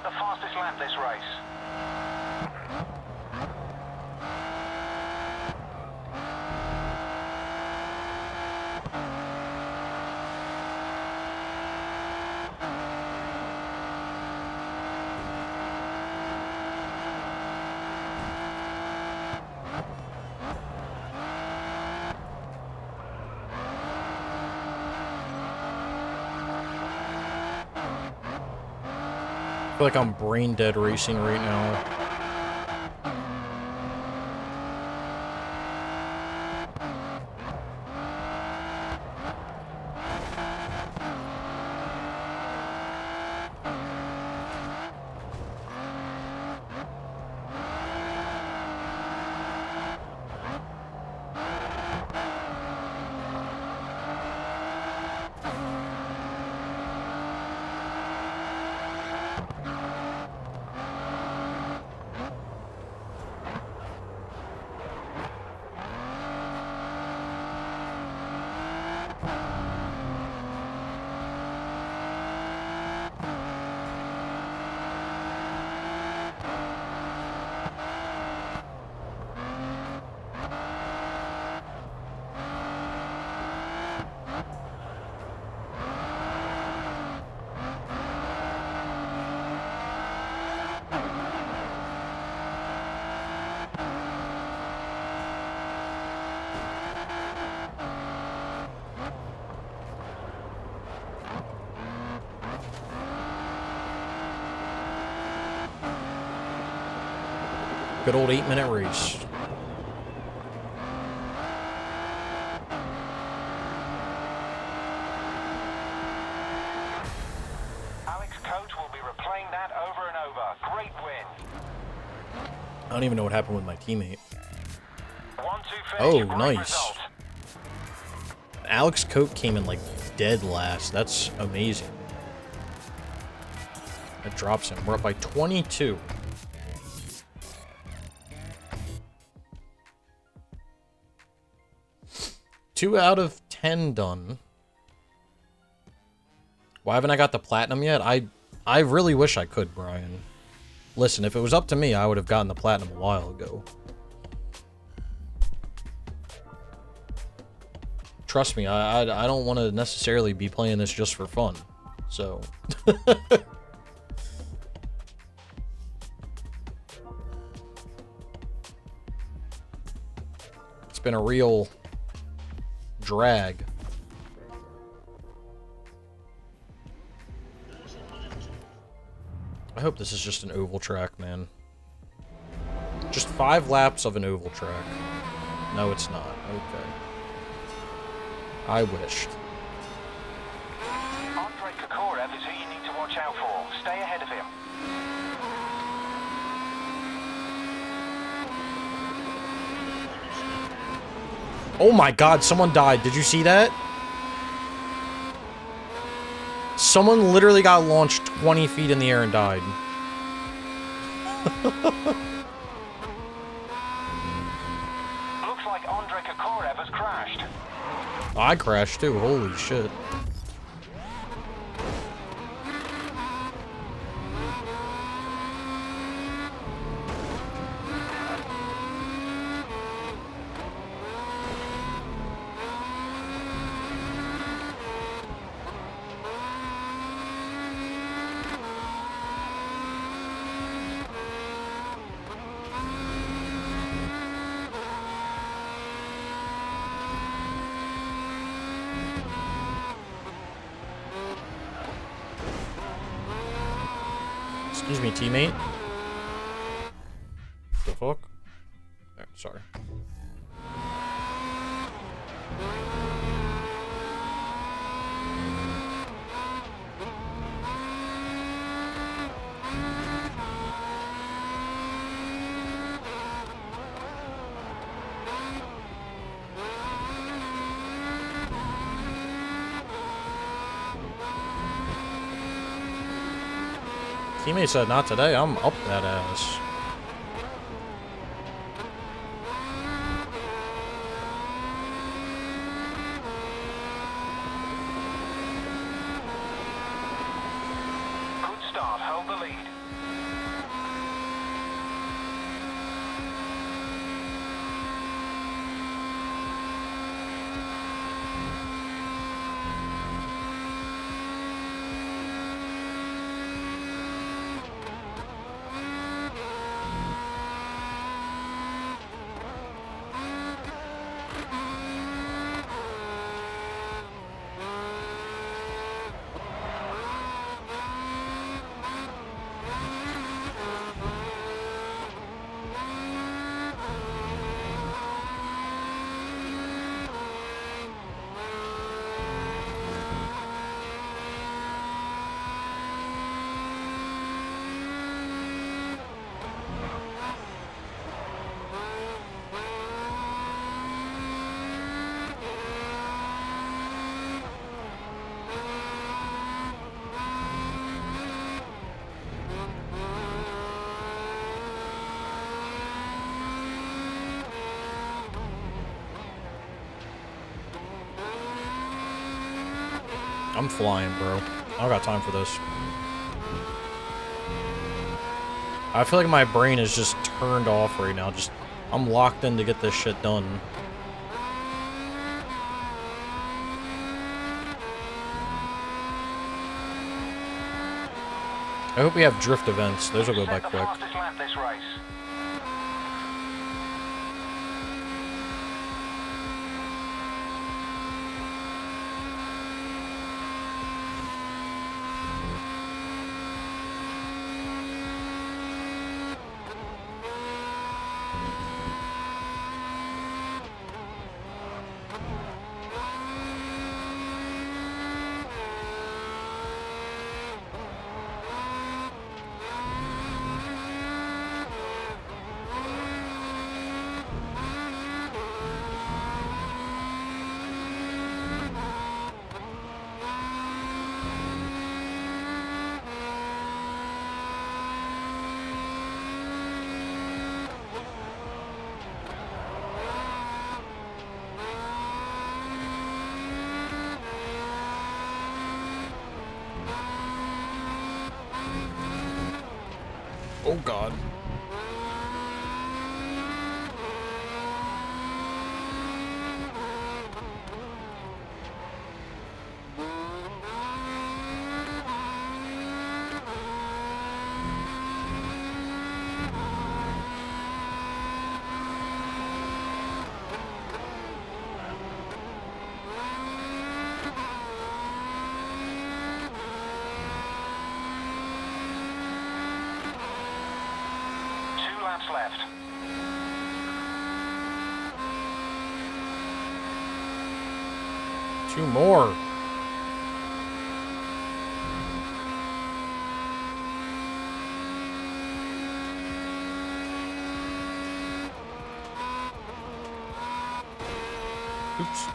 The fastest lap this race. I feel like I'm brain dead racing right now. Good old 8-minute race. Alex Coach will be replaying that over and over. Great win. I don't even know what happened with my teammate. 1-2 finish. Oh, Great nice. result. Alex Coke came in like dead last. That's amazing. That drops him. We're up by 22. Two out of 10 done. Why haven't I got the platinum yet? I really wish I could, Brian. Listen, if it was up to me, I would have gotten the platinum a while ago. Trust me, I don't want to necessarily be playing this just for fun. So... It's been a real... drag. I hope this is just an oval track, man. Just 5 laps of an oval track. No, it's not. Okay. I wished. Andre Kokorev is who you need to watch out for. Stay ahead of him. Oh my god, someone died. Did you see that? Someone literally got launched 20 feet in the air and died. Looks like Andre Kokorev has crashed. I crashed too. Holy shit. Excuse me, teammate. The fuck? Oh, sorry. Teammate said not today. I'm up that ass. Good start. Hold the lead. I'm flying, bro. I don't got time for this. I feel like my brain is just turned off right now. I'm locked in to get this shit done. I hope we have drift events. Those will go by Set the quick. fastest lap this race. Oh god. Left. Two more. Oops.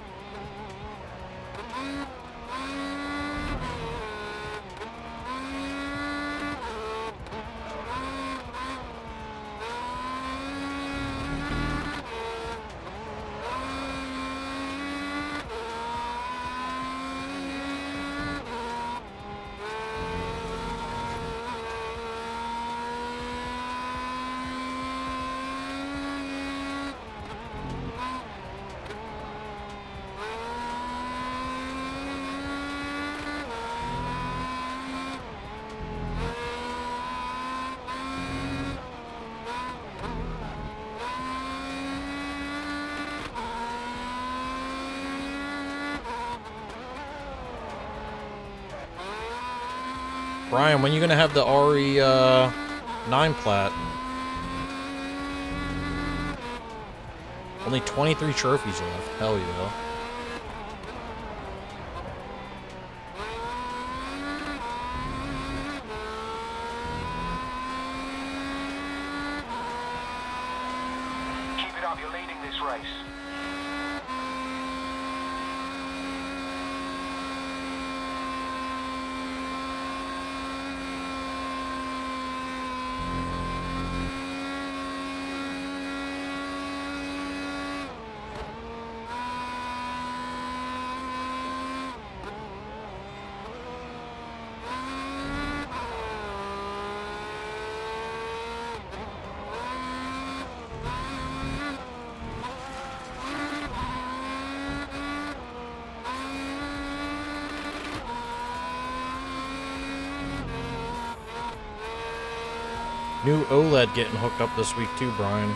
Brian, when you gonna have the RE 9 plat? Only 23 trophies left. Hell yeah. Keep it up, you're leading this race. New OLED getting hooked up this week too, Brian.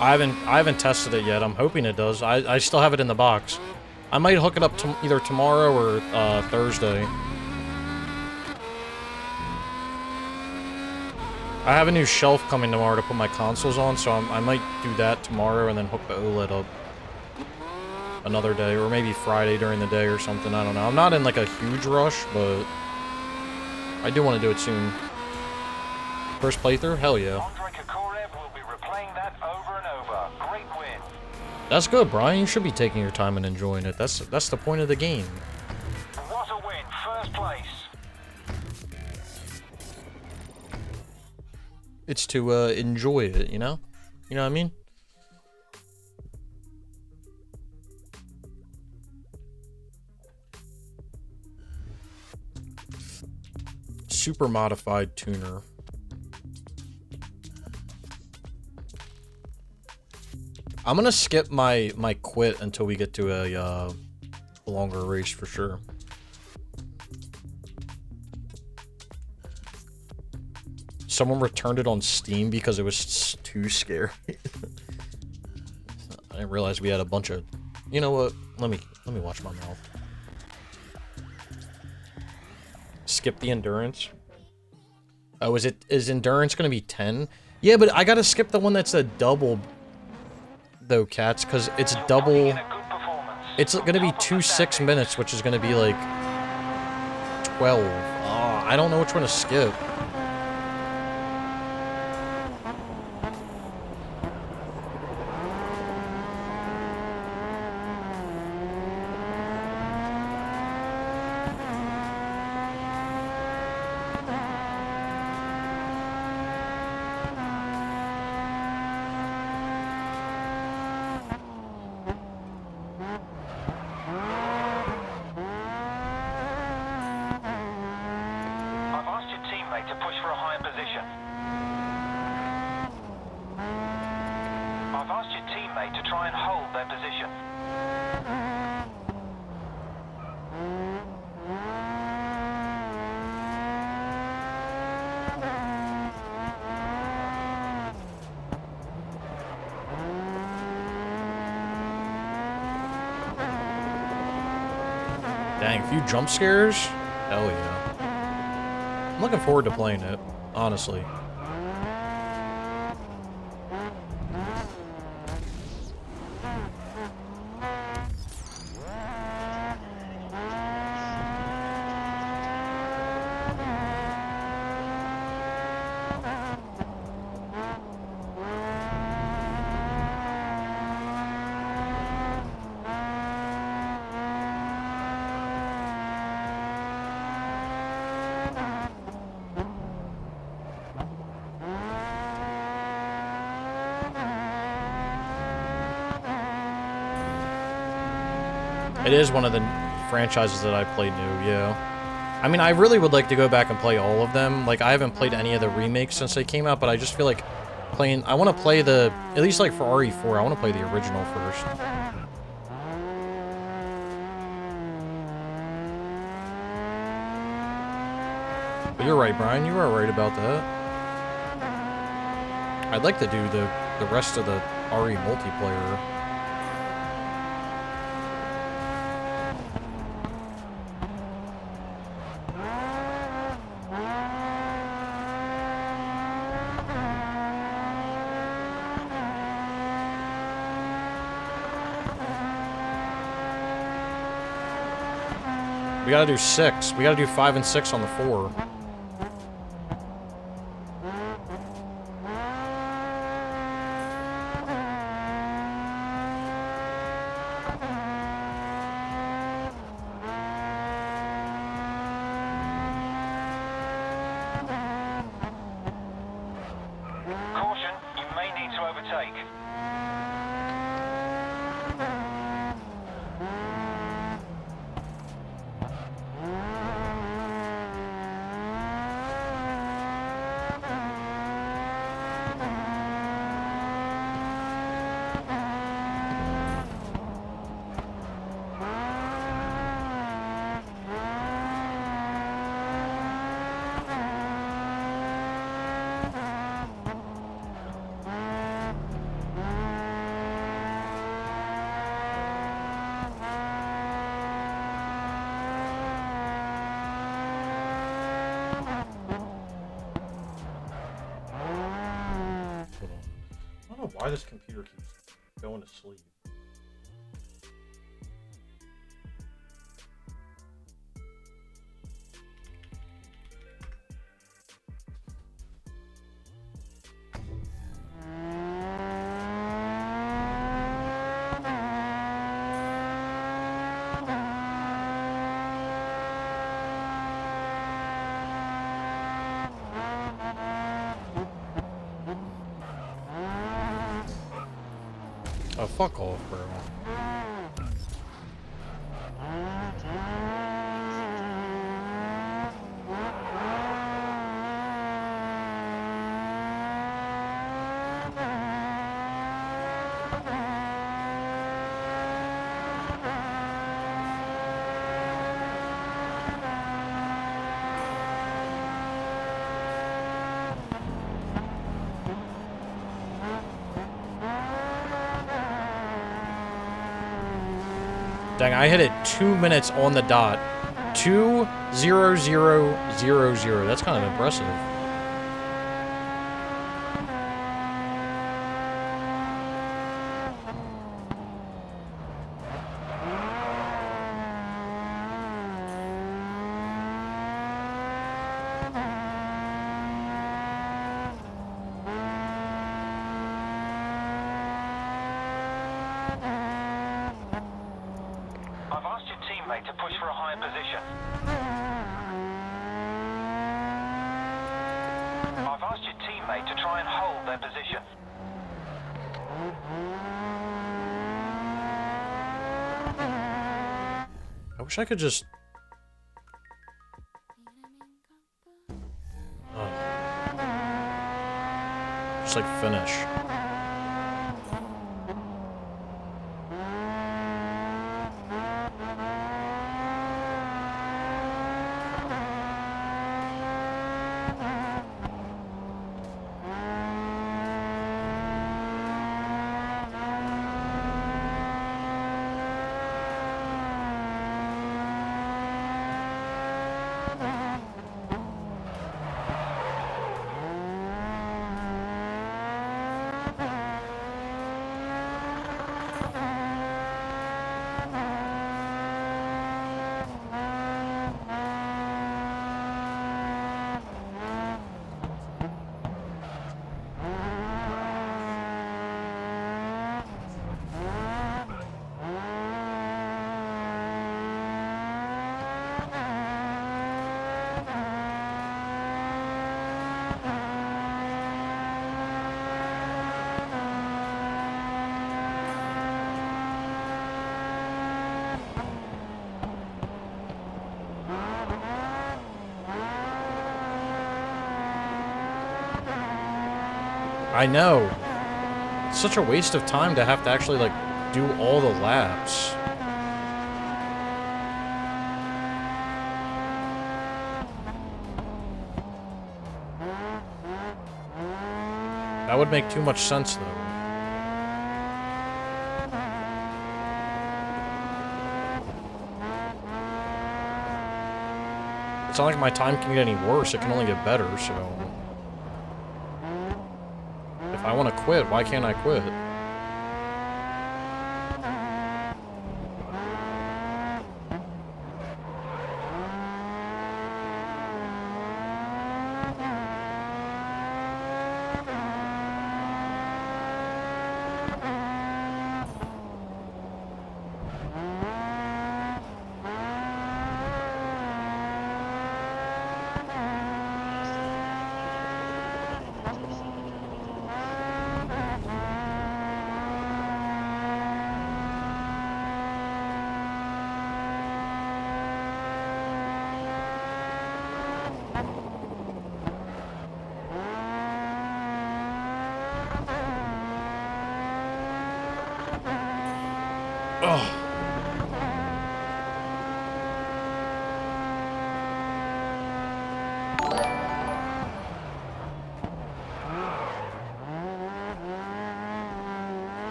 I haven't tested it yet. I'm hoping it does. I still have it in the box. I might hook it up to either tomorrow or Thursday. I have a new shelf coming tomorrow to put my consoles on, so I might do that tomorrow and then hook the OLED up another day, or maybe Friday during the day or something. I don't know. I'm not in like a huge rush, but I do want to do it soon. First playthrough? Hell yeah. That's good, Brian. You should be taking your time and enjoying it. That's the point of the game. What a win, first place. It's to enjoy it, you know? You know what I mean? Super modified tuner. I'm gonna skip my quit until we get to a longer race for sure. Someone returned it on Steam because it was too scary. I didn't realize we had a bunch of. You know what? Let me watch my mouth. Skip the endurance. Oh, is endurance gonna be 10? Yeah, but I gotta skip the one that's a double. Though, cats, because it's double. It's gonna be 2 6 minutes, which is gonna be like 12. I don't know which one to skip. Dang, a few jump scares? Hell yeah. I'm looking forward to playing it, honestly. It is one of the franchises that I played new, yeah. I mean, I really would like to go back and play all of them. Like, I haven't played any of the remakes since they came out, but I just feel like playing... I want to play the... At least, like, for RE4, I want to play the original first. But you're right, Brian. You are right about that. I'd like to do the rest of the RE multiplayer. We gotta do 6. We gotta do 5 and 6 on the 4. Caution, you may need to overtake. Why this computer keeps going to sleep? Oh, fuck off, bro. Dang, I hit it 2 minutes on the dot. 2:00:00. That's kind of impressive. I've asked your teammate to push for a higher position. I've asked your teammate to try and hold their position. I wish I could just... Just like finish. I know. It's such a waste of time to have to actually, like, do all the laps. That would make too much sense, though. It's not like my time can get any worse, it can only get better, so... If I want to quit, why can't I quit?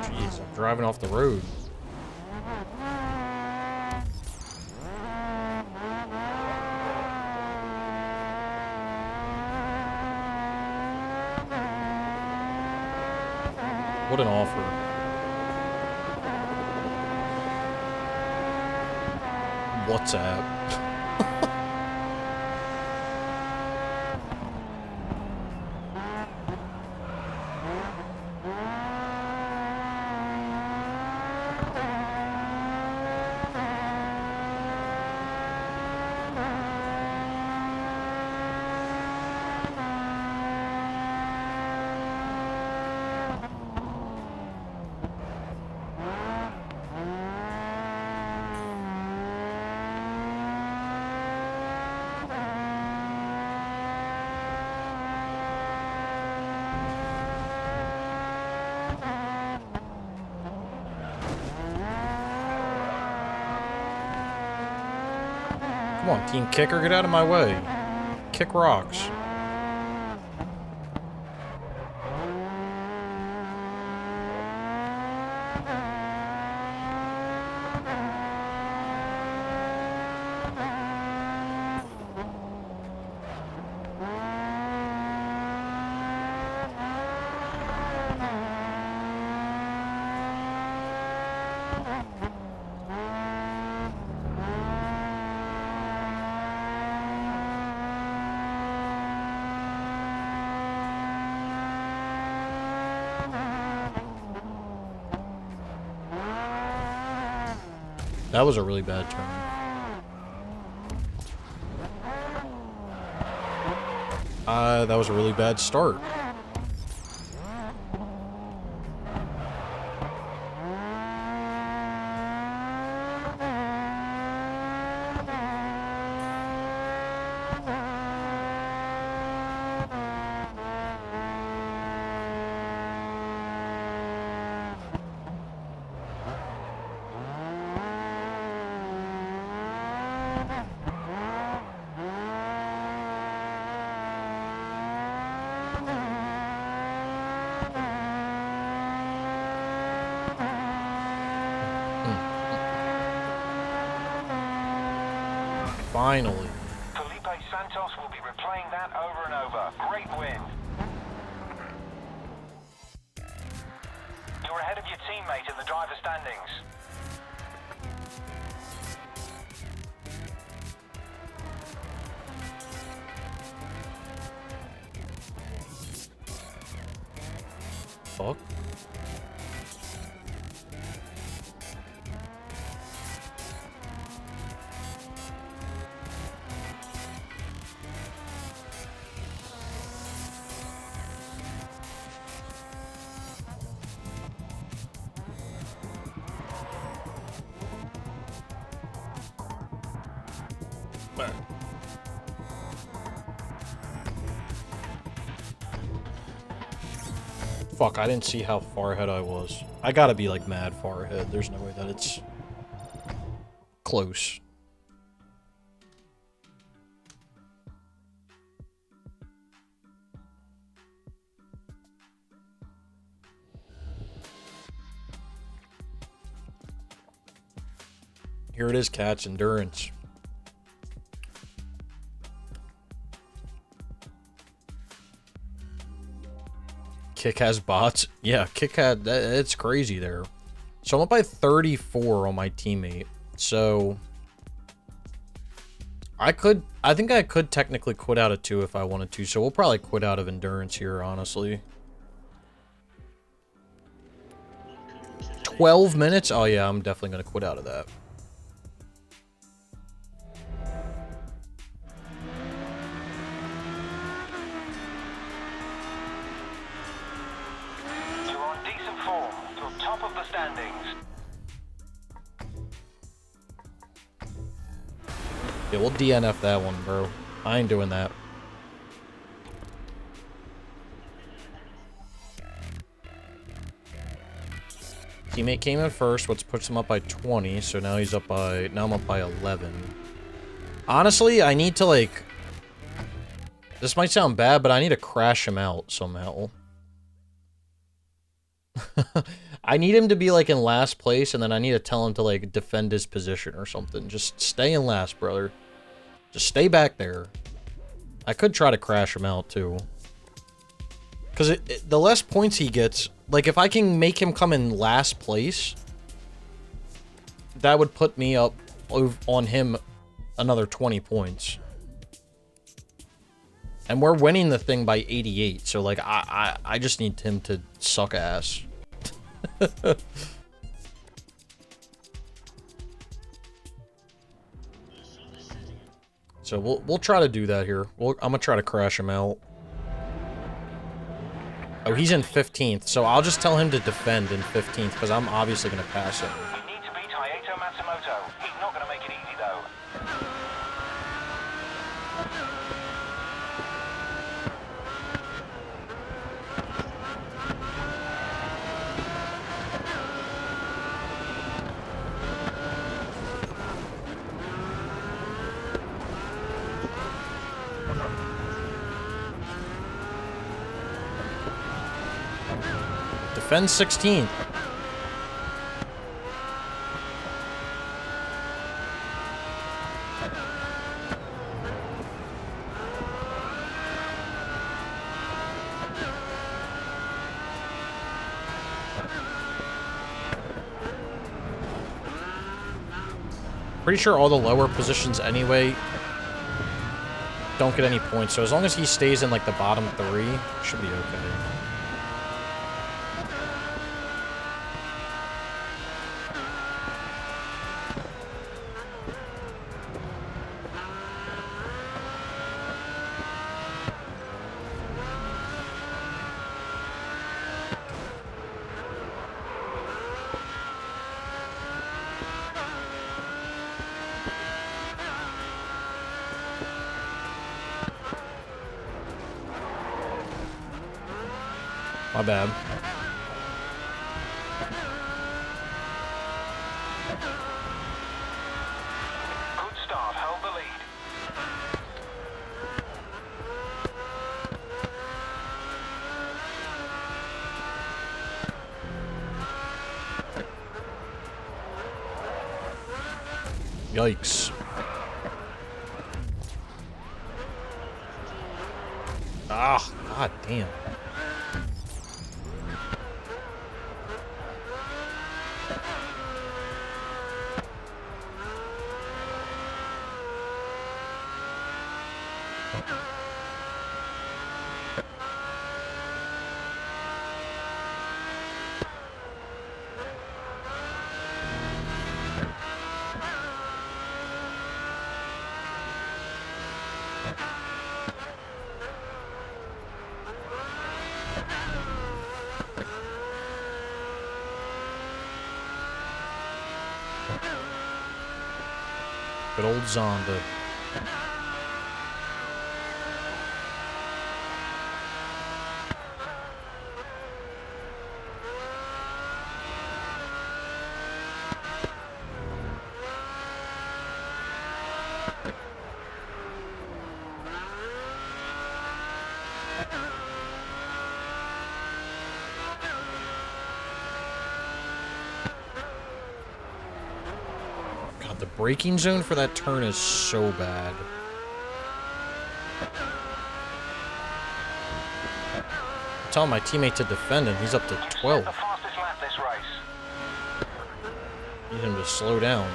Jeez, I'm driving off the road. What an offer. WhatsApp. Come on, Team Kicker, get out of my way. Kick rocks. That was a really bad turn. That was a really bad start. Finally. Felipe Santos will be replaying that over and over. Great win. You're ahead of your teammate in the driver standings. Fuck. Fuck, I didn't see how far ahead I was. I gotta be like mad far ahead. There's no way that it's close. Here it is, cats. Endurance. Kick has bots. Yeah, Kick had. It's crazy there. So I'm up by 34 on my teammate. So I think I could technically quit out of 2 if I wanted to. So we'll probably quit out of endurance here, honestly. 12 minutes? Oh yeah, I'm definitely going to quit out of that. You're on decent form. You're top of the standings. Yeah, we'll DNF that one, bro. I ain't doing that. Teammate came in first, which puts him up by 20, so now he's up by... Now I'm up by 11. Honestly, I need to, like... This might sound bad, but I need to crash him out somehow. I need him to be, like, in last place, and then I need to tell him to, like, defend his position or something. Just stay in last, brother. Just stay back there. I could try to crash him out, too. Because the less points he gets... Like, if I can make him come in last place, that would put me up on him another 20 points. And we're winning the thing by 88, so, like, I just need him to suck ass. So we'll try to do that here. I'm gonna try to crash him out. Oh, he's in 15th, so I'll just tell him to defend in 15th, because I'm obviously going to pass him. You need to beat Hayato Matsumoto. He's not going to make it easy, though. Defend 16th. Pretty sure all the lower positions anyway don't get any points, so as long as he stays in like the bottom 3, should be okay. My bad. Good start. Held the lead. Yikes. Ah, god damn. Good old Zonda. The braking zone for that turn is so bad. I'm telling my teammate to defend him. He's up to 12. The fastest lap this race. Need him to slow down.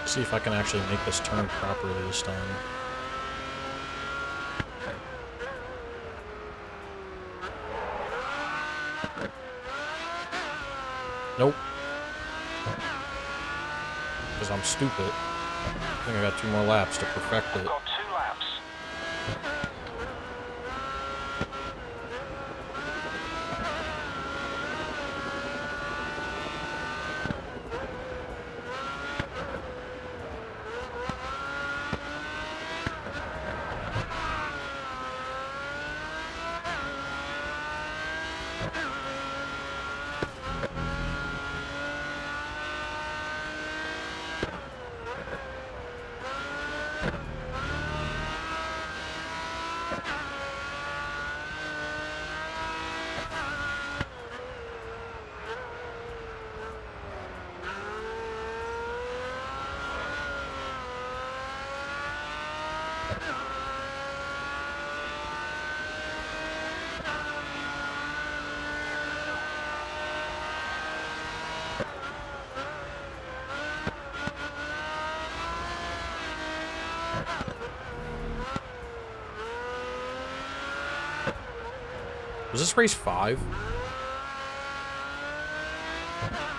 See if I can actually make this turn properly this time. Nope. Because I'm stupid. I think I got 2 more laps to perfect it. Got 2 laps. Was this race 5?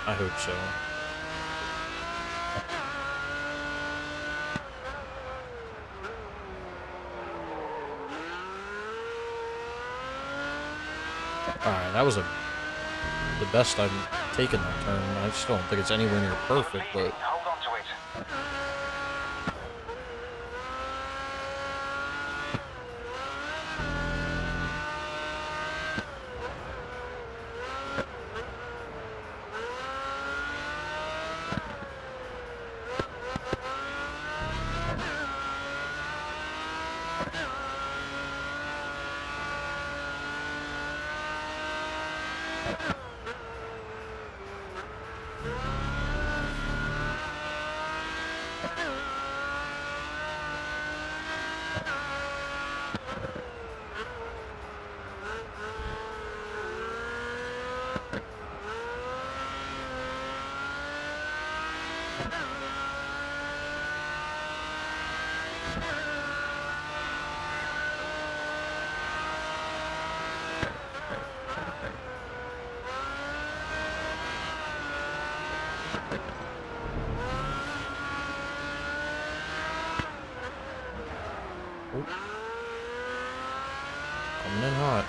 I hope so. Alright, that was the best I've taken that turn. I still don't think it's anywhere near perfect, but... Hold on to it. Coming in hot.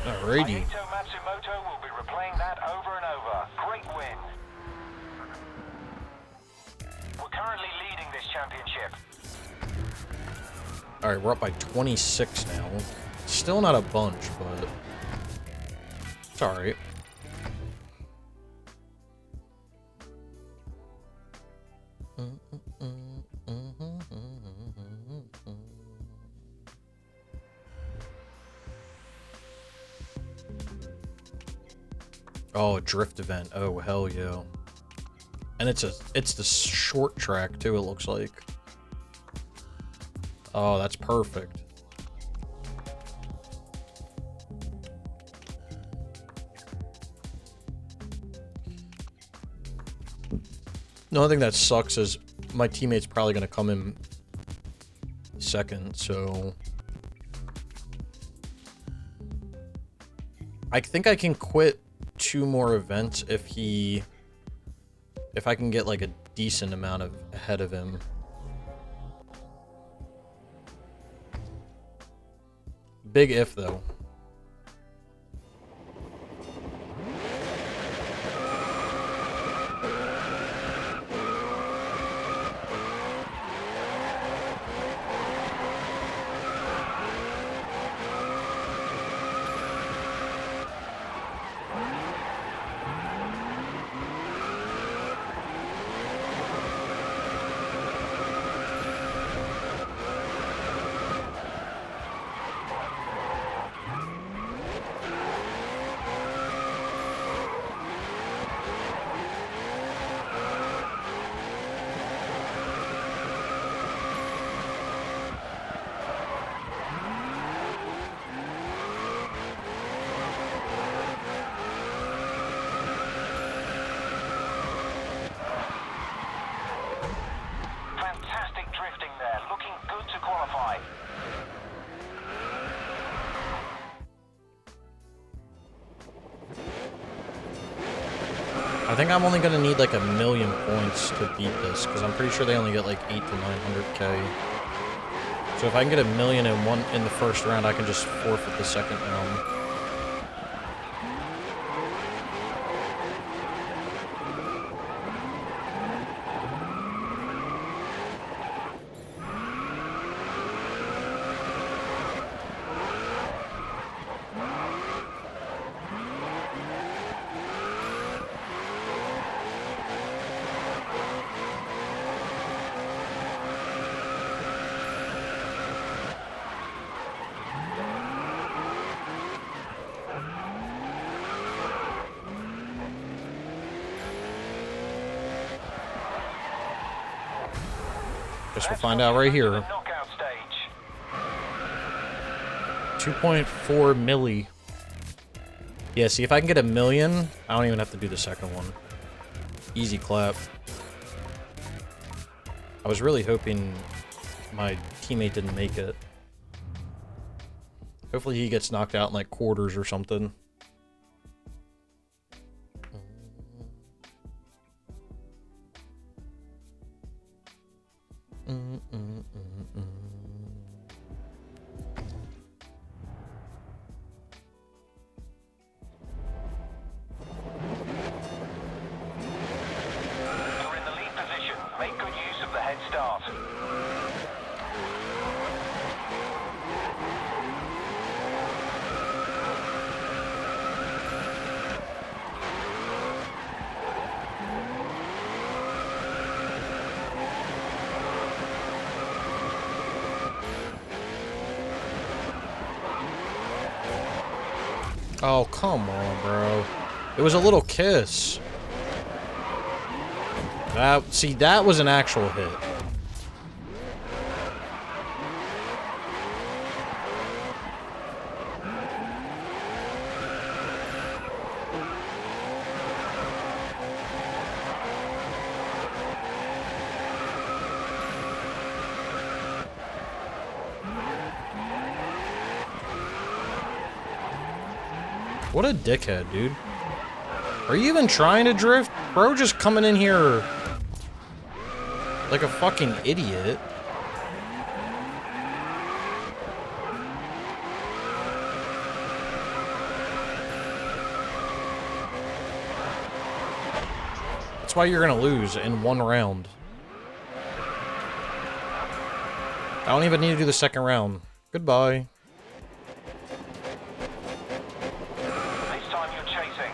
Alrighty. Ayuto Matsumoto will be replaying that over and over. Great win. We're currently leading this championship. Alright, we're up by 26 now. Still not a bunch, but it's alright. Oh, a drift event. Oh, hell yeah. And it's the short track too, it looks like. Oh, that's perfect. The only thing that sucks is my teammate's probably gonna come in second, so I think I can quit 2 more events if I can get like a decent amount of ahead of him. Big if though. Fantastic drifting there. Looking good to qualify. I think I'm only gonna need like 1,000,000 points to beat this, because I'm pretty sure they only get like 8 to 900k. So if I can get 1,000,000 in the first round, I can just forfeit the second round. Guess we'll find out right here. Knockout stage. 2.4 milli. Yeah, see, if I can get 1,000,000, I don't even have to do the second one. Easy clap. I was really hoping my teammate didn't make it. Hopefully he gets knocked out in like quarters or something. You're in the lead position. Make good use of the head start. Oh, come on, bro. It was a little kiss. See, that was an actual hit. What a dickhead, dude. Are you even trying to drift? Bro just coming in here like a fucking idiot. That's why you're gonna lose in 1 round. I don't even need to do the second round. Goodbye. This time you're chasing.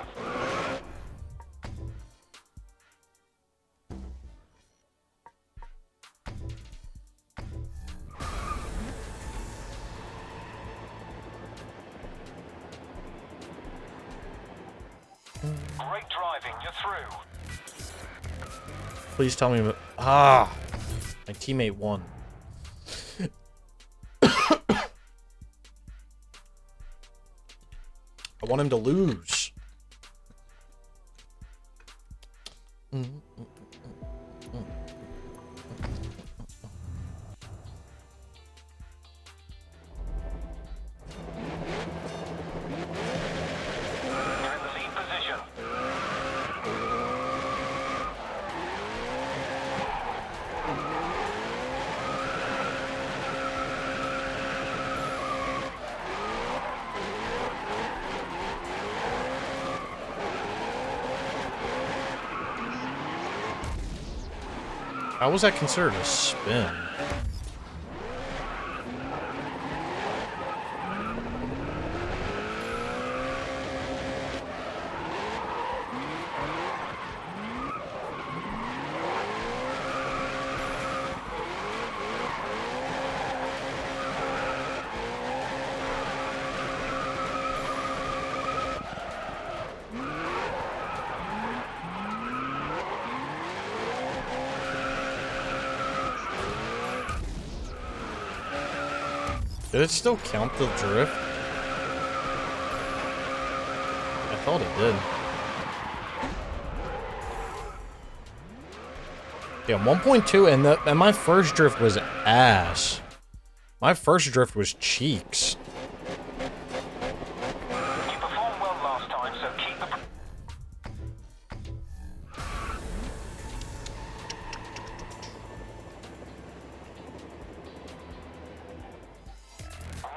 Great driving, you're through. Please tell me. Ah! My teammate won. I want him to lose. You're in the lead position. How was that considered a spin? Did it still count the drift? I thought it did. Yeah, 1.2, and my first drift was ass. My first drift was cheeks. You performed well last time, so keep the...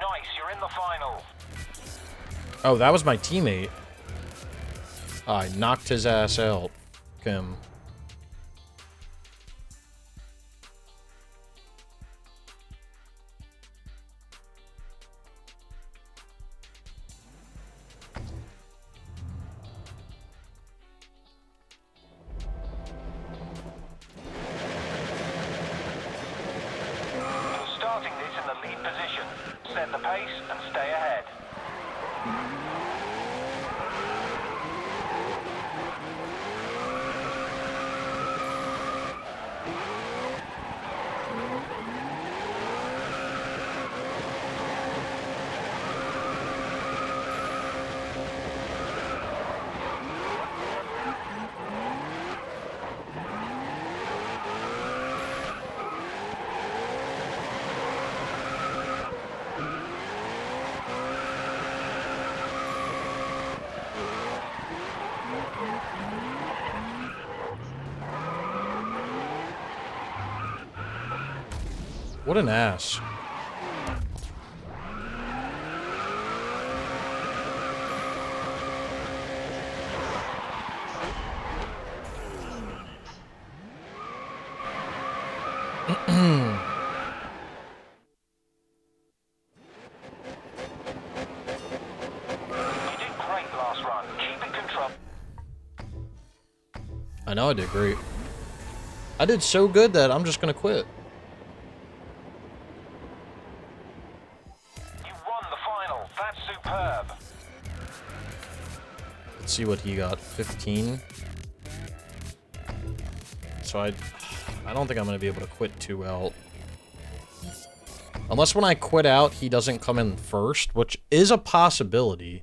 Nice, you're in the final. Oh, that was my teammate. I knocked his ass out. Kim. You're starting this in the lead position. Set the pace and stay ahead. What an ass. You did great last run. Keep it control. I know I did great. I did so good that I'm just gonna quit. You won the final. That's superb. Let's see what he got. 15. So I don't think I'm gonna be able to quit 2 out. Unless when I quit out, he doesn't come in first, which is a possibility.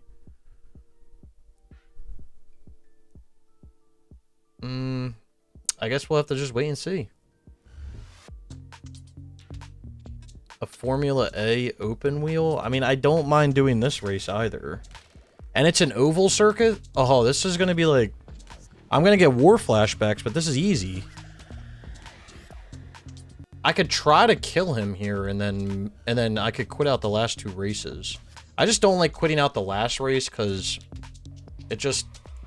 I guess we'll have to just wait and see. A Formula A open wheel? I mean, I don't mind doing this race either. And it's an oval circuit? Oh, this is going to be like... I'm going to get war flashbacks, but this is easy. I could try to kill him here, and then I could quit out the last 2 races. I just don't like quitting out the last race, because it just...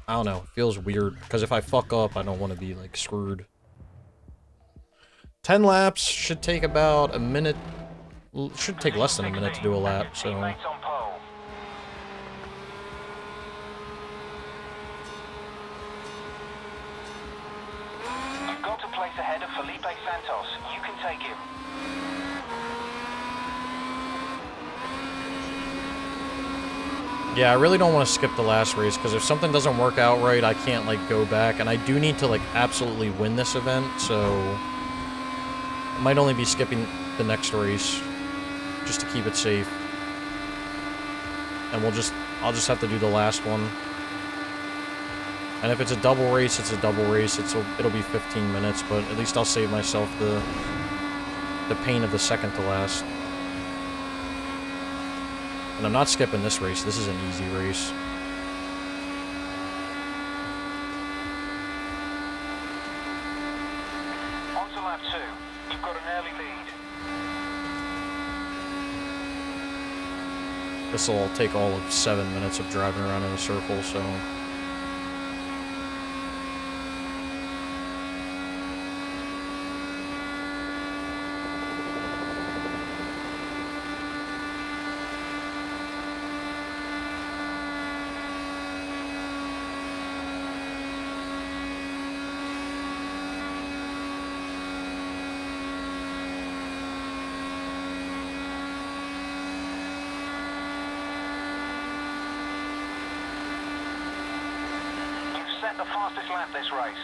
I don't know, it feels weird, because if I fuck up, I don't want to be, like, screwed. 10 laps should take about a minute, should take less than a minute to do a lap, so... Teammates on pole. You've got to place ahead of Felipe Santos. You can take him. Yeah, I really don't want to skip the last race, because if something doesn't work out right, I can't, like, go back. And I do need to, like, absolutely win this event, so... I might only be skipping the next race, just to keep it safe. And I'll just have to do the last one. And if it's a double race, it's a double race. It'll be 15 minutes, but at least I'll save myself the pain of the second to last. And I'm not skipping this race. This is an easy race. On to lap 2. You've got an early lead. This will take all of 7 minutes of driving around in a circle, so... Set the fastest lap this race.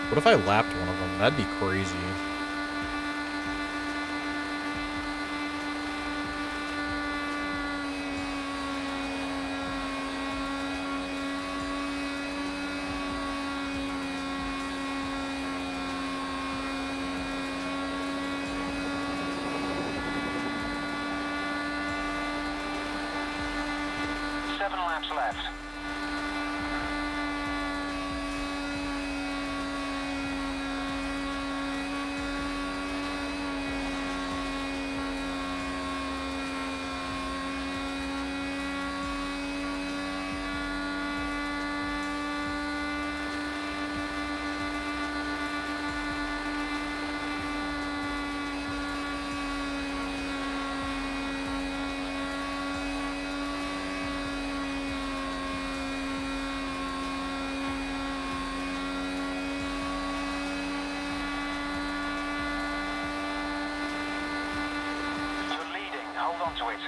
What if I lapped one of them? That'd be crazy. Left. Hold on to it.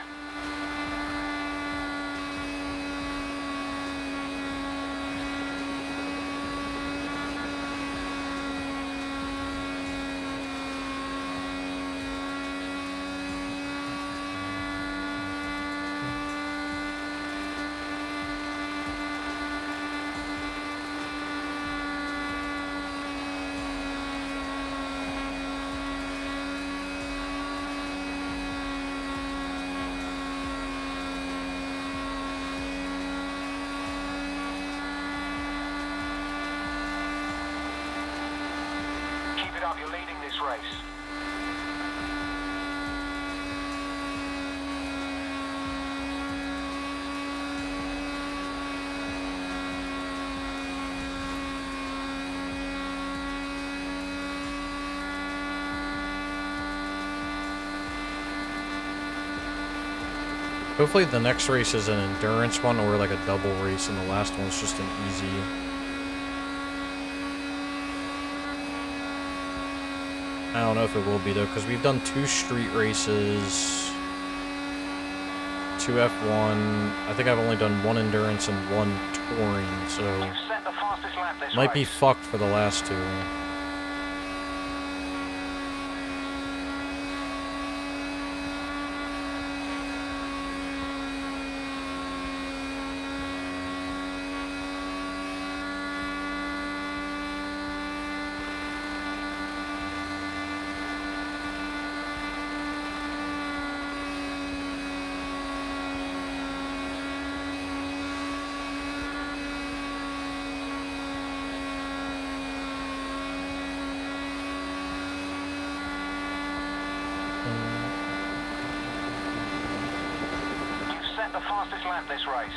You're leading this race. Hopefully the next race is an endurance one or like a double race, and the last one's just an easy. I don't know if it will be though, because we've done 2 street races, 2 F1. I think I've only done 1 endurance and 1 touring, so You've set the fastest lap this might be race. fucked for the last 2. You've set the fastest lap this race.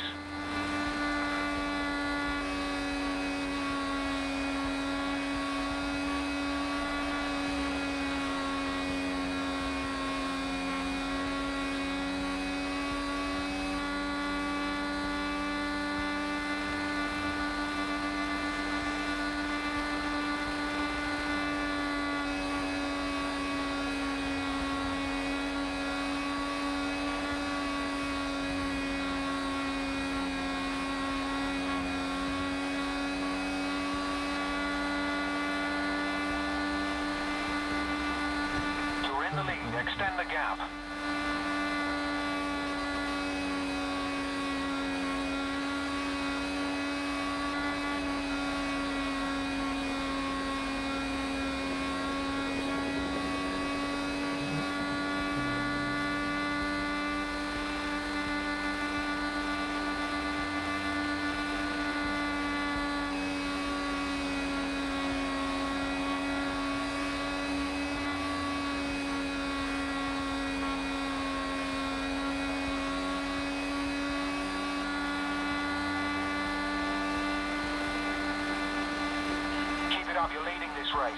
Pt.5, you're leading this race.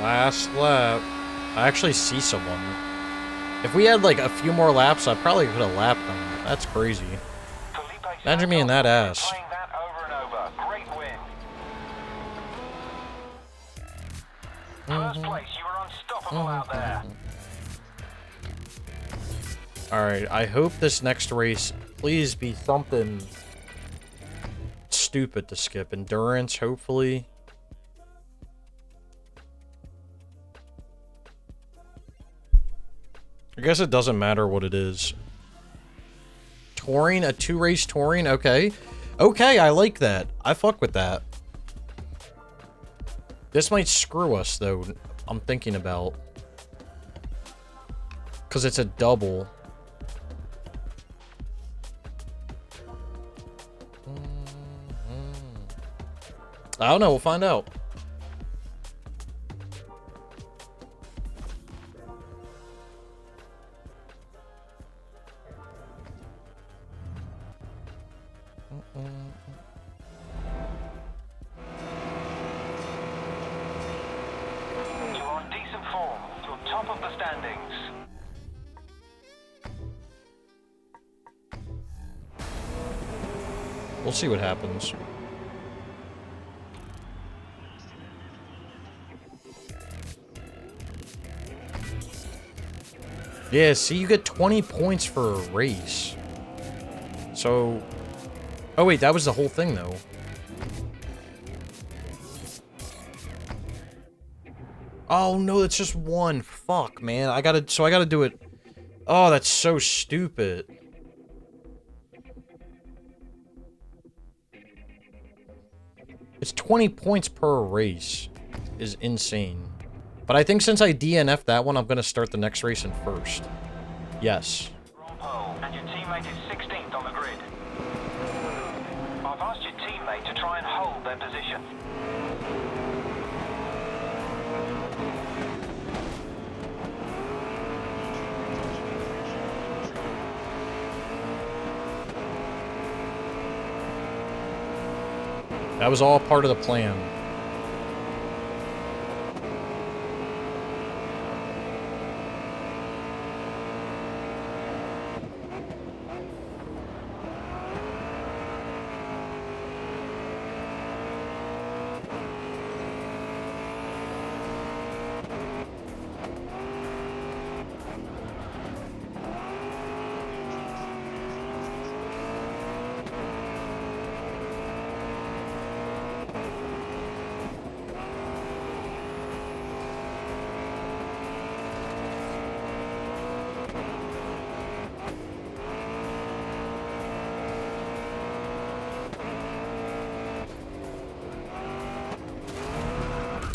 Last lap. I actually see someone. If we had like a few more laps, I probably could have lapped them. That's crazy. Imagine me in that ass. Playing that over and over. Great win. First place, you were unstoppable out there. Alright, I hope this next race, please be something stupid to skip. Endurance, hopefully. I guess it doesn't matter what it is. Touring, a 2-race touring, okay. Okay, I like that. I fuck with that. This might screw us, though, I'm thinking about. Because it's a double. I don't know, we'll find out. You're on decent form. You're top of the standings. We'll see what happens. Yeah, see, you get 20 points for a race. So... Oh, wait, that was the whole thing, though. Oh, no, it's just one. Fuck, man. I gotta do it... Oh, that's so stupid. It's 20 points per race. Is insane. But I think since I DNF'd that one, I'm gonna start the next race in first. Yes. Pole, and your teammate is 16th on the grid. I've asked your teammate to try and hold their position. That was all part of the plan.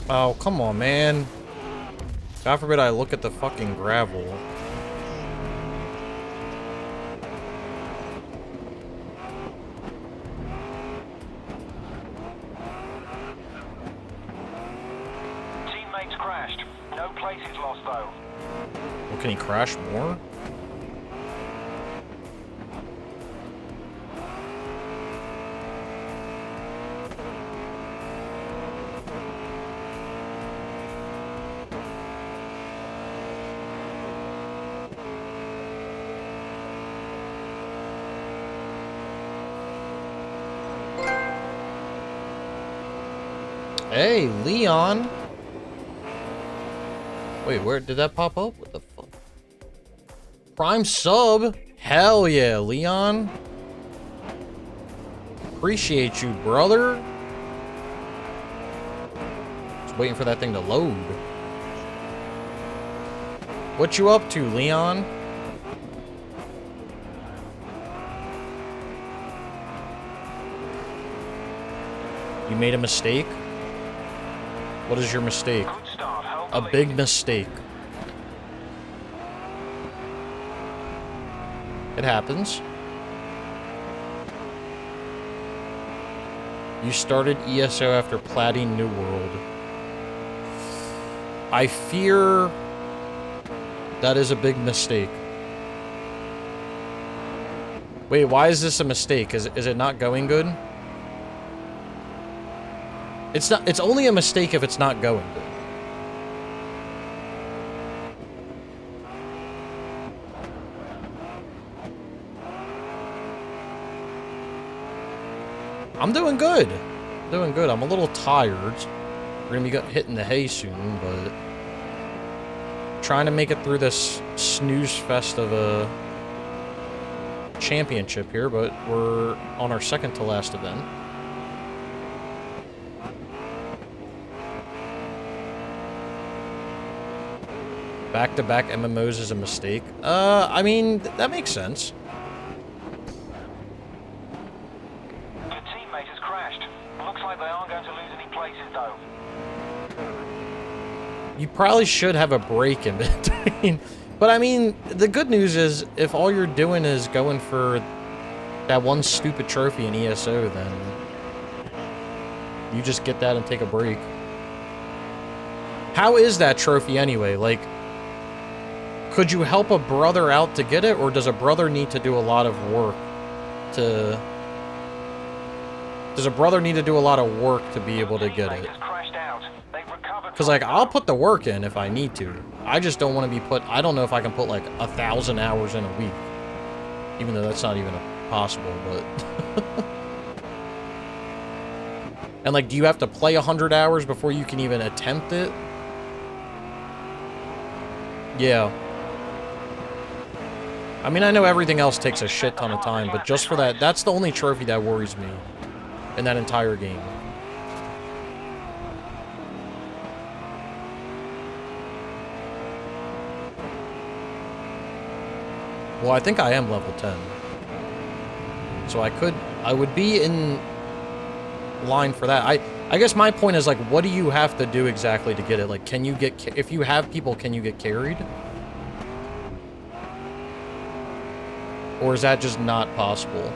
Oh, come on, man. God forbid I look at the fucking gravel. Teammates crashed. No places lost, though. Well, can he crash more? Hey, Leon. Wait, where did that pop up? What the fuck? Prime sub? Hell yeah, Leon. Appreciate you, brother. Just waiting for that thing to load. What you up to, Leon? You made a mistake? What is your mistake? Good start. Hold A the big lead. mistake. It happens. You started ESO after platting New World. I fear that is a big mistake. Wait, why is this a mistake? Is it not going good? It's not. It's only a mistake if it's not going good. I'm doing good. Doing good. I'm a little tired. We're gonna be hitting the hay soon, but trying to make it through this snooze fest of a championship here, but we're on our second to last event. Back-to-back MMOs is a mistake. I mean, that makes sense. Your teammate has crashed. Looks like they aren't going to lose any places, though. You probably should have a break in between. But I mean, the good news is, if all you're doing is going for that one stupid trophy in ESO, then you just get that and take a break. How is that trophy anyway? Like, could you help a brother out to get it, or does a brother need to do a lot of work to... Does a brother need to do a lot of work to be able to get it? Because, like, I'll put the work in if I need to. I just don't want to be put... I don't know if I can put, like, 1,000 hours in a week. Even though that's not even possible, but... And, like, do you have to play 100 hours before you can even attempt it? Yeah. I mean, I know everything else takes a shit ton of time, but just for that, that's the only trophy that worries me in that entire game. Well, I think I am level 10. So I would be in line for that. I guess my point is, like, what do you have to do exactly to get it? Like, can you get, if you have people, can you get carried? Or is that just not possible?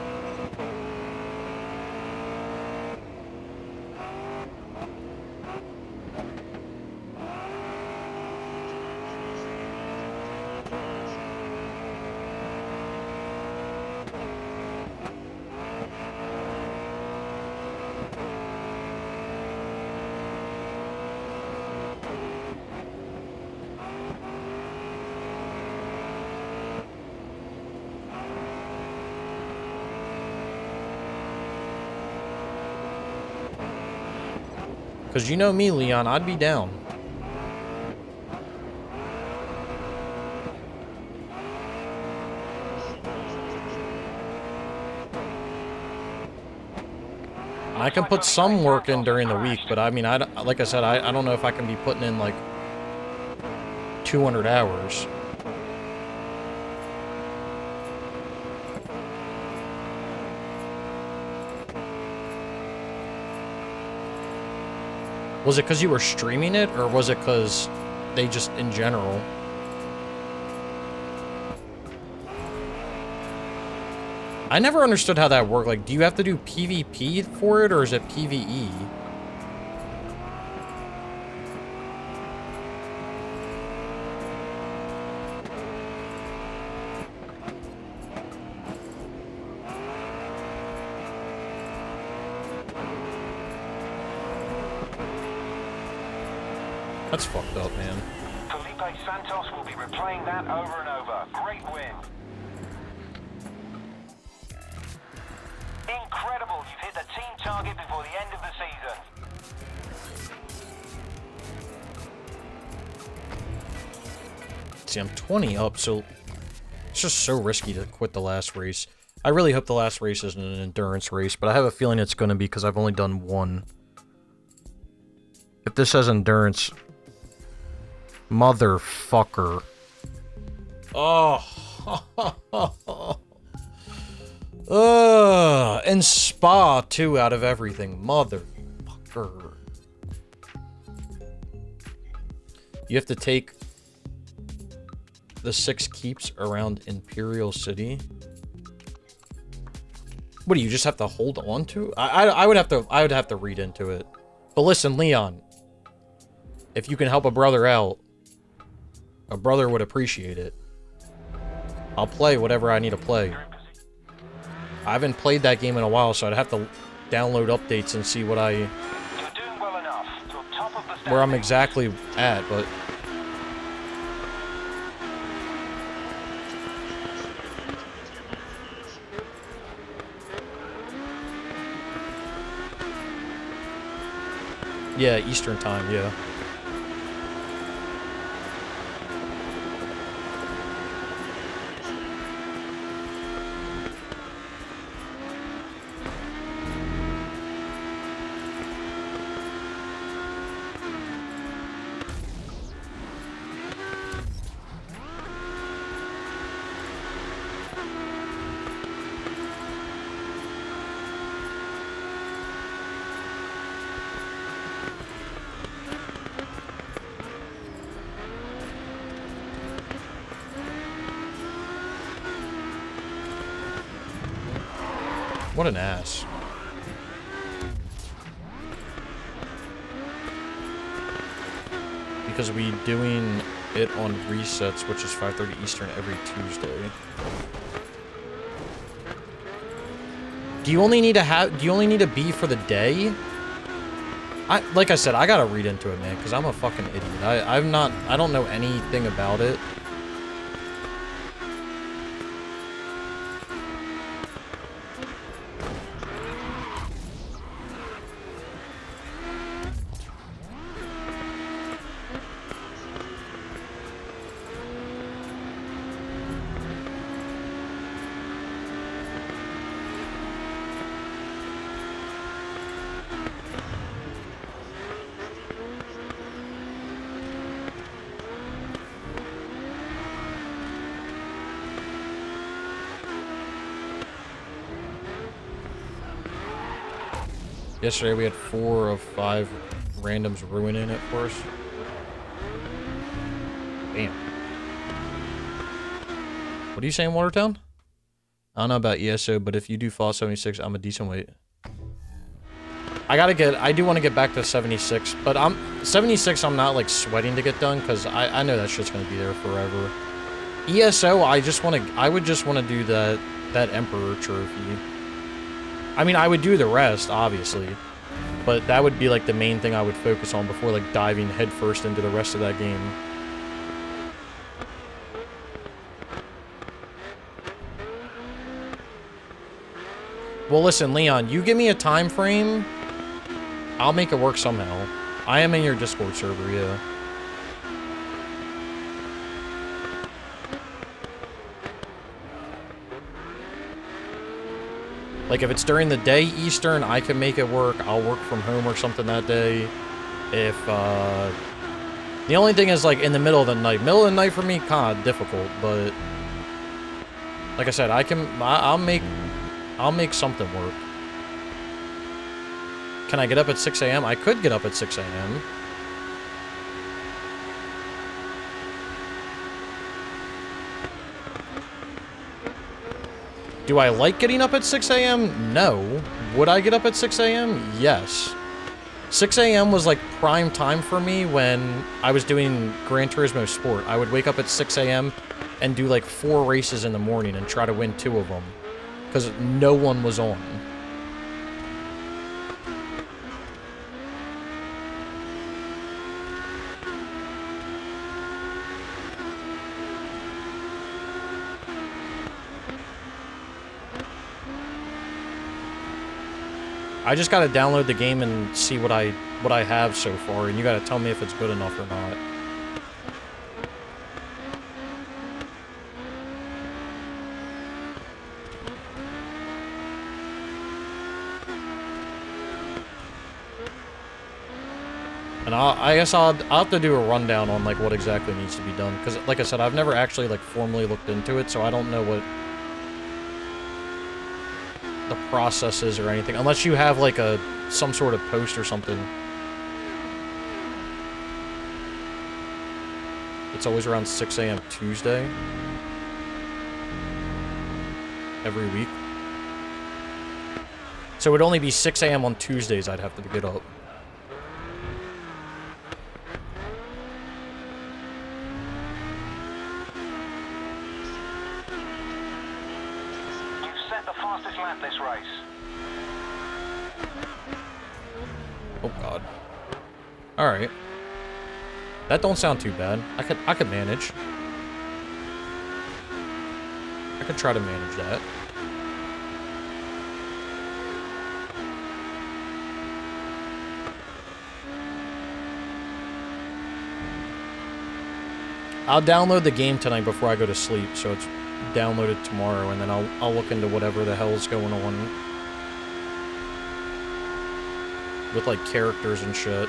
Because you know me, Leon, I'd be down. I can put some work in during the week, but I mean, like I said, I don't know if I can be putting in, like, 200 hours. Was it because you were streaming it, or was it because they just, in general? I never understood how that worked. Like, do you have to do PvP for it, or is it PvE? That's fucked up, man. Felipe Santos will be replaying that over and over. Great win. Incredible, you've hit the team target before the end of the season. See, I'm 20 up, so it's just so risky to quit the last race. I really hope the last race isn't an endurance race, but I have a feeling it's going to be because I've only done one. If this says endurance... Motherfucker. Oh. And Spa, too, out of everything. Motherfucker. Grr. You have to take the 6 keeps around Imperial City. What do you just have to hold on to? I would have to read into it. But listen, Leon, if you can help a brother out, a brother would appreciate it. I'll play whatever I need to play. I haven't played that game in a while, so I'd have to download updates and see what You're doing well enough. You're top of the where I'm standings. exactly at, but yeah, Eastern time, yeah. What an ass. Because we doing it on resets, which is 5:30 Eastern every Tuesday. Do you only need to be for the day? Like I said, I gotta read into it, man, because I'm a fucking idiot. I don't know anything about it. Yesterday we had 4 of 5 randoms ruining it for us. Damn. What are you saying, Watertown? I don't know about ESO, but if you do fall 76, I'm a decent weight. I do want to get back to 76, but 76 I'm not like sweating to get done because I know that shit's gonna be there forever. ESO, I would just want to do that Emperor trophy. I mean, I would do the rest, obviously, but that would be like the main thing I would focus on before like diving headfirst into the rest of that game. Well, listen, Leon, you give me a time frame, I'll make it work somehow. I am in your Discord server, yeah. Like, if it's during the day Eastern, I can make it work. I'll work from home or something that day. If, the only thing is, like, in the middle of the night. Middle of the night for me, kind of difficult, but... Like I said, I'll make something work. Can I get up at 6 a.m.? I could get up at 6 a.m. Do I like getting up at 6 a.m.? No. Would I get up at 6 a.m.? Yes. 6 a.m. was like prime time for me when I was doing Gran Turismo Sport. I would wake up at 6 a.m. and do like 4 races in the morning and try to win 2 of them. Because no one was on. I just gotta download the game and see what I have so far, and you gotta tell me if it's good enough or not. And I guess I'll have to do a rundown on like what exactly needs to be done, because like I said, I've never actually like formally looked into it, so I don't know what. the process is or anything, unless you have like some sort of post or something. It's always around 6 a.m. Tuesday. Every week. So it would only be 6 a.m. on Tuesdays I'd have to get up. You've set the fastest lap this race. Oh god. Alright. That don't sound too bad. I could manage. I could try to manage that. I'll download the game tonight before I go to sleep, so it's downloaded tomorrow, and then I'll look into whatever the hell's going on with like characters and shit.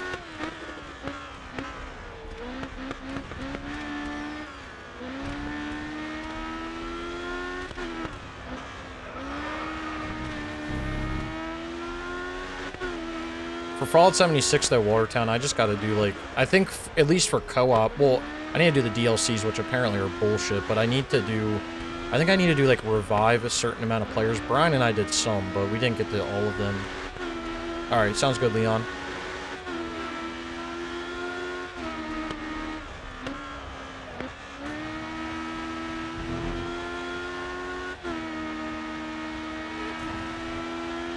For Fallout 76, though, Watertown, I just gotta do, like, I think, at least for co-op, well, I need to do the DLCs, which apparently are bullshit, but I think I need to do, like, revive a certain amount of players. Brian and I did some, but we didn't get to all of them. Alright, sounds good, Leon.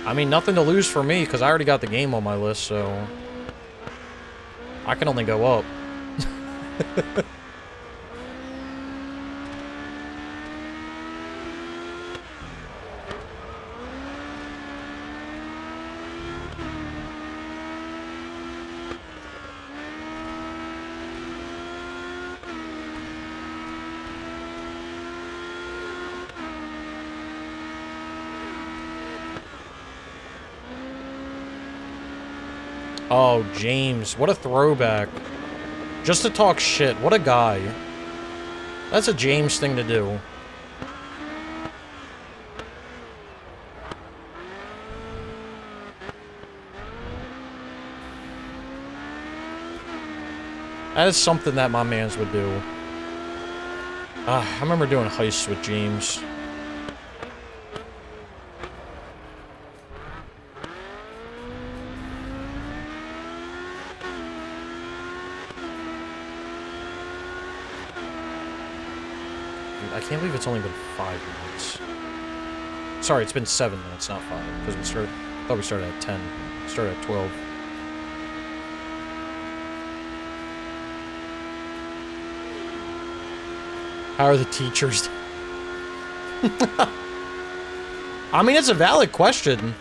I mean, nothing to lose for me, because I already got the game on my list, so I can only go up. Oh, James. What a throwback. Just to talk shit. What a guy. That's a James thing to do. That is something that my mans would do. I remember doing heists with James. I can't believe it's only been 5 minutes. Sorry, it's been 7 minutes, not 5. Because I thought we started at 10. We started at 12. How are the teachers? I mean, it's a valid question.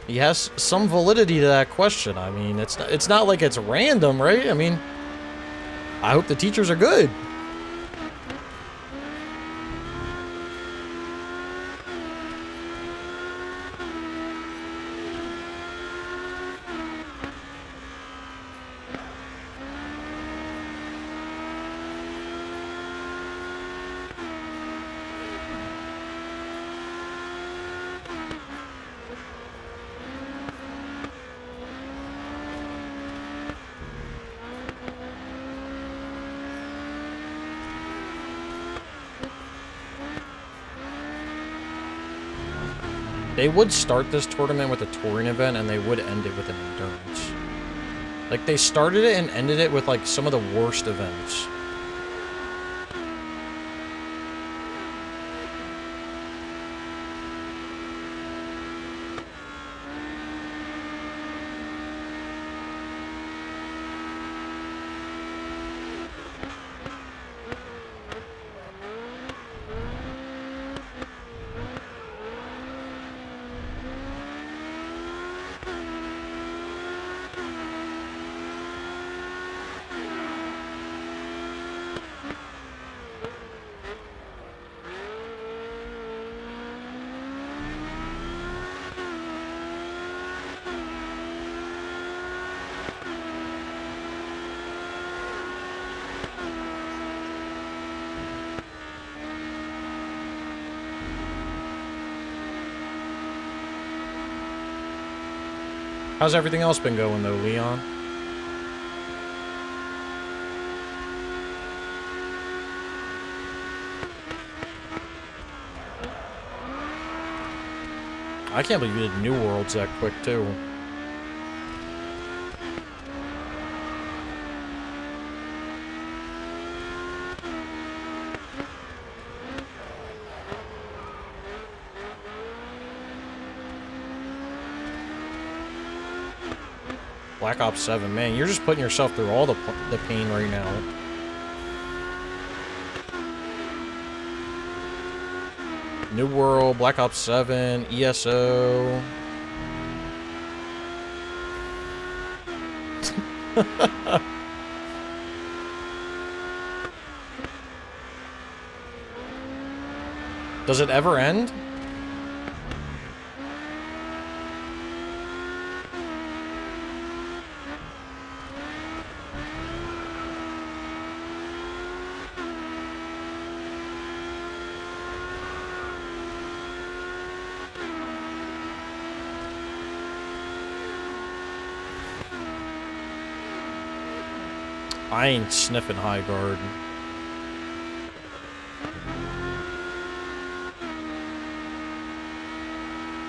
He has some validity to that question. I mean, it's not like it's random, right? I mean, I hope the teachers are good. They would start this tournament with a touring event, and they would end it with an endurance. Like, they started it and ended it with, like, some of the worst events. How's everything else been going, though, Leon? I can't believe you did New Worlds that quick, too. Black Ops 7, man, you're just putting yourself through all the pain right now. New World, Black Ops 7, ESO. Does it ever end? I ain't sniffing high guard.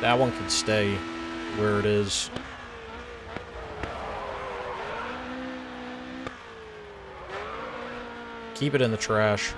That one can stay where it is. Keep it in the trash.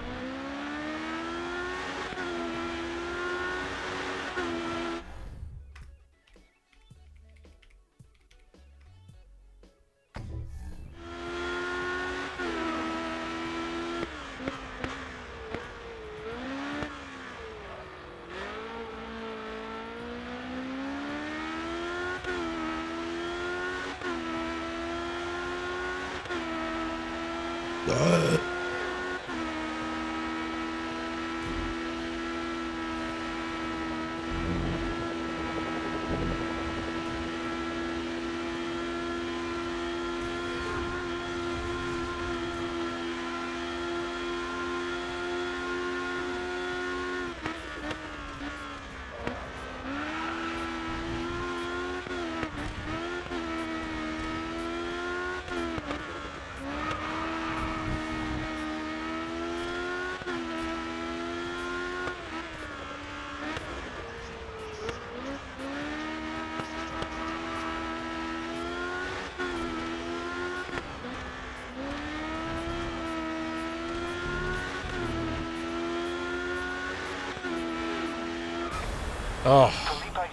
Oh,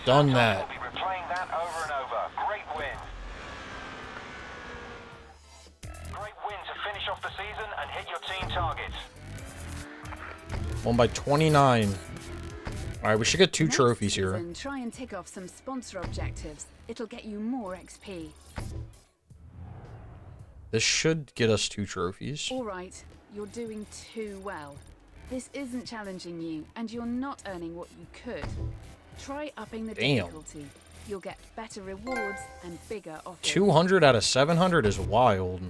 done that. We'll be replaying that over and over. Great win. Great win to finish off the season and hit your team targets. Won by 29. Alright, we should get 2 Next trophies here. season, try and tick off some sponsor objectives. It'll get you more XP. This should get us 2 trophies. All right, you're doing too well. This isn't challenging you, and you're not earning what you could. Try upping the difficulty. You'll get better rewards and bigger offers. 200 out of 700 is wild.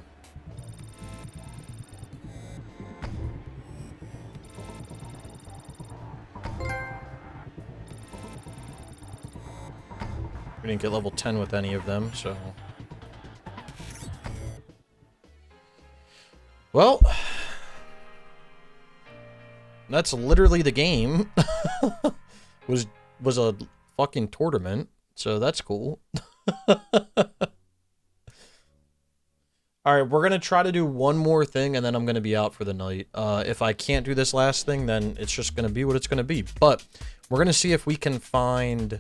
We didn't get level 10 with any of them, so... Well... That's literally the game. was a fucking tournament, so that's cool. Alright, we're gonna try to do one more thing, and then I'm gonna be out for the night. If I can't do this last thing, then it's just gonna be what it's gonna be. But, we're gonna see if we can find...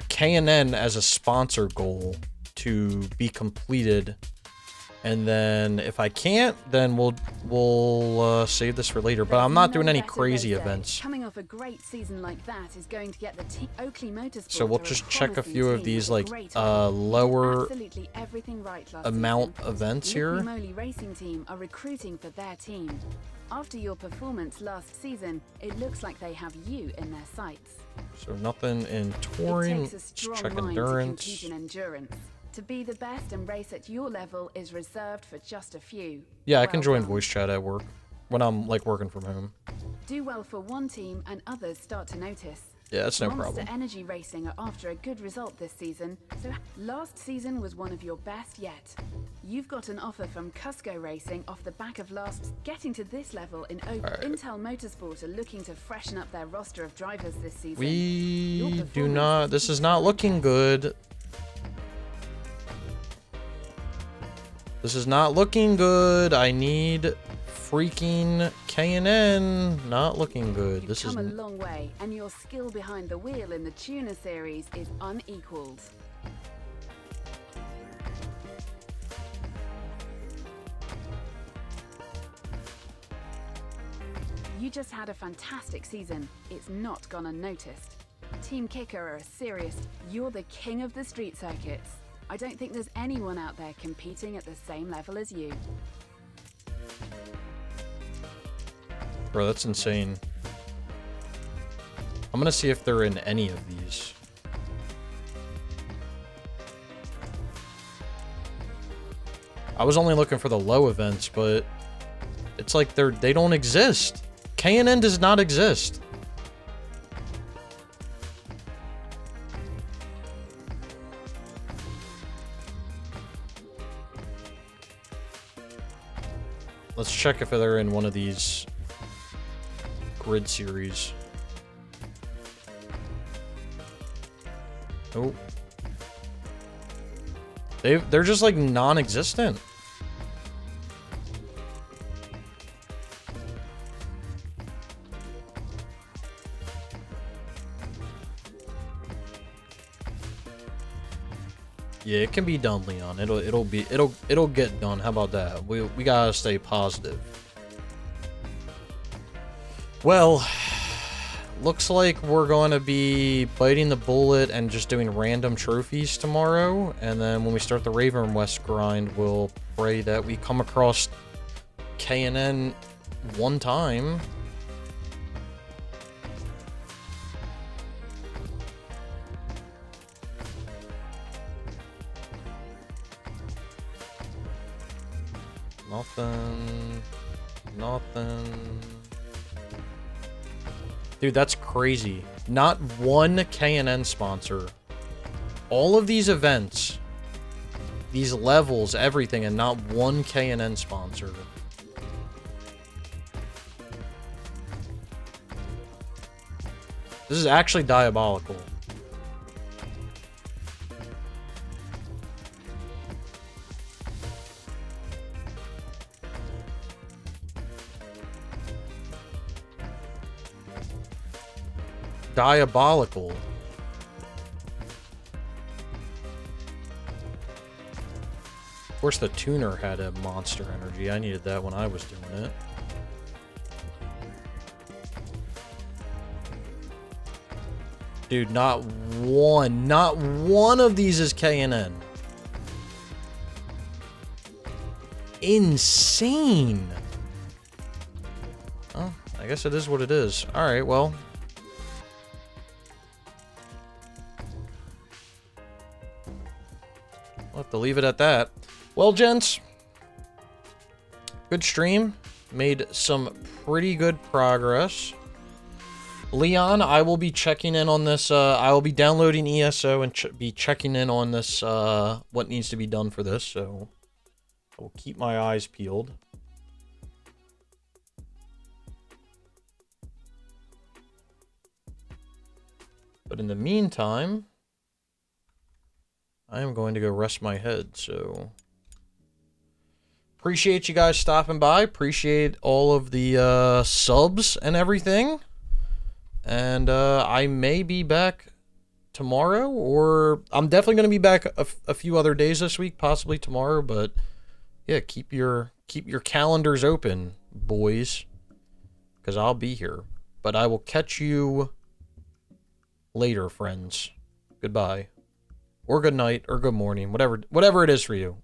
K&N as a sponsor goal to be completed, and then if I can't, then we'll save this for later. But I'm not doing any crazy events. Coming off a great season like that is going to get the Oakley Motorsport. So we'll just check a few of these like lower amount events here. The Moly Racing Team are recruiting for their team. After your performance last season, it looks like they have you in their sights. So nothing in touring. Let's check endurance. To compete in endurance. To be the best and race at your level is reserved for just a few. Yeah, I can join done. voice chat at work when I'm like working from home. Do well for one team and others start to notice. Yeah, that's no Monster problem. Energy Racing are after a good result this season, so last season was one of your best yet. You've got an offer from Cusco Racing off the back of last. Getting to this level in Intel Motorsport are looking to freshen up their roster of drivers this season. We do not. This is not looking good. This is not looking good. I need freaking K&N. Not looking good. You've come a long way, and your skill behind the wheel in the Tuner series is unequaled. You just had a fantastic season. It's not gone unnoticed. Team Kicker are a serious. You're the king of the street circuits. I don't think there's anyone out there competing at the same level as you. Bro, that's insane. I'm gonna see if they're in any of these. I was only looking for the low events, but it's like they don't exist. K&N does not exist. Let's check if they're in one of these grid series. Nope. They're just like non-existent. Yeah, it can be done, Leon. It'll get done. How about that? We gotta stay positive. Well, looks like we're going to be biting the bullet and just doing random trophies tomorrow. And then when we start the Raven West grind, we'll pray that we come across K&N one time. Nothing. Dude, that's crazy. Not one K&N sponsor. All of these events, these levels, everything, and not one K&N sponsor. This is actually diabolical. Diabolical. Of course, the tuner had a monster energy. I needed that when I was doing it. Dude, not one of these is K&N. Insane. Oh, I guess it is what it is. All right, well. We'll have to leave it at that. Well, gents, good stream. Made some pretty good progress. Leon, I will be checking in on this. I will be downloading ESO and be checking in on this, what needs to be done for this. So I will keep my eyes peeled. But in the meantime, I am going to go rest my head, so appreciate you guys stopping by. Appreciate all of the subs and everything. And I may be back tomorrow, or I'm definitely going to be back a few other days this week, possibly tomorrow. But yeah, keep your calendars open, boys, because I'll be here. But I will catch you later, friends. Goodbye. Or good night, or good morning, whatever it is for you.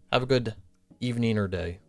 Have a good evening or day.